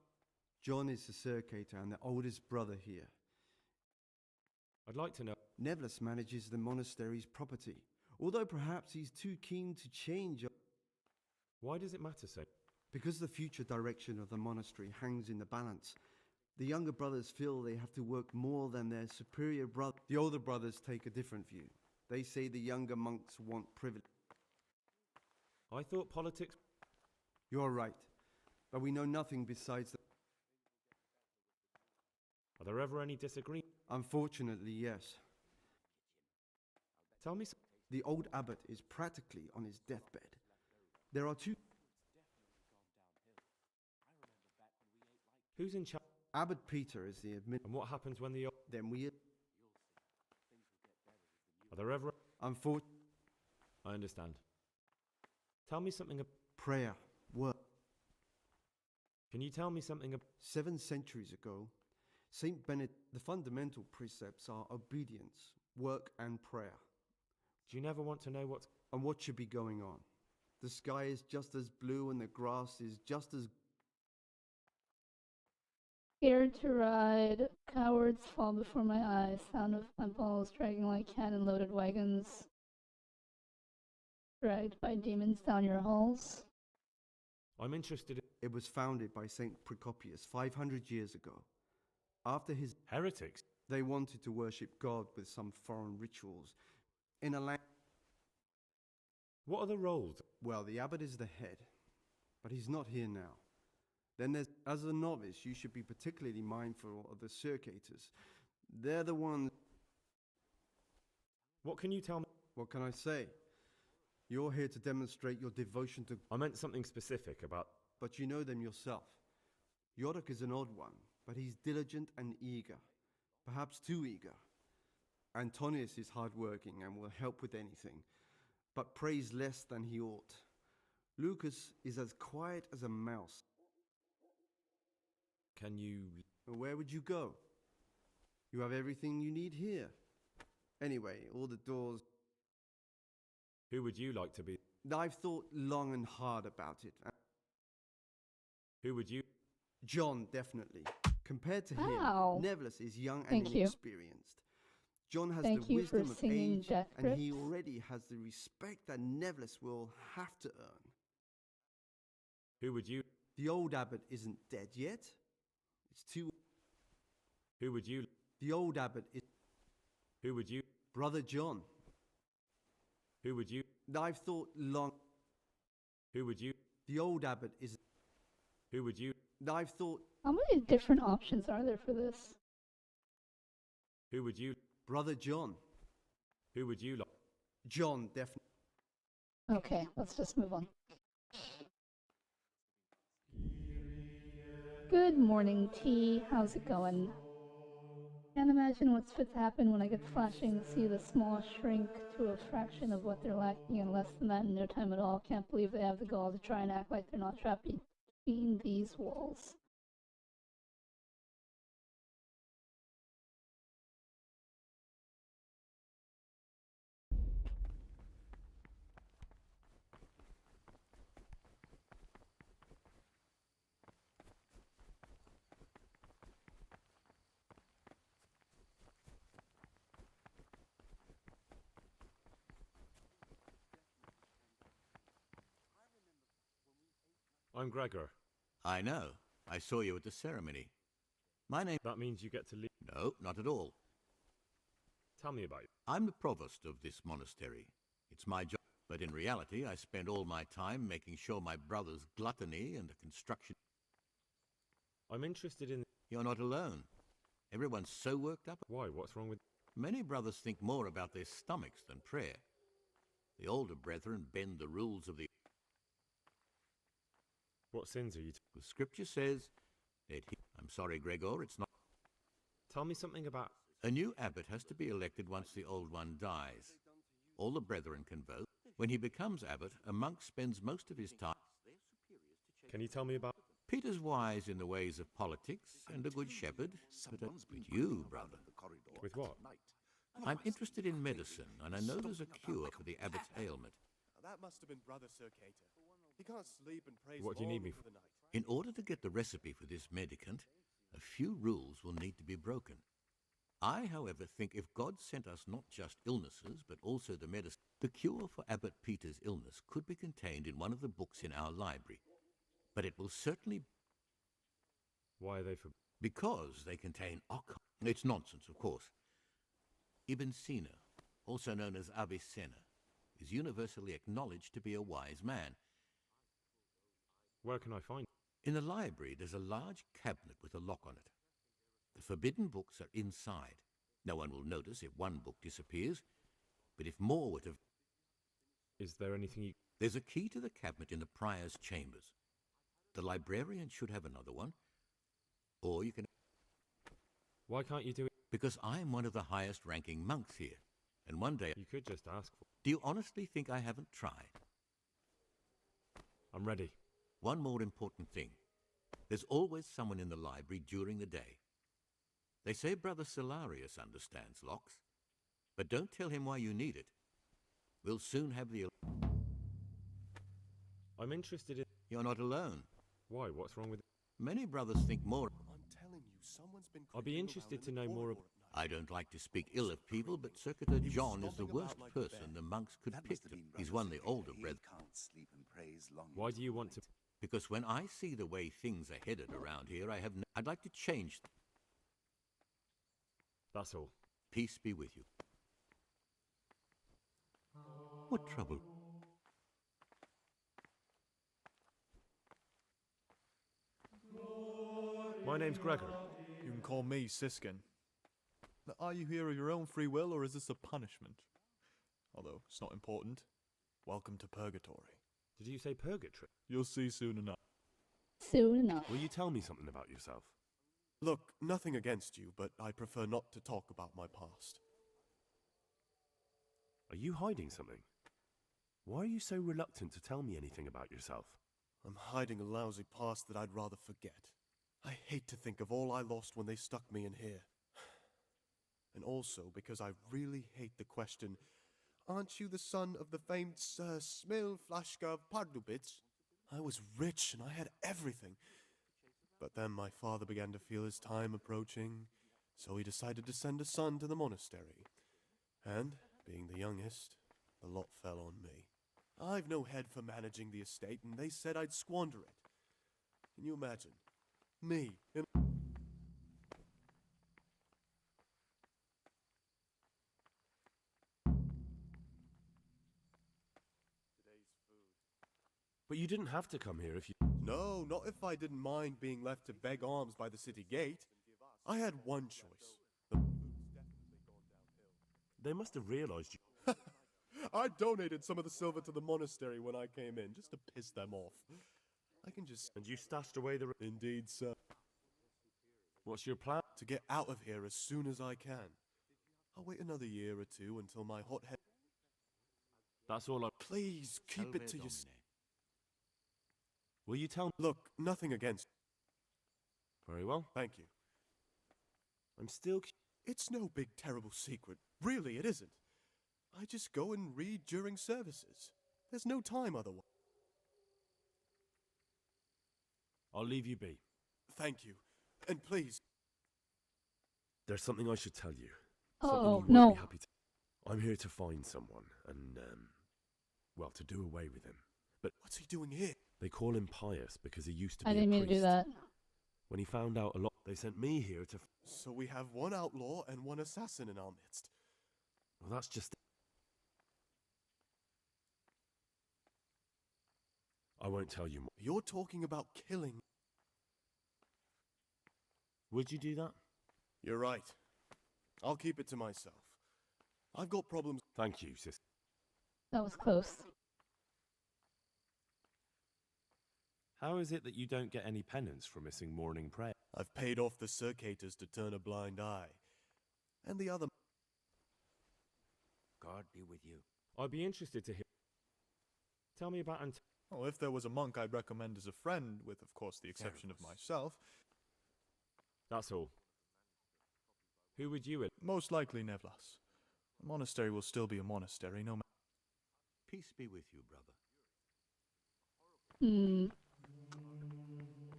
John is the Circator and the oldest brother here. I'd like to know... Nevlis manages the monastery's property, although perhaps he's too keen to change... Why does it matter so? Because the future direction of the monastery hangs in the balance. The younger brothers feel they have to work more than their superior brother. The older brothers take a different view. They say the younger monks want privilege. I thought politics... You're right, but we know nothing besides the... Are there ever any disagreements? Unfortunately, yes. Tell me... The old abbot is practically on his deathbed. There are two... Who's in charge? Abbot Peter is the admin... And what happens when the... Then we... Are there ever... Unfortunately... I understand. Tell me something... Prayer. Work. Can you tell me something... 7 centuries ago, Saint Benedict... The fundamental precepts are obedience, work and prayer. Do you never want to know what's... And what should be going on? The sky is just as blue and the grass is just as... Scared to ride, cowards fall before my eyes, sound of my balls dragging like cannon-loaded wagons, dragged by demons down your halls. I'm interested in... It was founded by Saint Procopius 500 years ago. After his... Heretics? They wanted to worship God with some foreign rituals. In a land... What are the roles? Well, the abbot is the head, but he's not here now. Then there's, as a novice, you should be particularly mindful of the Circators. They're the ones... What can you tell me? What can I say? You're here to demonstrate your devotion to... I meant something specific about... But you know them yourself. Yorick is an odd one, but he's diligent and eager. Perhaps too eager. Antonius is hardworking and will help with anything, but prays less than he ought. Lucas is as quiet as a mouse. Can you... Where would you go? You have everything you need here. Anyway, all the doors... Who would you like to be? I've thought long and hard about it. Who would you... John, definitely. Compared to him, Nevlis is young and inexperienced. John has the wisdom of age, and he already has the respect that Nevlis will have to earn. Who would you... The old abbot isn't dead yet. It's too... Who would you... The old abbot is... Who would you... Brother John. Who would you... I've thought long... Who would you... The old abbot is... Who would you... I've thought... How many different options are there for this? Who would you... Brother John. Who would you like? John, definitely. Okay, let's just move on. Good morning, T. How's it going? Can't imagine what's fit to happen when I get flashing and see the small shrink to a fraction of what they're lacking and less than that in no time at all. Can't believe they have the gall to try and act like they're not trapped between these walls. I'm Gregor. I know. I saw you at the ceremony. My name... That means you get to leave... No, not at all. Tell me about it. I'm the provost of this monastery. It's my job, but in reality I spend all my time making sure my brother's gluttony and the construction... I'm interested in... You're not alone. Everyone's so worked up... Why? What's wrong with... Many brothers think more about their stomachs than prayer. The older brethren bend the rules of the... What sins are you... The scripture says that I'm sorry, Gregor, it's not... Tell me something about... A new abbot has to be elected once the old one dies. All the brethren can vote. When he becomes abbot, a monk spends most of his time... Can you tell me about... Peter's wise in the ways of politics and a good shepherd. But you, brother. With what? I'm interested in medicine, and I know there's a cure for the abbot's ailment. That must have been Brother Sir Cater. He can't sleep and prays What do you need me for for? the night. In order to get the recipe for this medicament, a few rules will need to be broken. I, however, think if God sent us not just illnesses, but also the medicine, the cure for Abbot Peter's illness could be contained in one of the books in our library. But it will certainly... Why are they for... Because they contain occult... It's nonsense, of course. Ibn Sina, also known as Avicenna, is universally acknowledged to be a wise man. Where can I find... In the library, there's a large cabinet with a lock on it. The forbidden books are inside. No one will notice if one book disappears, but if more were to... Is there anything you... There's a key to the cabinet in the prior's chambers. The librarian should have another one, or you can... Why can't you do it? Because I'm one of the highest-ranking monks here, and one day... You could just ask for... Do you honestly think I haven't tried? I'm ready. One more important thing. There's always someone in the library during the day. They say Brother Solarius understands locks, but don't tell him why you need it. We'll soon have the... I'm interested in... You're not alone. Why? What's wrong with it? Many brothers think more... I'm telling you, someone's been... I'd be interested to know more about... I don't like to speak ill of people, but Circuitor John is the worst person the monks could pick. He's one of the older brethren. Why do you want to... Because when I see the way things are headed around here, I'd like to change... That's all. Peace be with you. What trouble? My name's Gregor. You can call me Siskin. Now, are you here of your own free will, or is this a punishment? Although, it's not important. Welcome to Purgatory. Did you say purgatory? You'll see soon enough. Soon enough. Will you tell me something about yourself? Look, nothing against you, but I prefer not to talk about my past. Are you hiding something? Why are you so reluctant to tell me anything about yourself? I'm hiding a lousy past that I'd rather forget. I hate to think of all I lost when they stuck me in here. And also because I really hate the question, aren't you the son of the famed Sir Smil Flashka of Pardubitz? I was rich and I had everything. But then my father began to feel his time approaching, so he decided to send a son to the monastery. And, being the youngest, the lot fell on me. I've no head for managing the estate, and they said I'd squander it. Can you imagine? Me. But you didn't have to come here if you... No, not if I didn't mind being left to beg alms by the city gate. I had one choice. They must have realized you... I donated some of the silver to the monastery when I came in, just to piss them off. I can just... And you stashed away the... Indeed, sir. What's your plan? To get out of here as soon as I can. I'll wait another year or two until my hot head... That's all I... Please, keep it to yourself. Will you tell me? Look, nothing against... Very well. Thank you. I'm still... It's no big terrible secret. Really, it isn't. I just go and read during services. There's no time otherwise. I'll leave you be. Thank you. And please... There's something I should tell you. Oh, something you no. won't be happy to... I'm here to find someone and, well, to do away with him. But what's he doing here? They call him Pius because he used to be I didn't a mean priest. to do that. When he found out a lot, they sent me here to... So we have one outlaw and one assassin in our midst. Well, that's just... I won't tell you more. You're talking about killing. Would you do that? You're right. I'll keep it to myself. I've got problems. Thank you, sis. That was close. How is it that you don't get any penance for missing morning prayer? I've paid off the circators to turn a blind eye. And the other... God be with you. I'd be interested to hear... Tell me about Oh, if there was a monk I'd recommend as a friend, with of course the exception of myself... That's all. Who would you... Most likely Nevlas. A monastery will still be a monastery, no matter... Peace be with you, brother.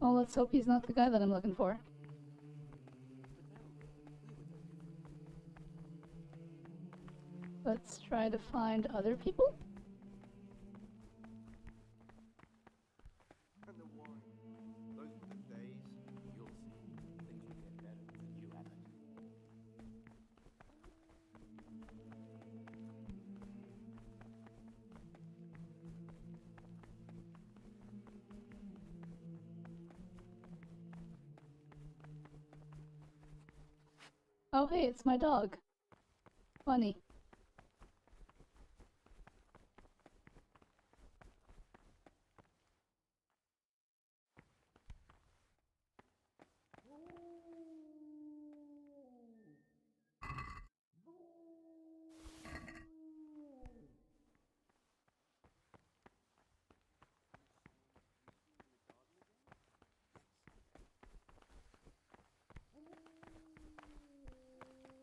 Well, let's hope he's not the guy that I'm looking for. Let's try to find other people? And the wine. Those were the days. You'll see. Things will get better with the new abbot. Oh, hey, it's my dog. Funny.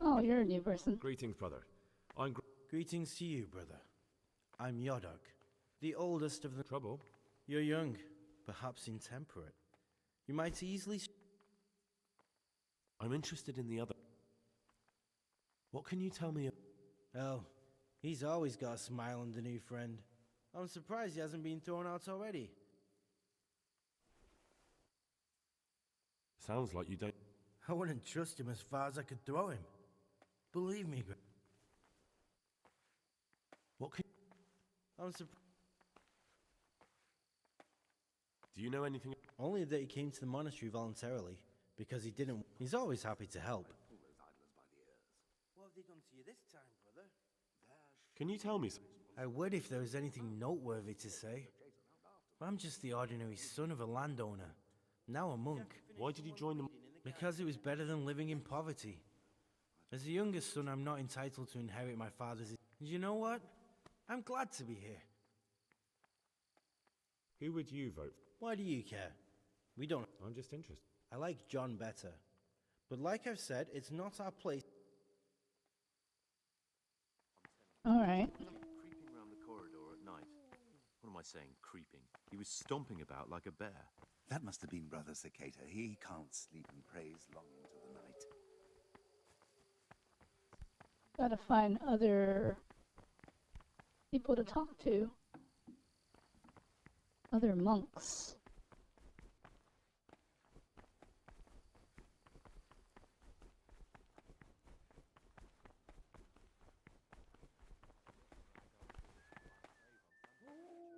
Oh, you're a new person. Greetings, brother. I'm... Greetings to you, brother. I'm Yodok, the oldest of the... Trouble? You're young, perhaps intemperate. You might easily... I'm interested in the other... What can you tell me... Oh, he's always got a smile on the new friend. I'm surprised he hasn't been thrown out already. Sounds like you don't... I wouldn't trust him as far as I could throw him. Believe me, What can... I'm surprised. Do you know anything... Only that he came to the monastery voluntarily, because he didn't... He's always happy to help. What have they done to you this time, brother? Can you tell me... I would if there was anything noteworthy to say. I'm just the ordinary son of a landowner, now a monk. Why did you join them? Because it was better than living in poverty. As the youngest son, I'm not entitled to inherit my father's... And you know what? I'm glad to be here. Who would you vote for? Why do you care? We don't... I'm just interested. I like John better. But like I've said, it's not our place... Alright. Creeping around the corridor at night. What am I saying, creeping? He was stomping about like a bear. That must have been Brother Cicada. He can't sleep and prays long into the night. Gotta find other people to talk to. Other monks.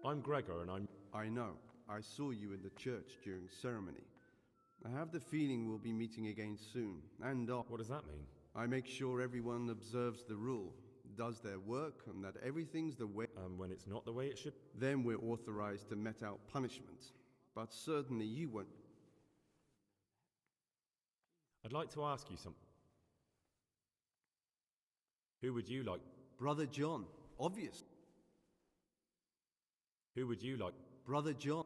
I'm Gregor and I'm... I know. I saw you in the church during ceremony. I have the feeling we'll be meeting again soon, and What does that mean? I make sure everyone observes the rule, does their work, and that everything's the way... when it's not the way it should... Then we're authorized to mete out punishment. But certainly you won't... I'd like to ask you something. Who would you like? Brother John, obvious. Who would you like? Brother John.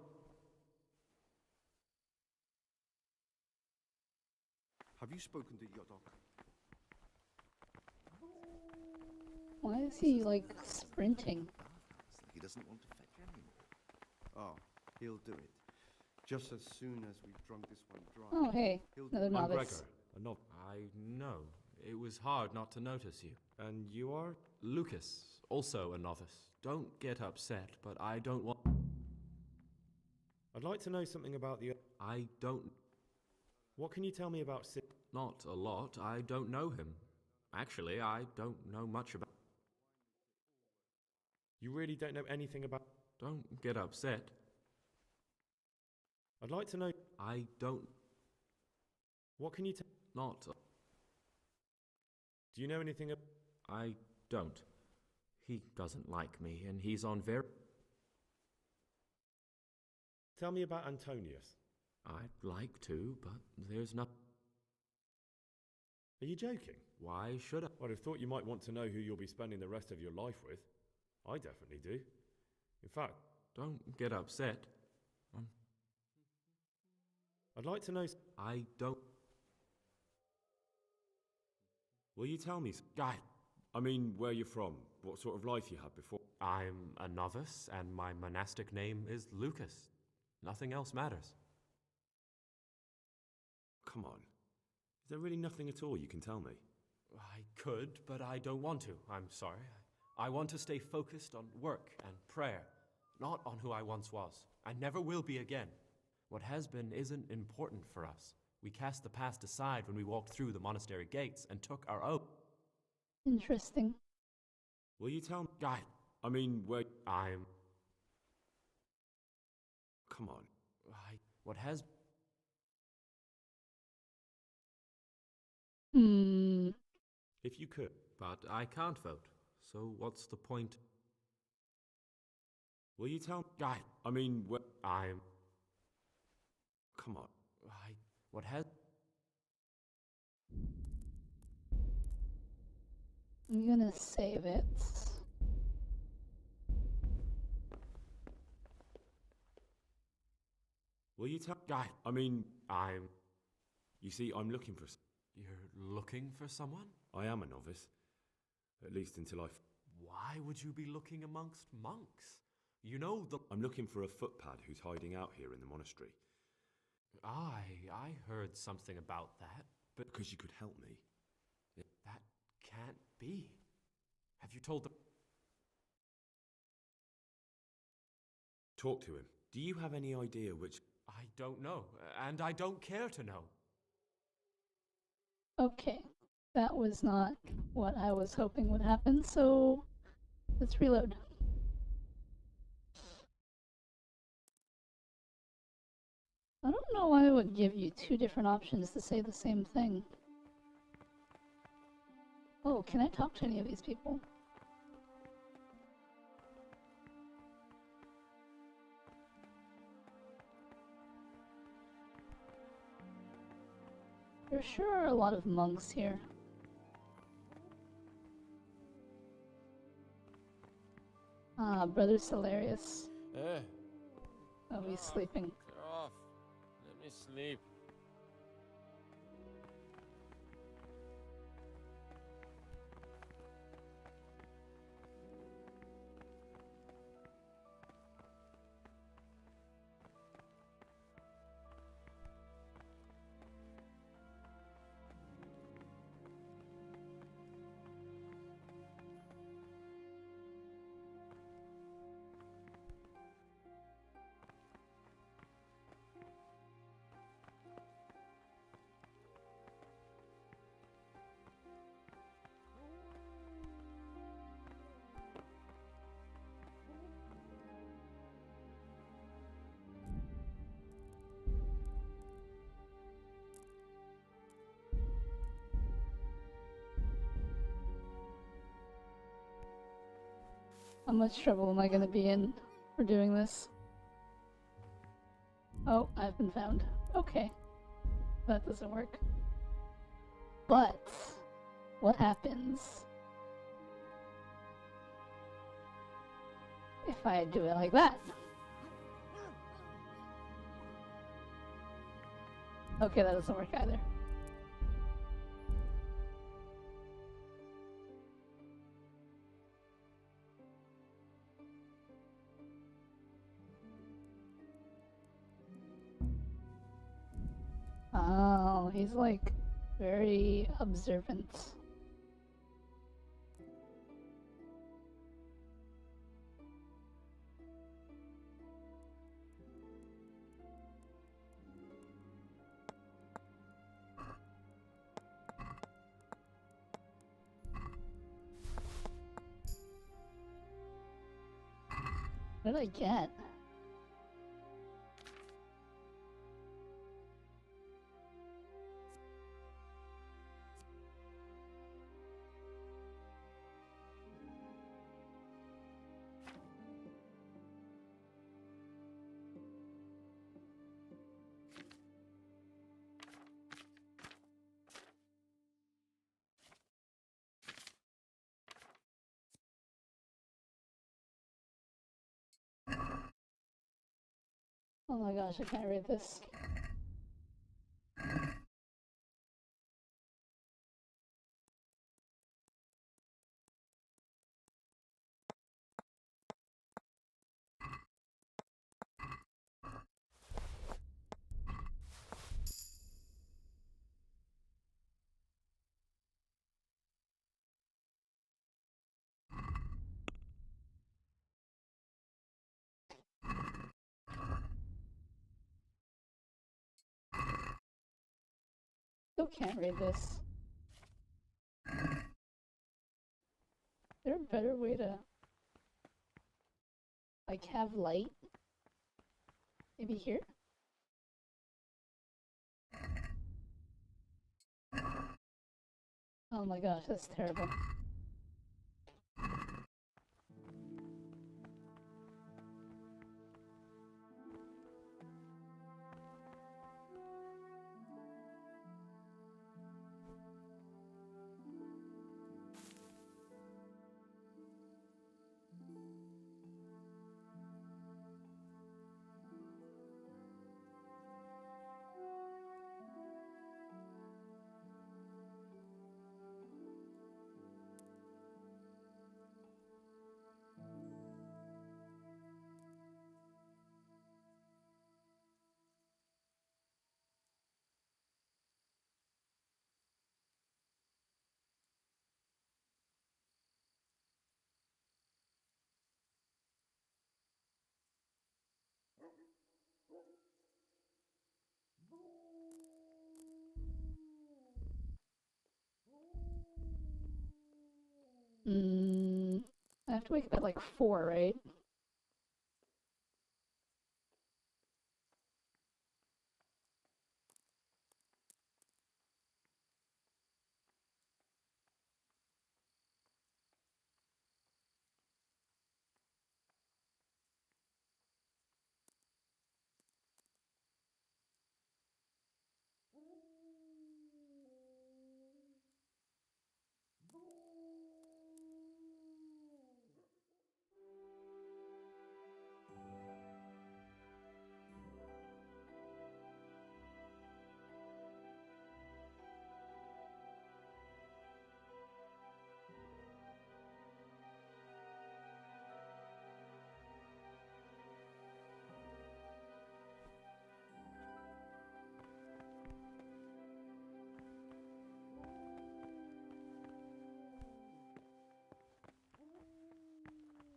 Have you spoken to Yodok? Why is he, like, sprinting? He doesn't want to fetch anymore. Oh, he'll do it. Just as soon as we've drunk this one dry. Oh, hey, another I'm novice. Gregor, a novice. I know. It was hard not to notice you. And you are? Lucas, also a novice. Don't get upset, but I don't want... I'd like to know something about the... I don't... What can you tell me about Not a lot. I don't know him. Actually, I don't know much about... You really don't know anything about... Don't get upset. I'd like to know... I don't... What can you tell... Not... Do you know anything about... I don't. He doesn't like me, and he's on very... Tell me about Antonius. I'd like to, but there's not. Are you joking? Why should I? I'd have thought you might want to know who you'll be spending the rest of your life with. I definitely do. In fact... Don't get upset. I'd like to know... I don't... Will you tell me... I mean, where you're from, what sort of life you had before. I'm a novice, and my monastic name is Lucas. Nothing else matters. Come on. Is there really nothing at all you can tell me? I could, but I don't want to. I'm sorry. I want to stay focused on work and prayer, not on who I once was. I never will be again. What has been isn't important for us. We cast the past aside when we walked through the monastery gates and took our oath. Interesting. Will you tell me? I mean, where... I'm... Come on. What has... If you could. But I can't vote. So what's the point? Will you tell... I mean, where... I'm... Come on. What has... I'm gonna save it. Will you tell... I mean... I'm... You see, I'm looking for... You're looking for someone? I am a novice. At least until I... Why would you be looking amongst monks? You know the... I'm looking for a footpad who's hiding out here in the monastery. I heard something about that, but... Because you could help me. That can't be. Have you told them... Talk to him. Do you have any idea which... I don't know, and I don't care to know. Okay, that was not what I was hoping would happen, so let's reload. I don't know why it would give you two different options to say the same thing. Oh, can I talk to any of these people? There sure are a lot of monks here. Ah, Brother Salarius. Oh, he's sleeping. Get off. Let me sleep. How much trouble am I gonna be in for doing this? Oh, I've been found. Okay. That doesn't work. But, what happens if I do it like that? Okay, that doesn't work either. Oh, he's like very observant. What did I get? Oh my gosh, I can't read this. Still can't read this. Is there a better way to, like, have light? Maybe here? Oh my gosh, that's terrible. I have to wake up at like 4, right?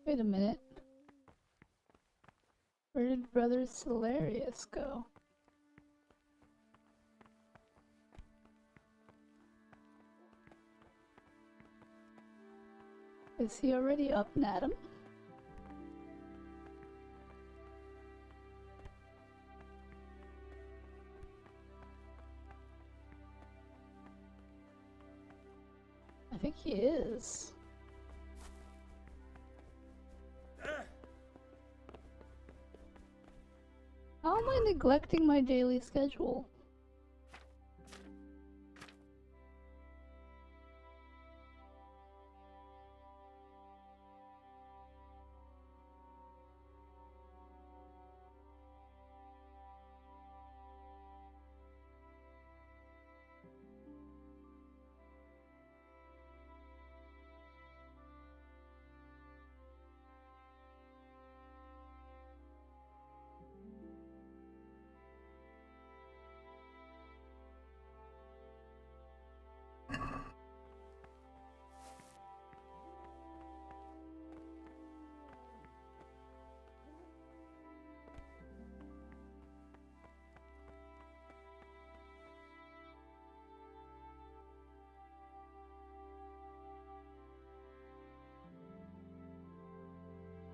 Wait a minute. Where did Brother Solarius go? Is he already up and at him? I think he is. How am I neglecting my daily schedule?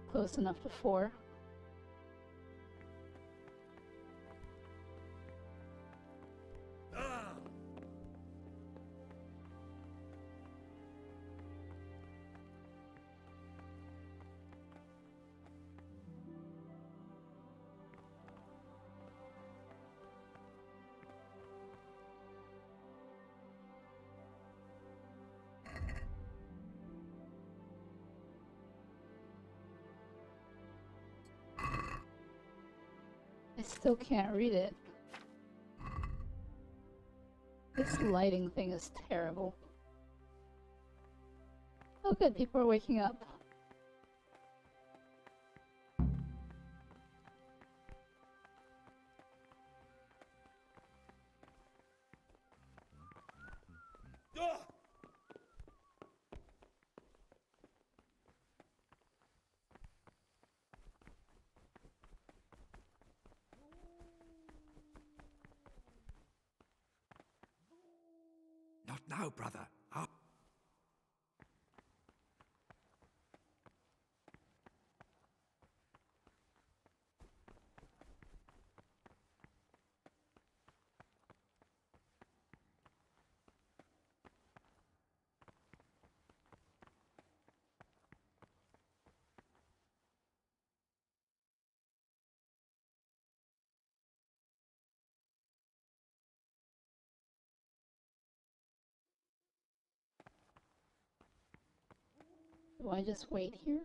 Close enough to 4. Still can't read it. This lighting thing is terrible. Oh good, people are waking up. Not now, brother. Up. Do I just wait here?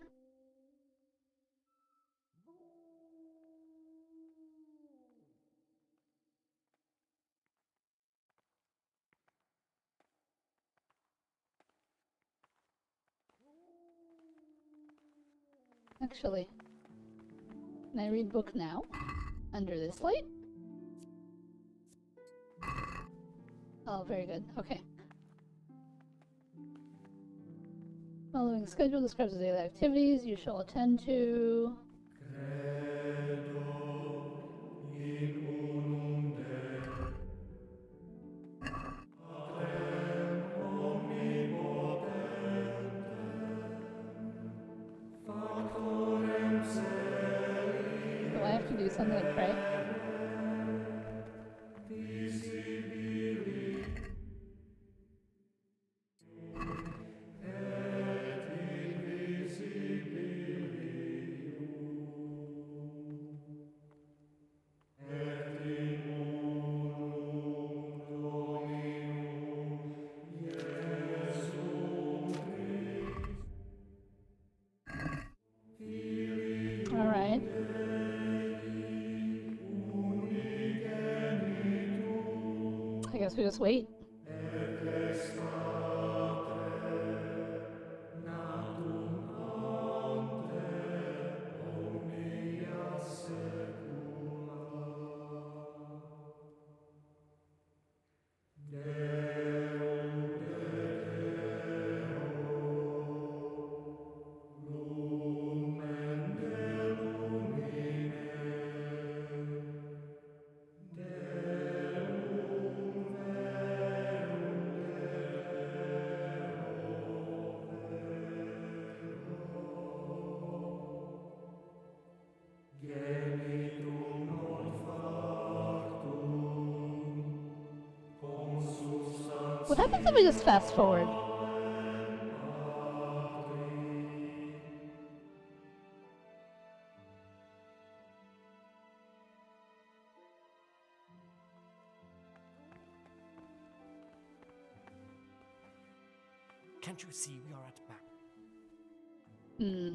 Actually, can I read book now? Under this light? Oh, very good. Okay. Following schedule describes the daily activities you shall attend to. Do I have to do something like pray? Alright. I guess we just wait. What happens if we just fast forward? Can't you see we are at back? Hmm.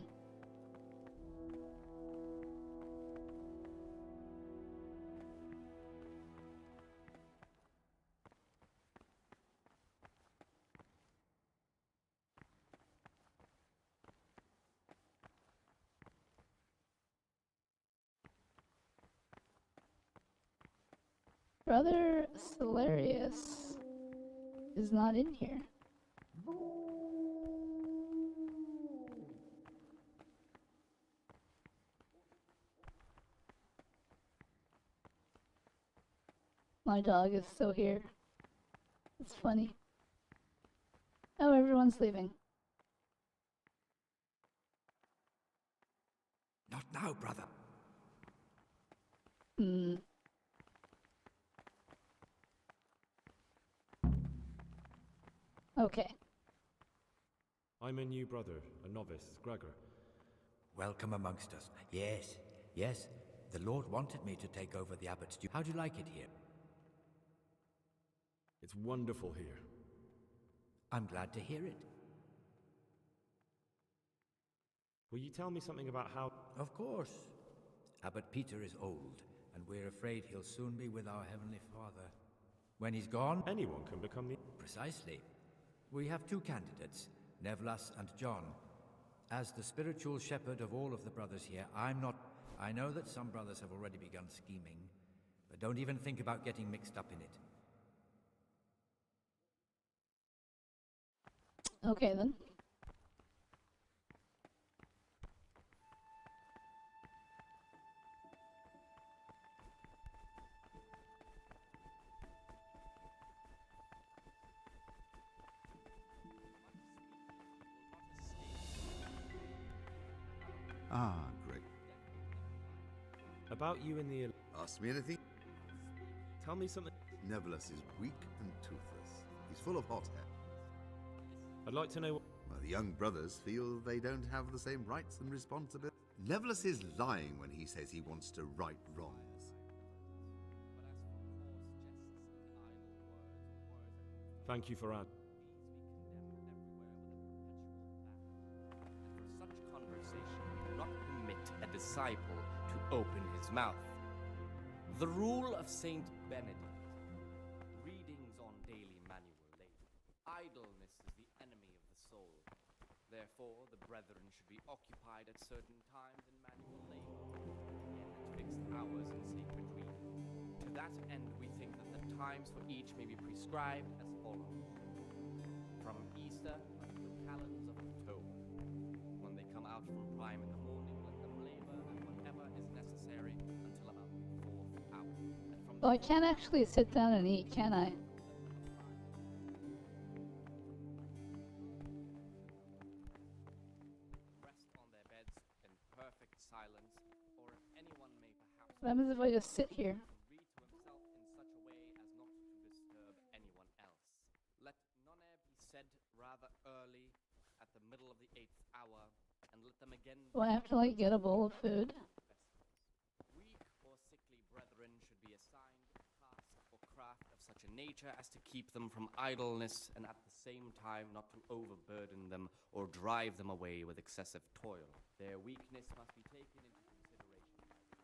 Brother Celerius is not in here. My dog is still here. It's funny. Oh, everyone's leaving. Not now, brother. Hmm. Okay. I'm a new brother, a novice, Gregor. Welcome amongst us. Yes, yes. The Lord wanted me to take over the abbot's duty. How do you like it here? It's wonderful here. I'm glad to hear it. Will you tell me something about how... Of course. Abbot Peter is old and we're afraid he'll soon be with our Heavenly Father. When he's gone... Anyone can become the... Precisely. We have two candidates, Nevlas and John. As the spiritual shepherd of all of the brothers here, I'm not... I know that some brothers have already begun scheming, but don't even think about getting mixed up in it. Okay, then. Ah, great. About you in the... Ask me anything? Tell me something... Nevlas is weak and toothless. He's full of hot hair. I'd like to know what... Well, the young brothers feel they don't have the same rights and responsibilities. Nevlas is lying when he says he wants to right wrongs. Thank you for ad. For such conversation, do not permit a disciple to open his mouth. The rule of Saint Benedict. Readings on daily manual labor. Idleness is the enemy of the soul. Therefore, the brethren should be occupied at certain times in manual labor, and at fixed hours in sacred reading. To that end, we think that the times for each may be prescribed as follows. From Easter until the calends of October. When they come out from prime in the morning, let them labor at whatever is necessary until about the 4th hour. And from Well, I can't actually sit down and eat, can I? rest on their beds in perfect silence, or if anyone may perhaps What happens if I just sit here? read to himself in such a way as not to disturb anyone else. Let nonere be said rather early, at the middle of the 8th hour, and let them again Do I have to, like, get a bowl of food? Weak or sickly brethren should be assigned a task or craft of such a nature as to keep them from idleness, and at the same time not to overburden them or drive them away with excessive toil. Their weakness must be taken into consideration by the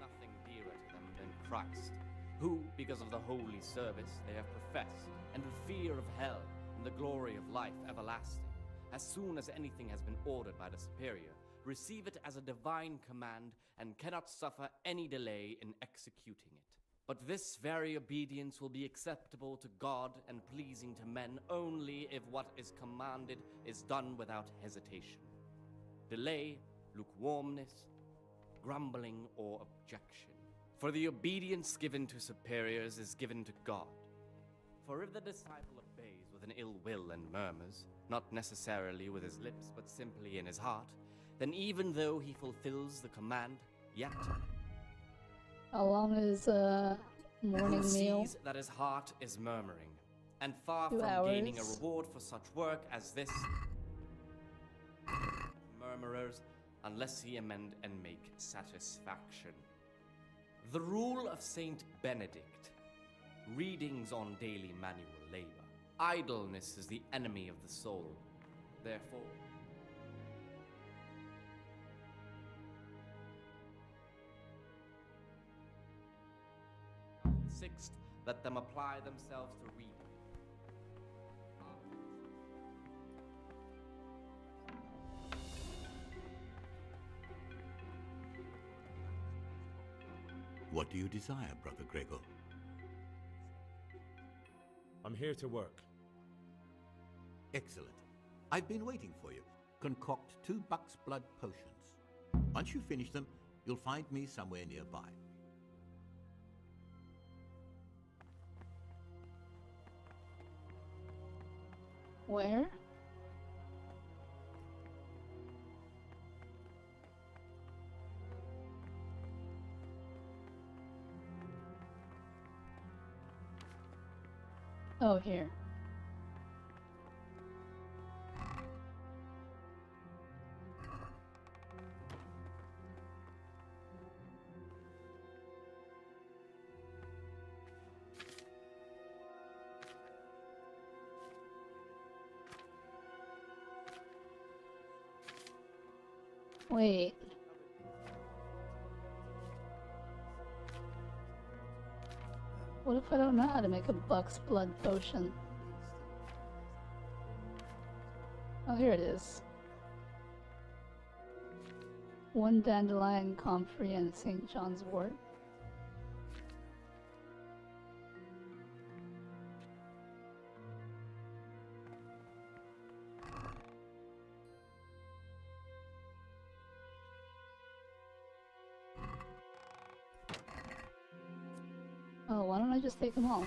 nothing dearer to them than Christ, who, because of the holy service they have professed, and the fear of hell, and the glory of life everlasting, as soon as anything has been ordered by the superior, receive it as a divine command, and cannot suffer any delay in executing it. But this very obedience will be acceptable to God and pleasing to men only if what is commanded is done without hesitation. Delay, lukewarmness, grumbling, or objection. For the obedience given to superiors is given to God. For if the disciple obeys with an ill will and murmurs, not necessarily with his lips, but simply in his heart, then even though he fulfills the command, yet How long is morning meal? sees that his heart is murmuring, and far 2 from gaining a hours. reward for such work as this, murmurers, unless he amend and make satisfaction. The rule of Saint Benedict. Readings on daily manual labor. Idleness is the enemy of the soul. Therefore, of the 6th, let them apply themselves to reading. What do you desire, Brother Gregor? I'm here to work. Excellent. I've been waiting for you. Concoct 2 buck's blood potions. Once you finish them, you'll find me somewhere nearby. Where? Oh, here. Wait. What if I don't know how to make a buck's blood potion? Oh, here it is. 1 dandelion comfrey and St. John's wort. Oh, why don't I just take them all?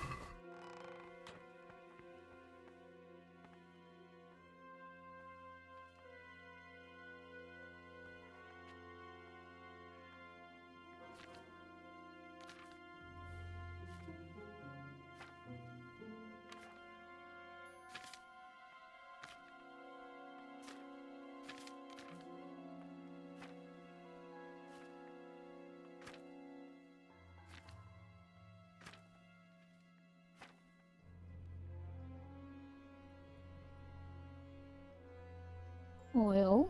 Oil.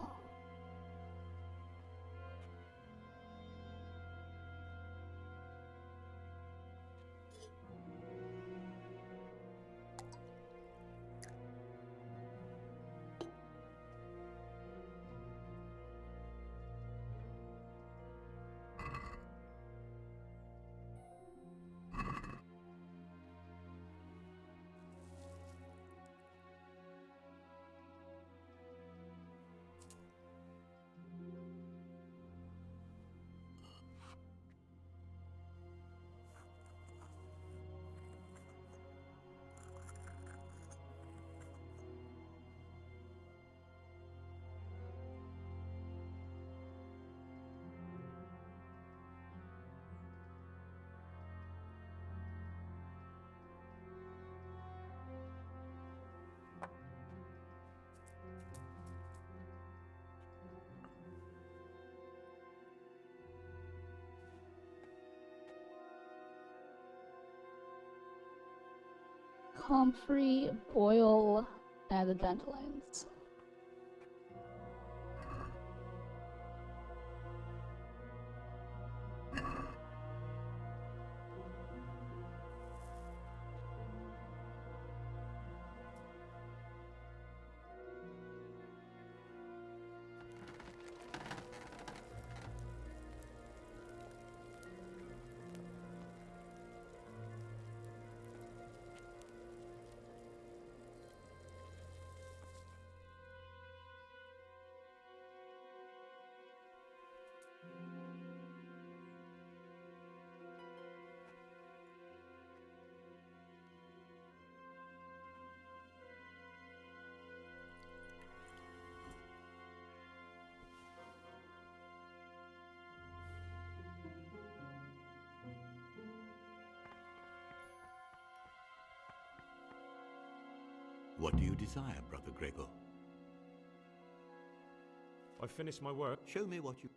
Comfrey, boil, add the dandelions. What do you desire, Brother Gregor? I finished my work. Show me what you...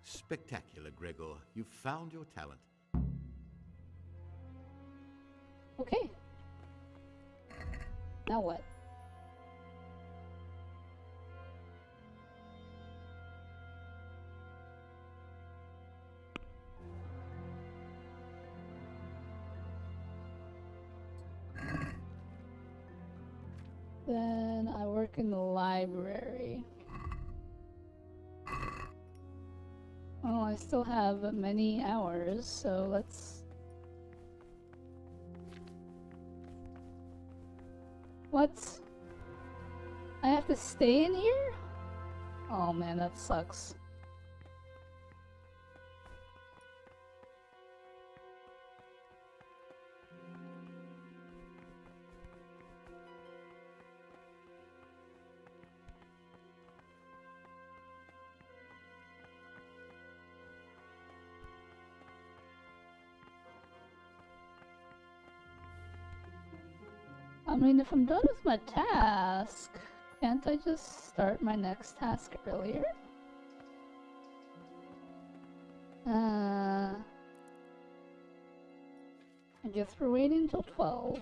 Spectacular, Gregor. You've found your talent. Okay. Now what? Then I work in the library. Oh, I still have many hours, so let's... What? I have to stay in here? Oh man, that sucks. I mean, if I'm done with my task, can't I just start my next task earlier? I guess we're waiting till 12.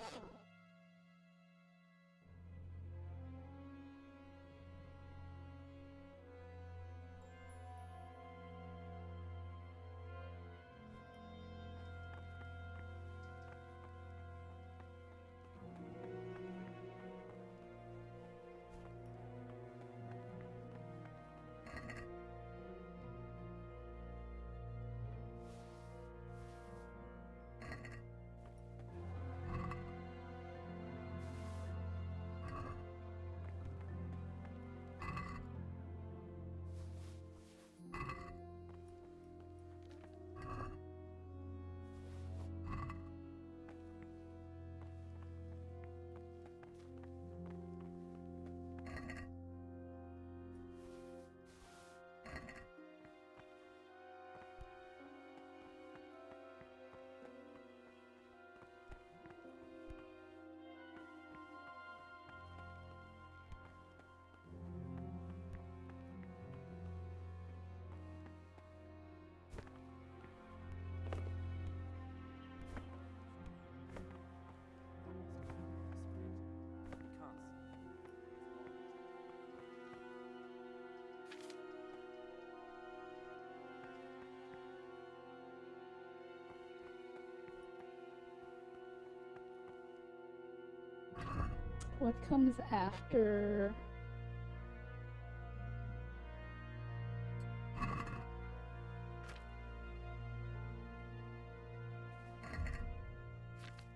What comes after?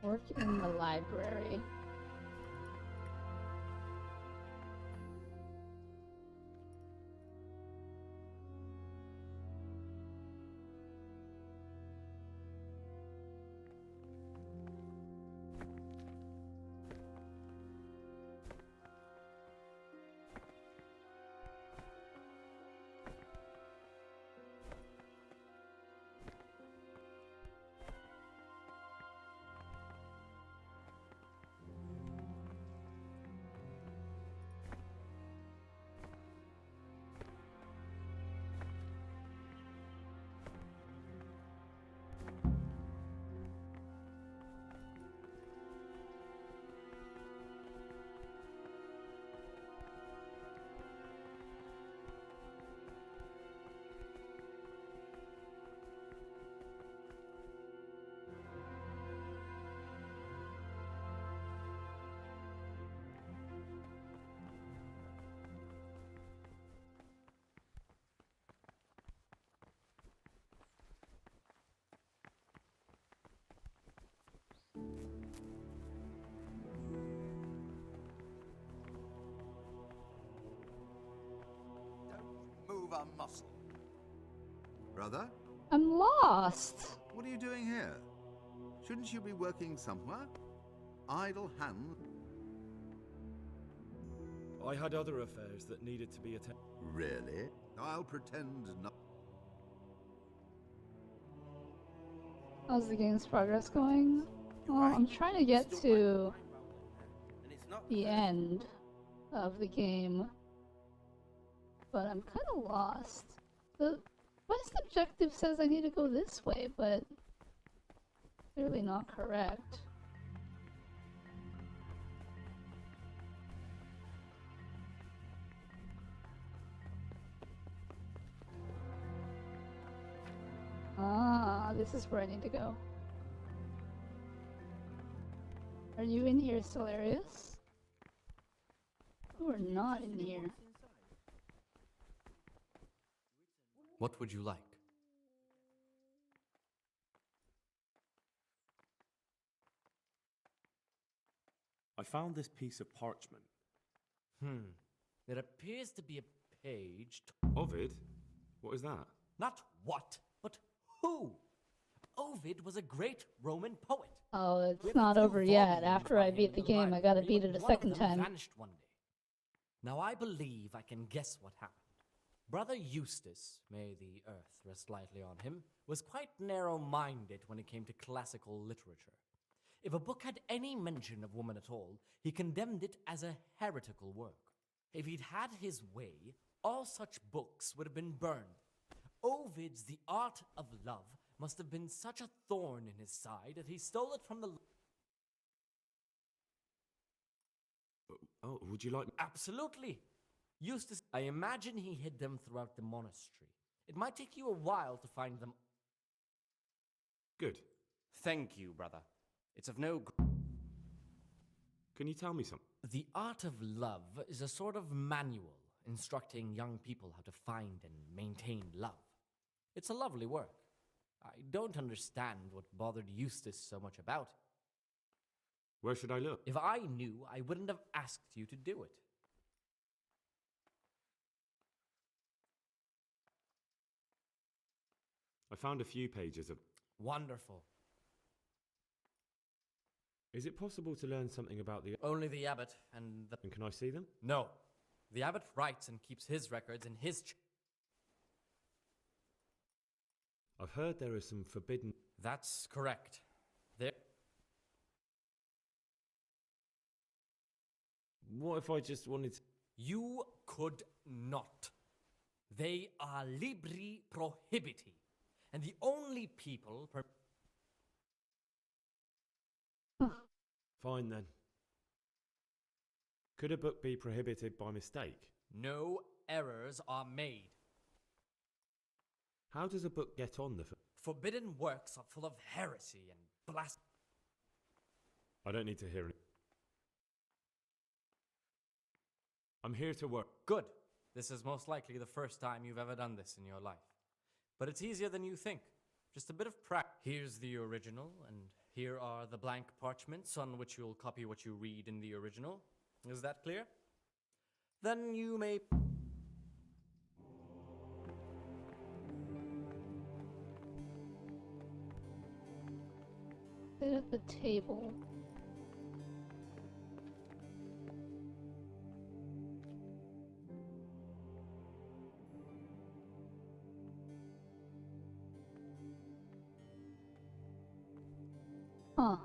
Work in the library. Move a muscle. Brother? I'm lost. What are you doing here? Shouldn't you be working somewhere? Idle hand. I had other affairs that needed to be attended. Really? I'll pretend not. How's the game's progress going? Well, I'm trying to get to the end of the game, but I'm kind of lost. The quest objective says I need to go this way, but clearly not correct. Ah, this is where I need to go. Are you in here, Solarius? You are not in here. What would you like? I found this piece of parchment. It appears to be a page. Ovid? What is that? Not what, but who? Ovid was a great Roman poet. Oh, it's not over yet. After I beat the game, I gotta beat it a second time. Vanished one day. Now I believe I can guess what happened. Brother Eustace, may the earth rest lightly on him, was quite narrow-minded when it came to classical literature. If a book had any mention of woman at all, he condemned it as a heretical work. If he'd had his way, all such books would have been burned. Ovid's The Art of Love must have been such a thorn in his side that he stole it from the... Oh, would you like... Absolutely! Eustace, I imagine he hid them throughout the monastery. It might take you a while to find them. Good. Thank you, brother. It's of no... Can you tell me something? The Art of Love is a sort of manual instructing young people how to find and maintain love. It's a lovely work. I don't understand what bothered Eustace so much about it. Where should I look? If I knew, I wouldn't have asked you to do it. I found a few pages of... Wonderful. Is it possible to learn something about the... Only the abbot and the... And can I see them? No. The abbot writes and keeps his records in his... I've heard there are some forbidden... That's correct. There... What if I just wanted to... You could not. They are libri prohibiti. And the only people... Fine then. Could a book be prohibited by mistake? No errors are made. How does a book get on the... Forbidden works are full of heresy and blasphemy. I don't need to hear it. I'm here to work. Good. This is most likely the first time you've ever done this in your life. But it's easier than you think. Just a bit of practice. Here's the original, and here are the blank parchments on which you'll copy what you read in the original. Is that clear? Then you may... Sit at the table. Huh.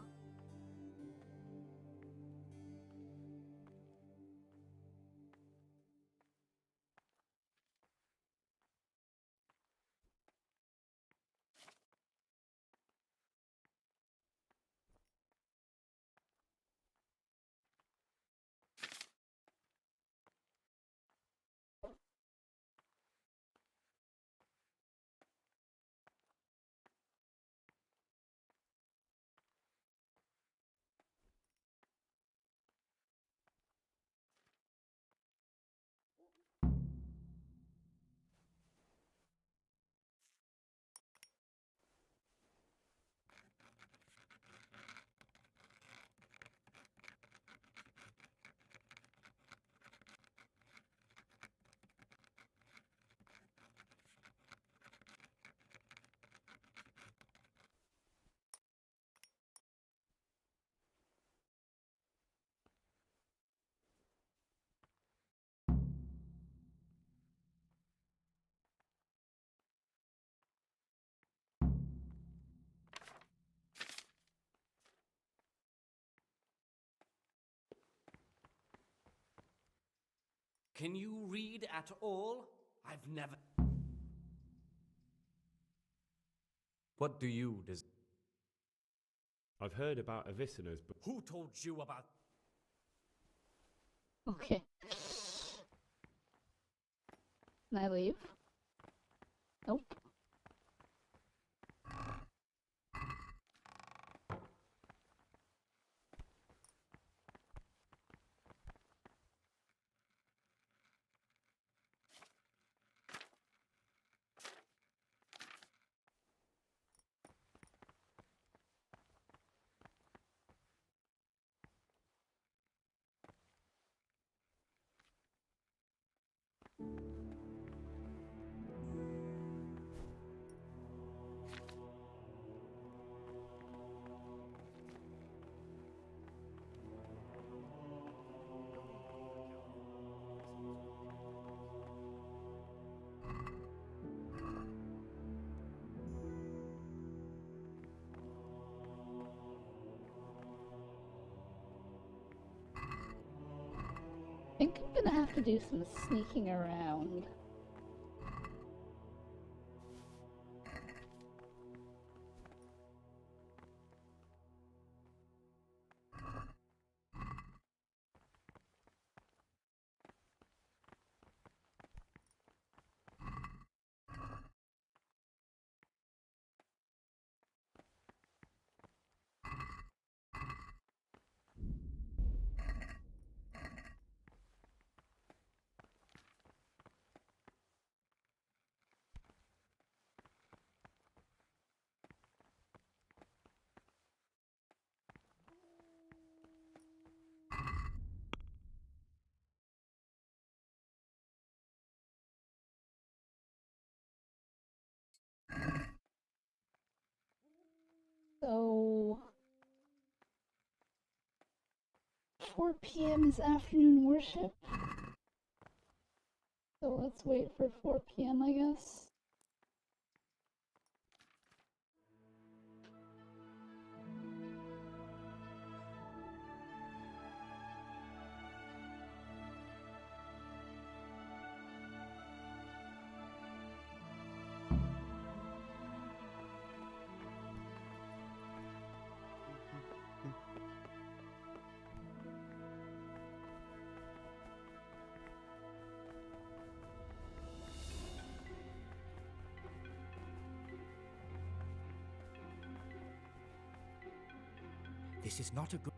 Can you read at all? I've never... What do you desire? I've heard about Avicenna's, but... Who told you about... Okay. Can I leave? Nope. I think I'm gonna have to do some sneaking around. So 4 p.m. is afternoon worship. So let's wait for 4 p.m. I guess. This is not a good...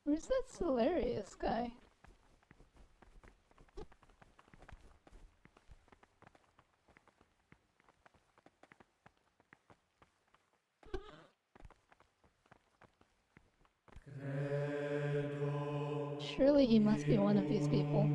Where's that Solarius guy? Surely he must be one of these people.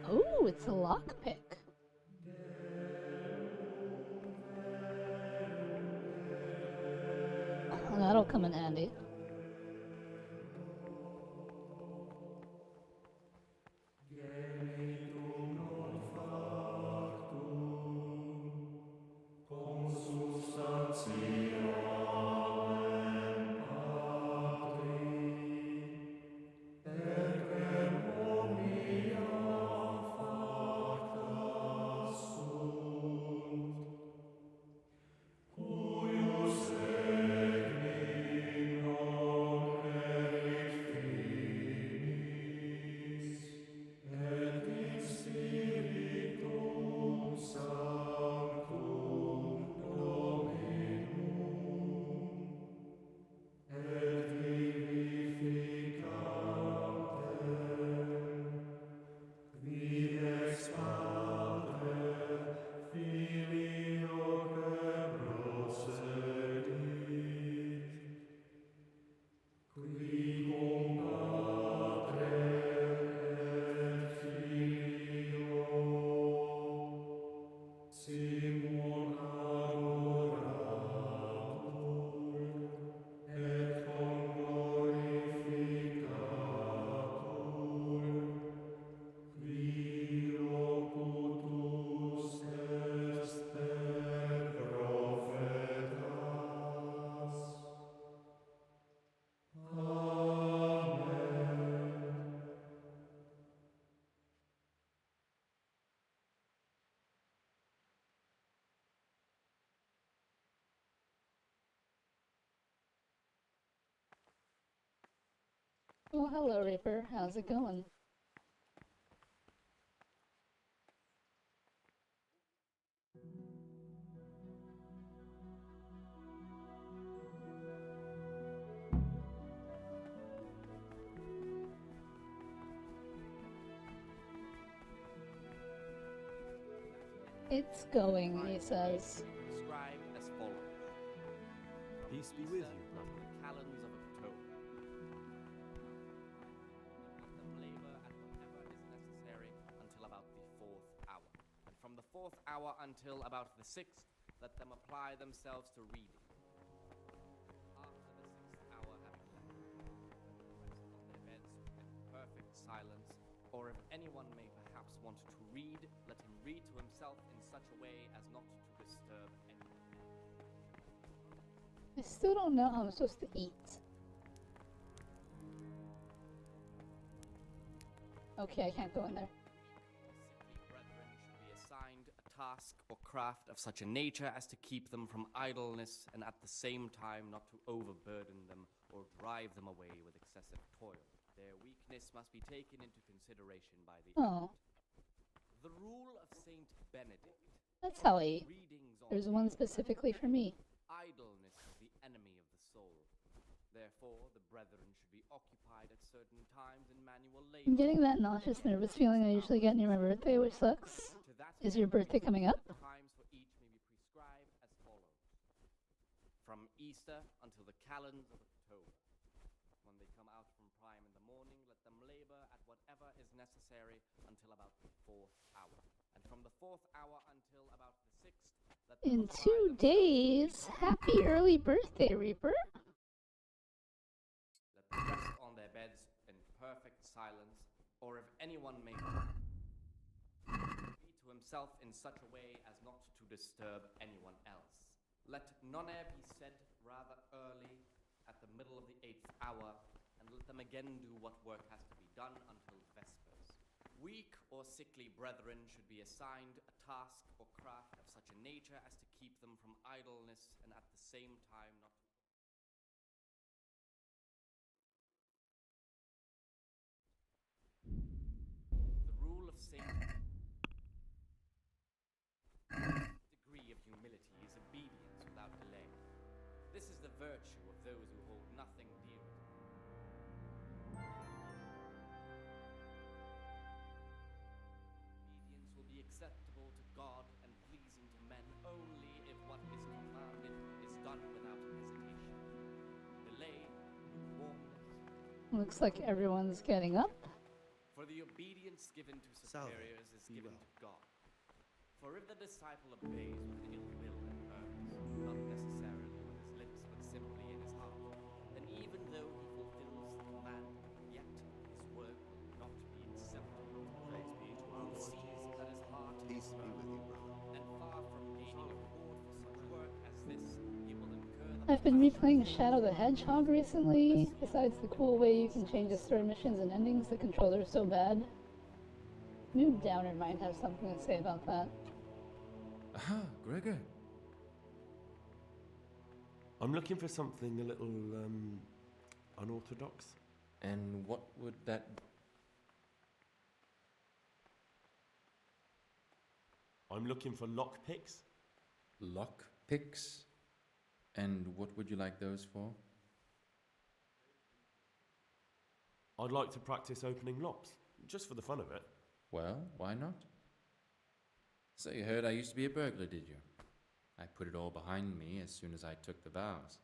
Oh, it's a lockpick. Oh, that'll come in handy. Well, hello, Reaper. How's it going? It's going, he says. Described as follows. Peace be with you, brother. Calends of October. Let them labor at whatever is necessary until about the 4th hour. And from the 4th hour until about the 6th, let them apply themselves to reading. After the 6th hour having left, rest on their beds with perfect silence, or if anyone may perhaps want to read, let him read to himself in such a way as not to disturb anyone. I still don't know how I'm supposed to eat. Okay, I can't go in there. Sickly brethren should be assigned a task or craft of such a nature as to keep them from idleness and at the same time not to overburden them or drive them away with excessive toil. Their weakness must be taken into consideration by the Oh. The rule of Saint Benedict. That's how I eat. Readings on There's one specifically for me. idleness is the enemy of the soul. Therefore, the brethren should be occupied at certain times in manual labor. I'm getting that nauseous, nervous feeling I usually get near my birthday, which sucks. Is your birthday coming up? Times for each may be prescribed as follows. From Easter until the calends of October. When they come out from prime in the morning, let them labor at whatever is necessary until about the 4th hour. And from the 4th hour until about the 6th, let them In 2 days? Happy early birthday, Reaper! let them rest on their beds in perfect silence, or if anyone may be to himself in such a way as not to disturb anyone else. Let none be said rather early at the middle of the 8th hour, and let them again do what work has to be done until vespers. Weak or sickly brethren should be assigned a task or craft of such a nature as to keep them from idleness, and at the same time not to the rule of Saint degree of humility is obedience without delay. This is the virtue of those who hold nothing dear. Obedience will be acceptable to God and pleasing to men only if what is commanded is done without hesitation. Delay, lukewarmness. Looks like everyone's getting up. For the obedience given to superiors is given to God. For if the disciple obeys with ill will and earnest, not necessarily with his lips but simply in his heart, then even though he fulfills the command, yet his work will not be acceptable to God. Who sees that his heart is firm, and far from gaining a reward for such work as this, he will incur the I've been replaying Shadow the Hedgehog recently. Besides the cool way you can change the story missions and endings, the controller's so bad. Mood Downer might have something to say about that. Aha, Gregor. I'm looking for something a little, unorthodox. And what would that... I'm looking for lockpicks. Lockpicks? And what would you like those for? I'd like to practice opening locks, just for the fun of it. Well, why not? So you heard I used to be a burglar, did you? I put it all behind me as soon as I took the vows.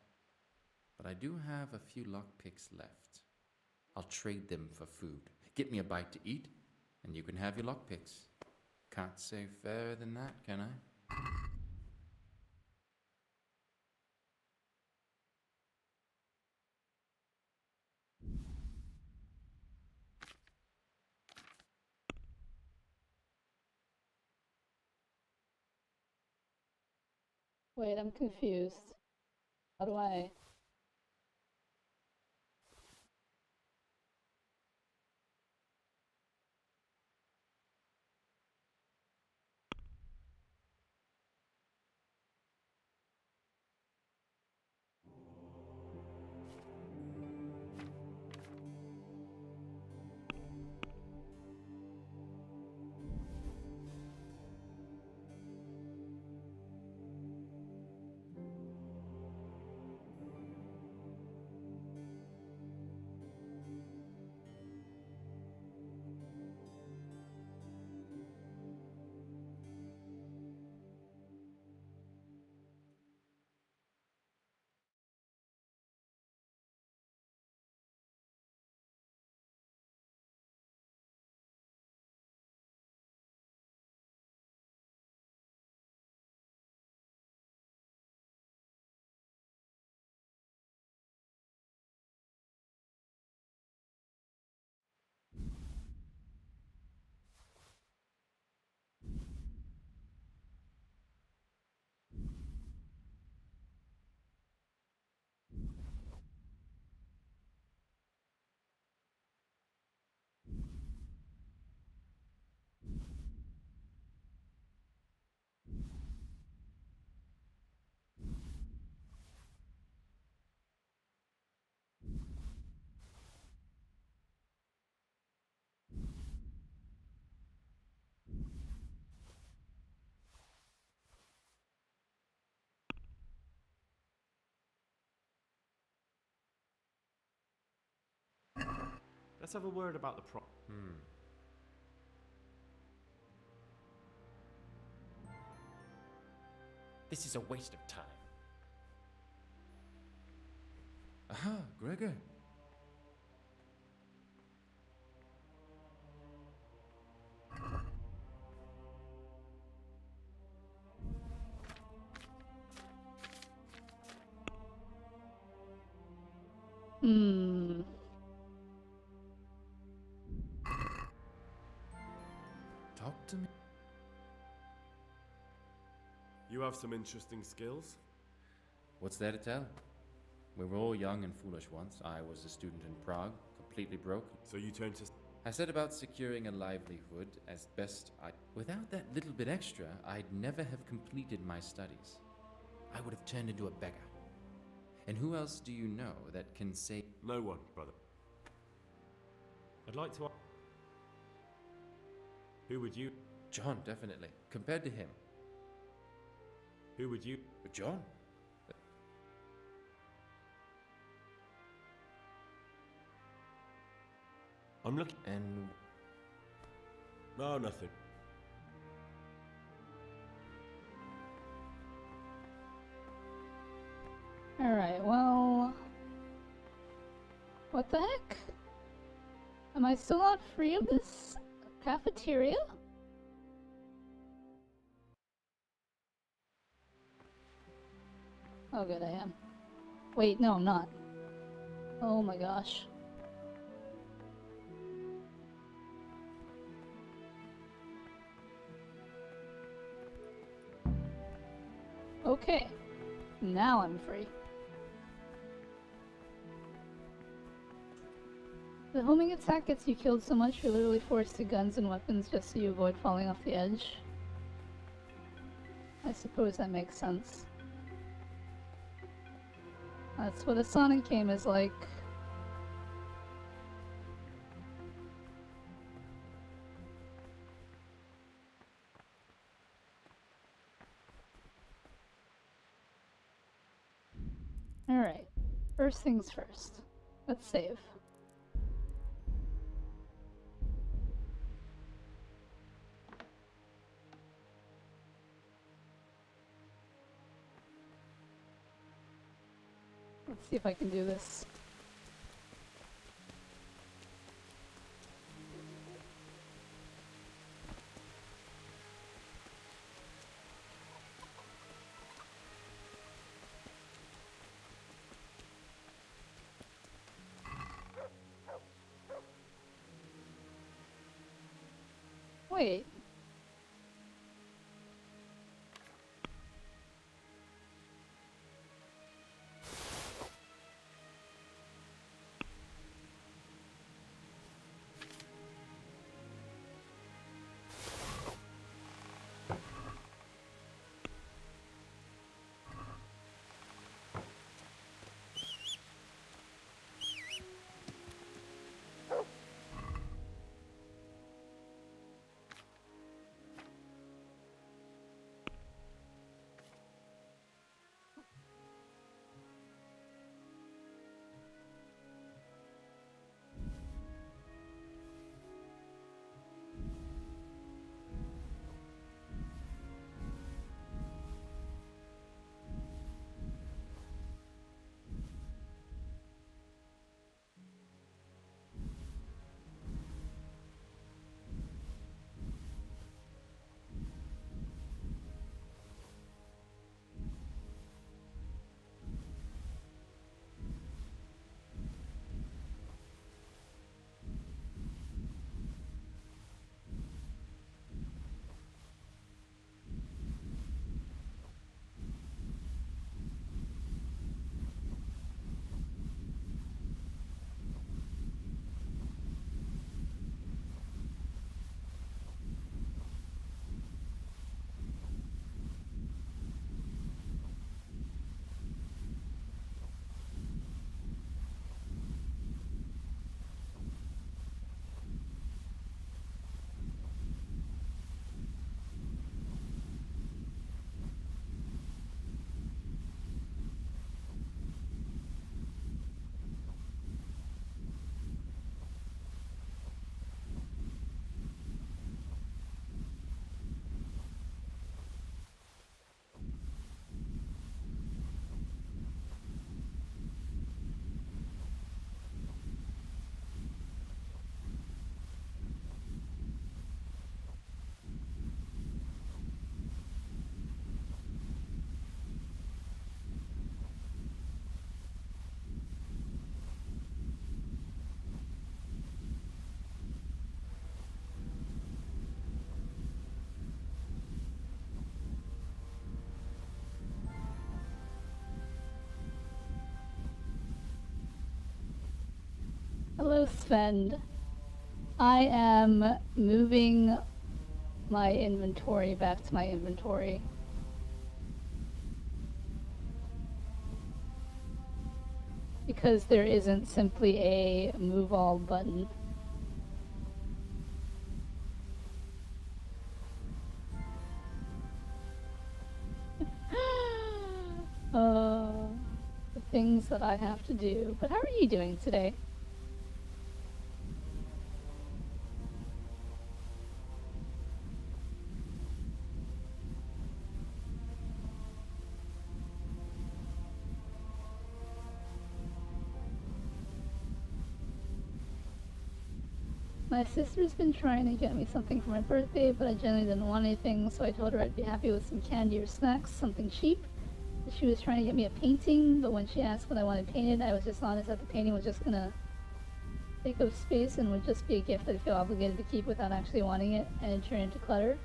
But I do have a few lockpicks left. I'll trade them for food. Get me a bite to eat, and you can have your lockpicks. Can't say fairer than that, can I? Wait, I'm confused. How do I... Let's have a word about the pro. This is a waste of time. Aha, Gregor. Talk to me. You have some interesting skills. What's there to tell? We were all young and foolish once. I was a student in Prague, completely broke. So you turned to... I set about securing a livelihood as best I... Without that little bit extra, I'd never have completed my studies. I would have turned into a beggar. And who else do you know that can say... No one, brother. I'd like to... Who would you... John, definitely. Compared to him. Who would you... John. I'm looking... And... No, nothing. Alright, well... What the heck? Am I still not free of this cafeteria? Oh good, I am. Wait, no I'm not. Oh my gosh. Okay, now I'm free. The homing attack gets you killed so much you're literally forced to guns and weapons just so you avoid falling off the edge. I suppose that makes sense. That's what a Sonic game is like. Alright, first things first. Let's save. Let's see if I can do this. Wait. Hello, Sven. I am moving my inventory back to my inventory. Because there isn't simply a move all button. The things that I have to do. But how are you doing today? My sister's been trying to get me something for my birthday, but I generally didn't want anything, so I told her I'd be happy with some candy or snacks, something cheap. She was trying to get me a painting, but when she asked what I wanted painted, I was just honest that the painting was just gonna take up space and would just be a gift I'd feel obligated to keep without actually wanting it, and it turned into clutter.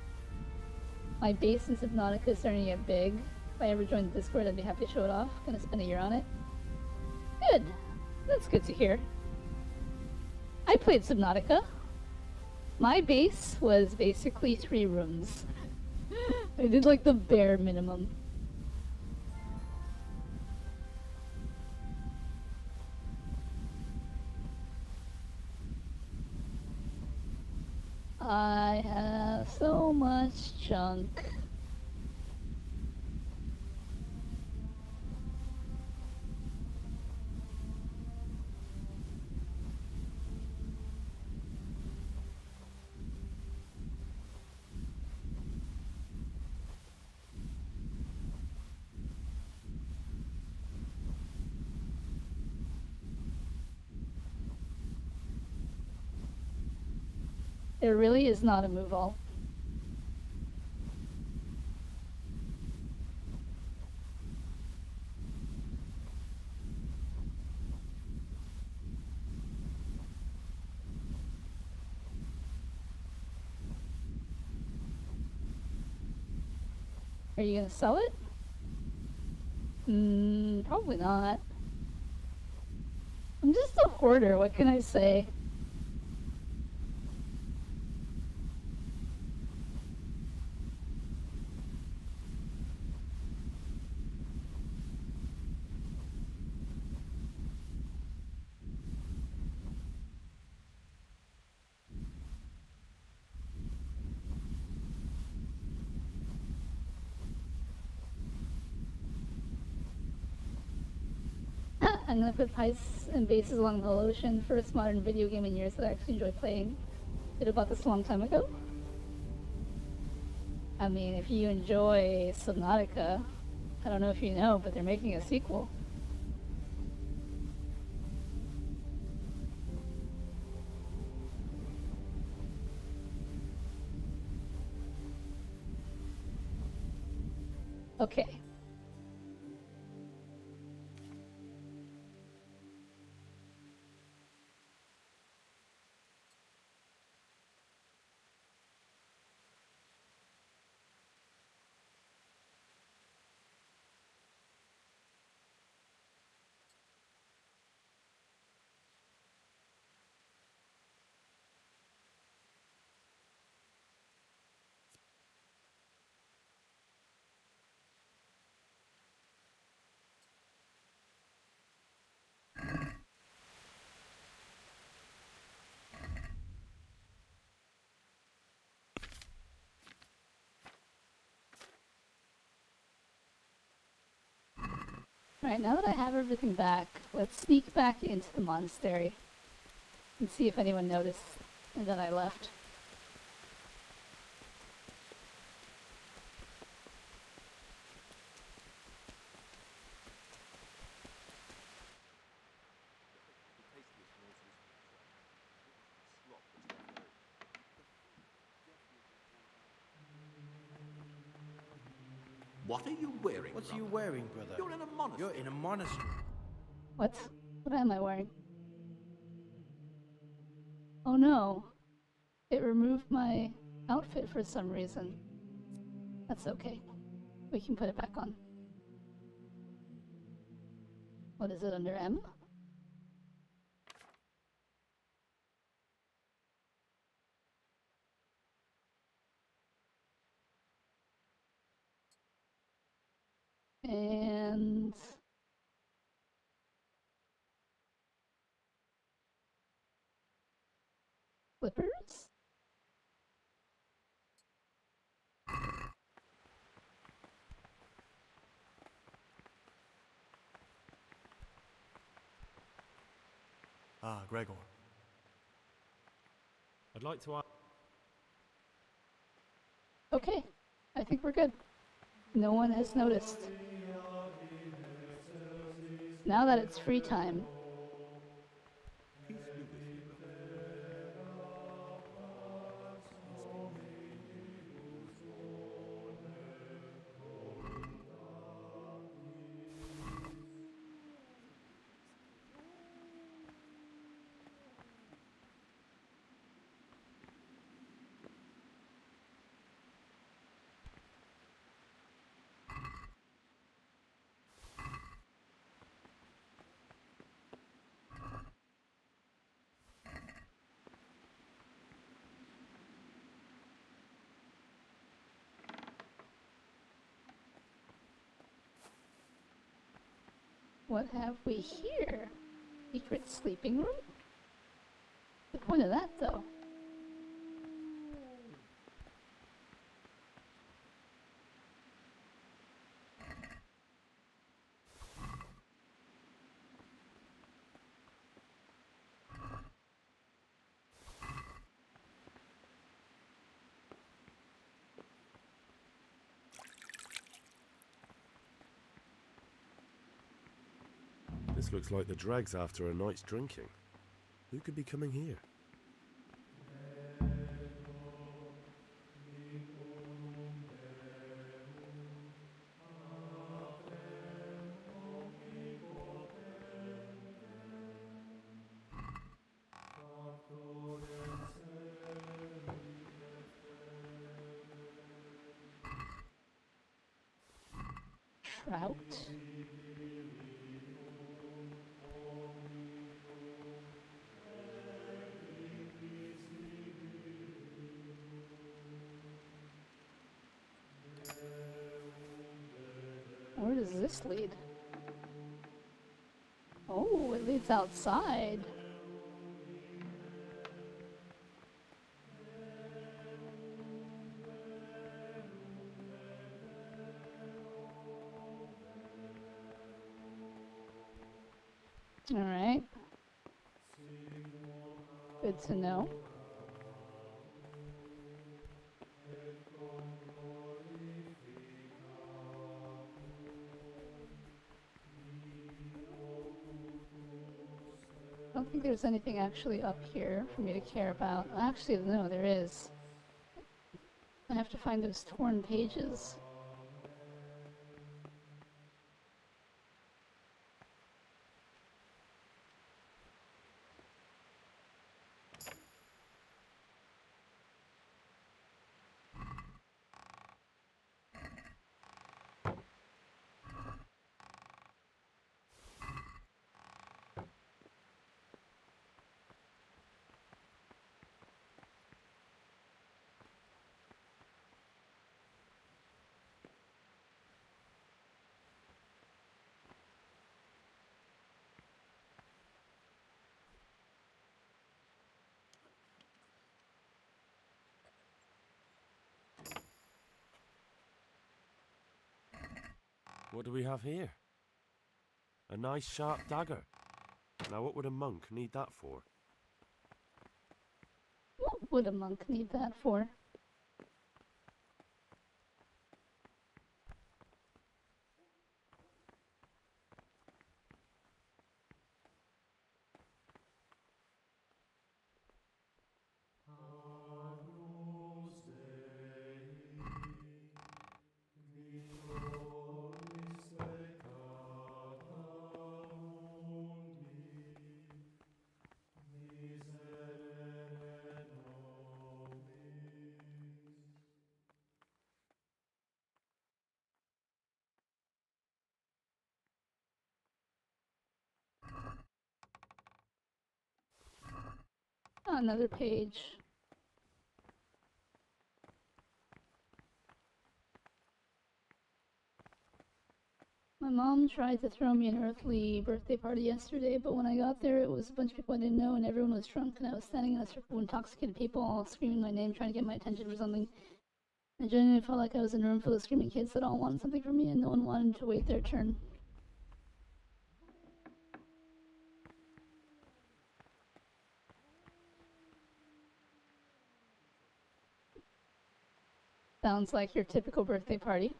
My base in Subnautica is starting to get big. If I ever join the Discord, I'd be happy to show it off. Gonna spend a year on it. Good. That's good to hear. I played Subnautica. My base was basically 3 rooms. I did like the bare minimum. I have so much junk. There really is not a move all. Are you gonna sell it? Probably not. I'm just a hoarder, what can I say? I'm gonna put heists and bases along the whole ocean. First modern video game in years that I actually enjoy playing. Did about this a long time ago. I mean, if you enjoy Subnautica, I don't know if you know, but they're making a sequel. Okay. Alright, now that I have everything back, let's sneak back into the monastery and see if anyone noticed that I left. What are you wearing? What are you wearing, brother? You're in a monastery. You're in a monastery. What? What am I wearing? Oh no. It removed my outfit for some reason. That's okay. We can put it back on. What is it under M? Flippers? Ah, Gregor. I'd like to ask. Okay, I think we're good. No one has noticed. Now that it's free time. Peace be with you, brother. What have we here? Secret sleeping room? The point of that, though. This looks like the dregs after a night's drinking. Who could be coming here? Trout? Where does this lead? Oh, it leads outside. Alright. Good to know. I don't think there's anything actually up here for me to care about. Actually, no, there is. I have to find those torn pages. What do we have here? A nice sharp dagger. Now what would a monk need that for? What would a monk need that for? Another page. My mom tried to throw me an earthly birthday party yesterday, but when I got there, it was a bunch of people I didn't know, and everyone was drunk, and I was standing in a circle of intoxicated people, all screaming my name, trying to get my attention for something. I genuinely felt like I was in a room full of screaming kids that all wanted something from me, and no one wanted to wait their turn. Sounds like your typical birthday party.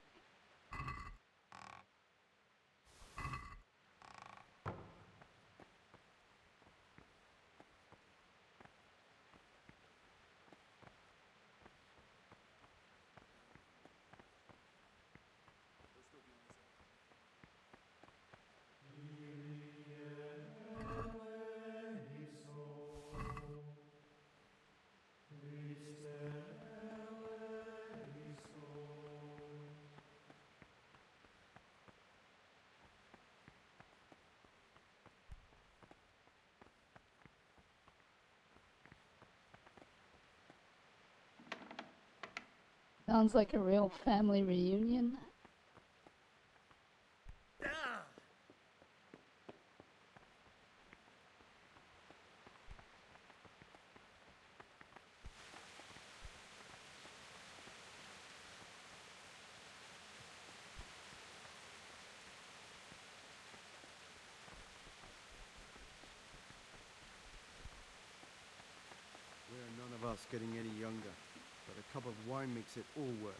Sounds like a real family reunion. We're none of us getting any younger, but a cup of wine makes it all worthwhile.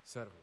Servus.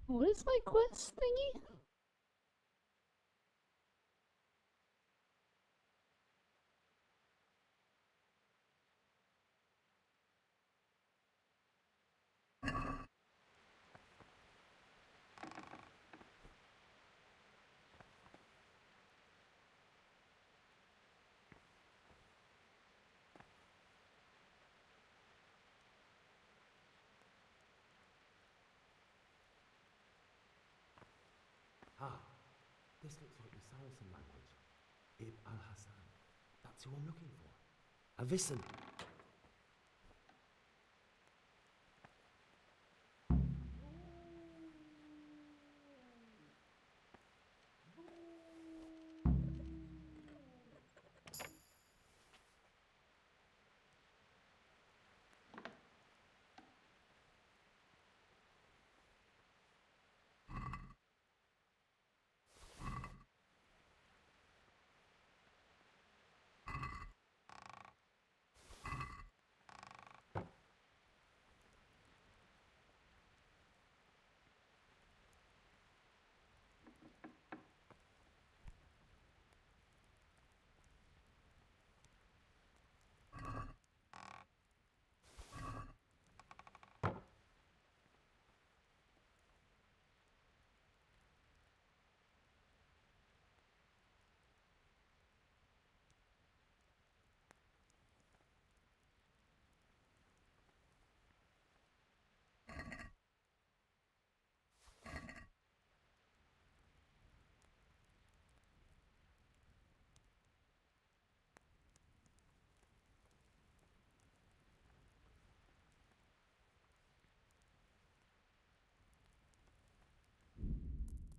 What is my quest thingy? Ah, this looks like the Saracen language. Ib al-Hassan. That's who I'm looking for. Avisan.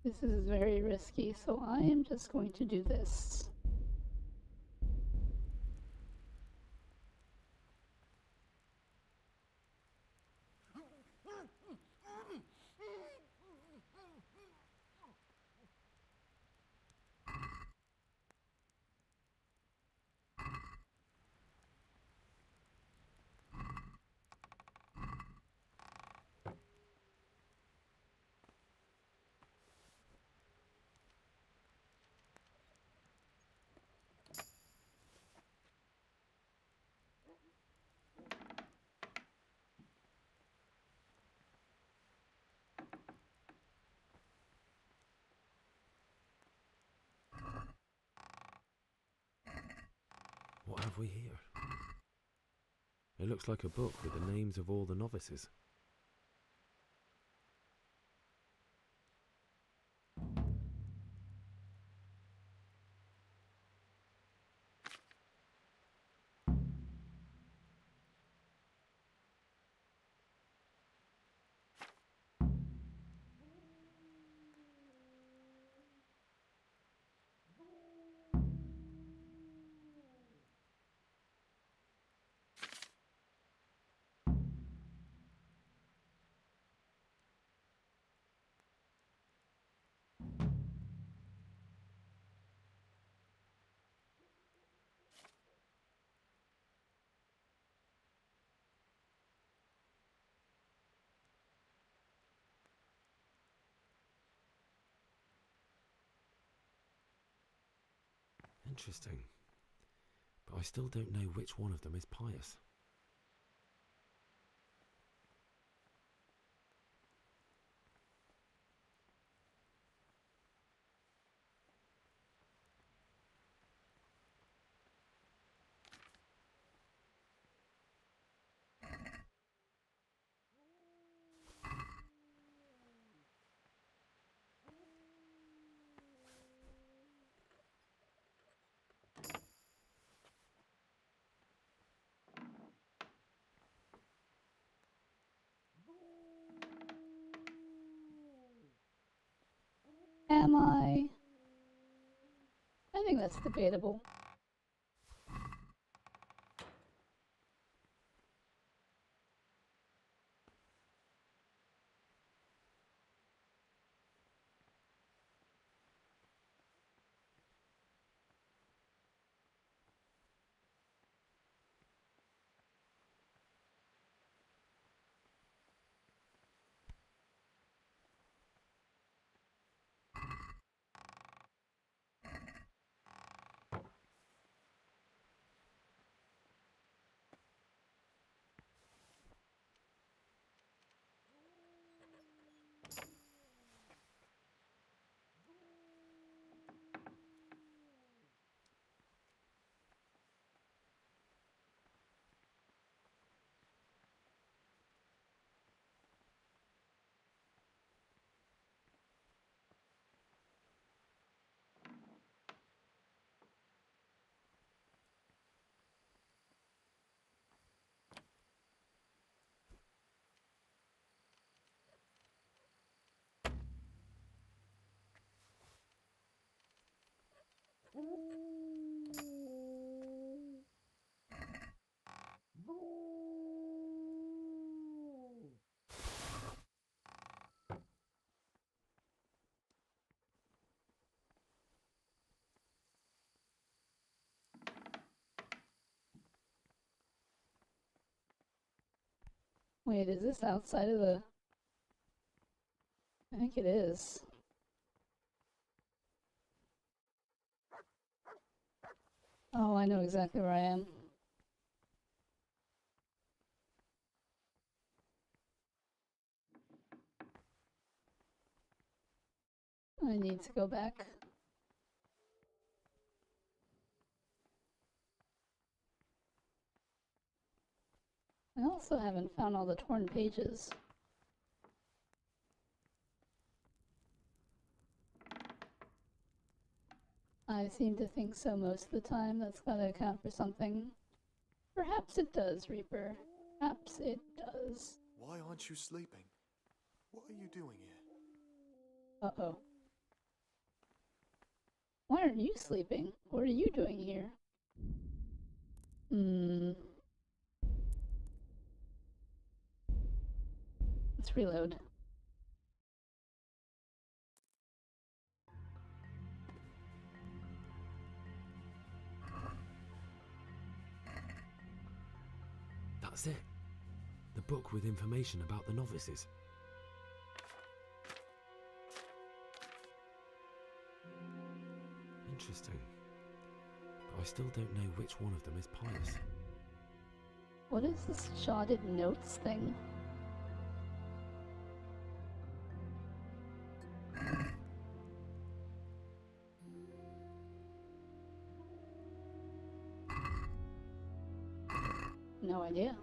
This is very risky, so I am just going to do this. What have we here? It looks like a book with the names of all the novices. Interesting. But I still don't know which one of them is pious. Am I? I think that's debatable. Wait, is this outside of the... I think it is. Oh, I know exactly where I am. I need to go back. I also haven't found all the torn pages. I seem to think so most of the time. That's gotta account for something. Perhaps it does, Reaper. Perhaps it does. Why aren't you sleeping? What are you doing here? Uh-oh. Why aren't you sleeping? What are you doing here? Let's reload. That's it. The book with information about the novices. Interesting. But I still don't know which one of them is pious. What is this jotted notes thing? No idea.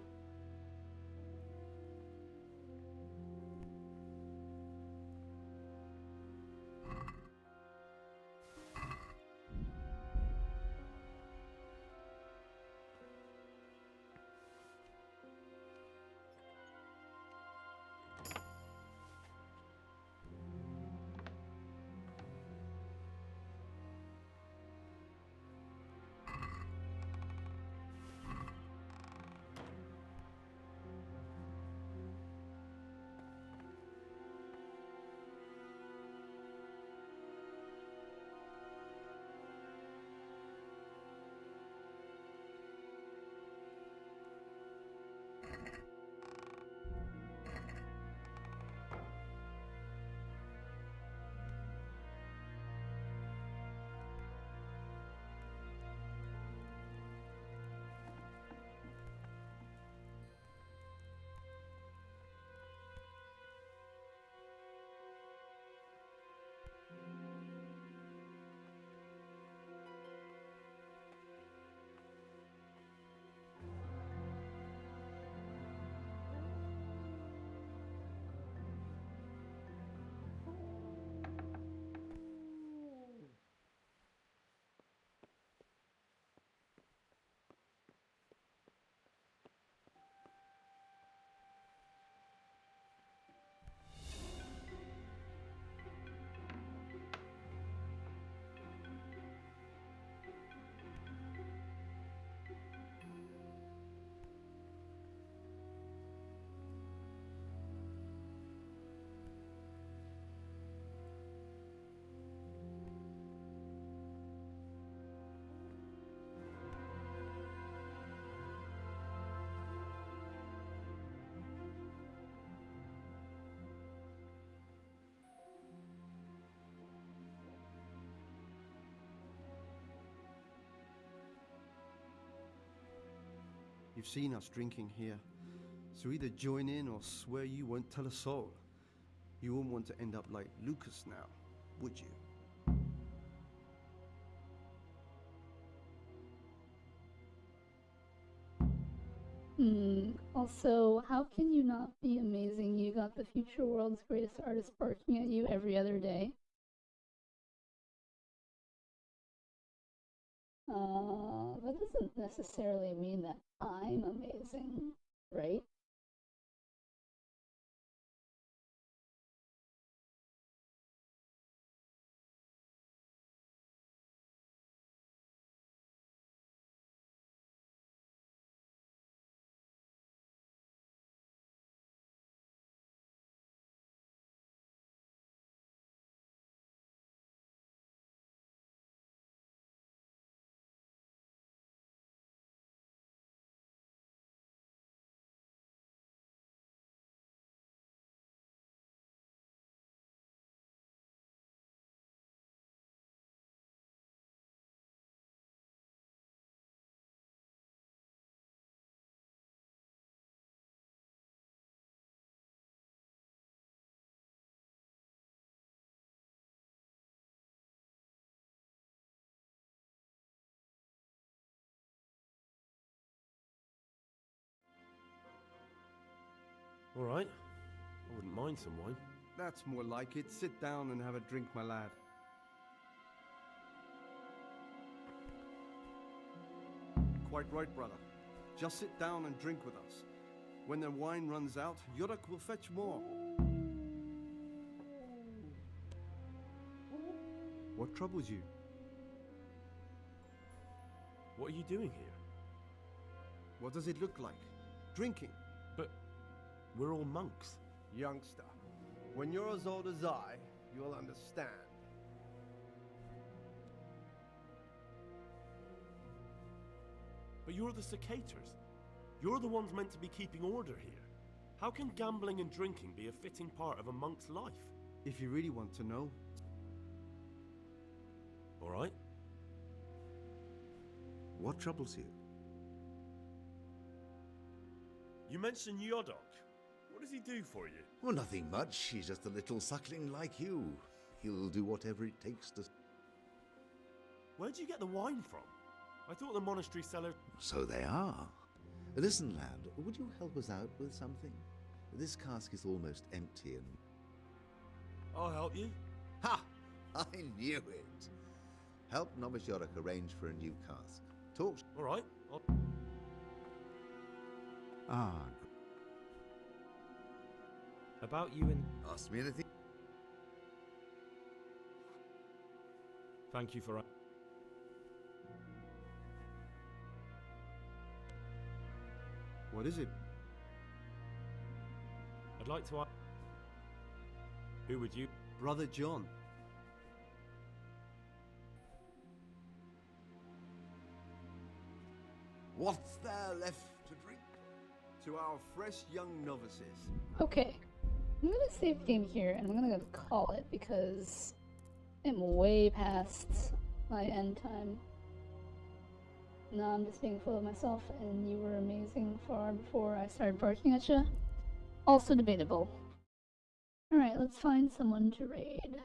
You've seen us drinking here, so either join in or swear you won't tell a soul. You wouldn't want to end up like Lucas now, would you? Also, how can you not be amazing? You got the future world's greatest artist barking at you every other day. That doesn't necessarily mean that I'm amazing, right? All right. I wouldn't mind some wine. That's more like it. Sit down and have a drink, my lad. Quite right, brother. Just sit down and drink with us. When the wine runs out, Yorick will fetch more. What troubles you? What are you doing here? What does it look like? Drinking. But we're all monks. Youngster, when you're as old as I, you'll understand. But you're the cicators. You're the ones meant to be keeping order here. How can gambling and drinking be a fitting part of a monk's life? If you really want to know. All right. What troubles you? You mentioned Yodok. What does he do for you? Well, nothing much. He's just a little suckling like you. He'll do whatever it takes to... Where'd you get the wine from? I thought the monastery cellar... So they are. Listen, lad, would you help us out with something? This cask is almost empty and... I'll help you. Ha! I knew it. Help Novice Yodok arrange for a new cask. Talk... All right. Ah. About you and... Ask me anything. Thank you for... What is it? I'd like to ask... Who would you... Brother John. What's there left to drink? To our fresh young novices. Okay. I'm gonna save the game here and I'm gonna call it because I'm way past my end time. No, I'm just being full of myself and you were amazing far before I started barking at you. Also debatable. Alright, let's find someone to raid.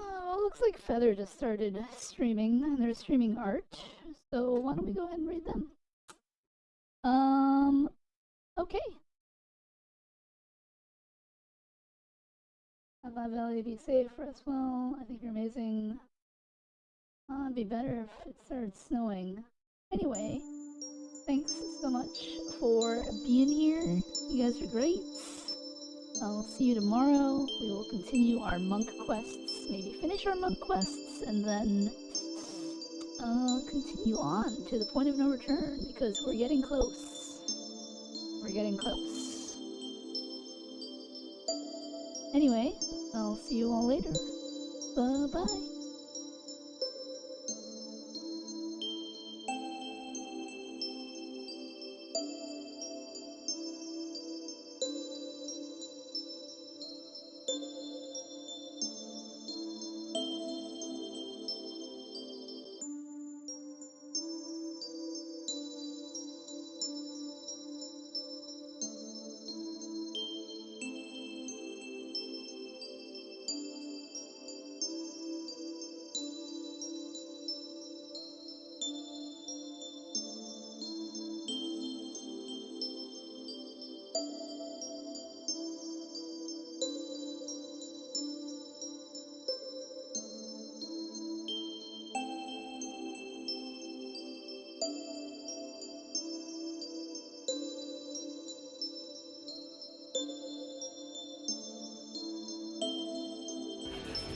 Oh, well, looks like Feather just started streaming, and they're streaming art, so why don't we go ahead and read them? Okay. Bye, Valley, be safe as well. I think you're amazing. It'd be better if it started snowing. Anyway, thanks so much for being here. You guys are great. I'll see you tomorrow. We will continue our monk quests, maybe finish our monk quests, and then continue on to the point of no return, because we're getting close. We're getting close. Anyway, I'll see you all later. Bye-bye.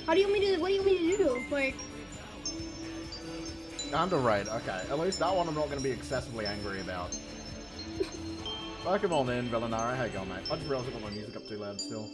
How do you want me to? What do you want me to do? Like, Underrated. Okay, at least that one I'm not going to be excessively angry about. Welcome on in, Velynara. How you going, mate? I just realised I got my music up too loud still.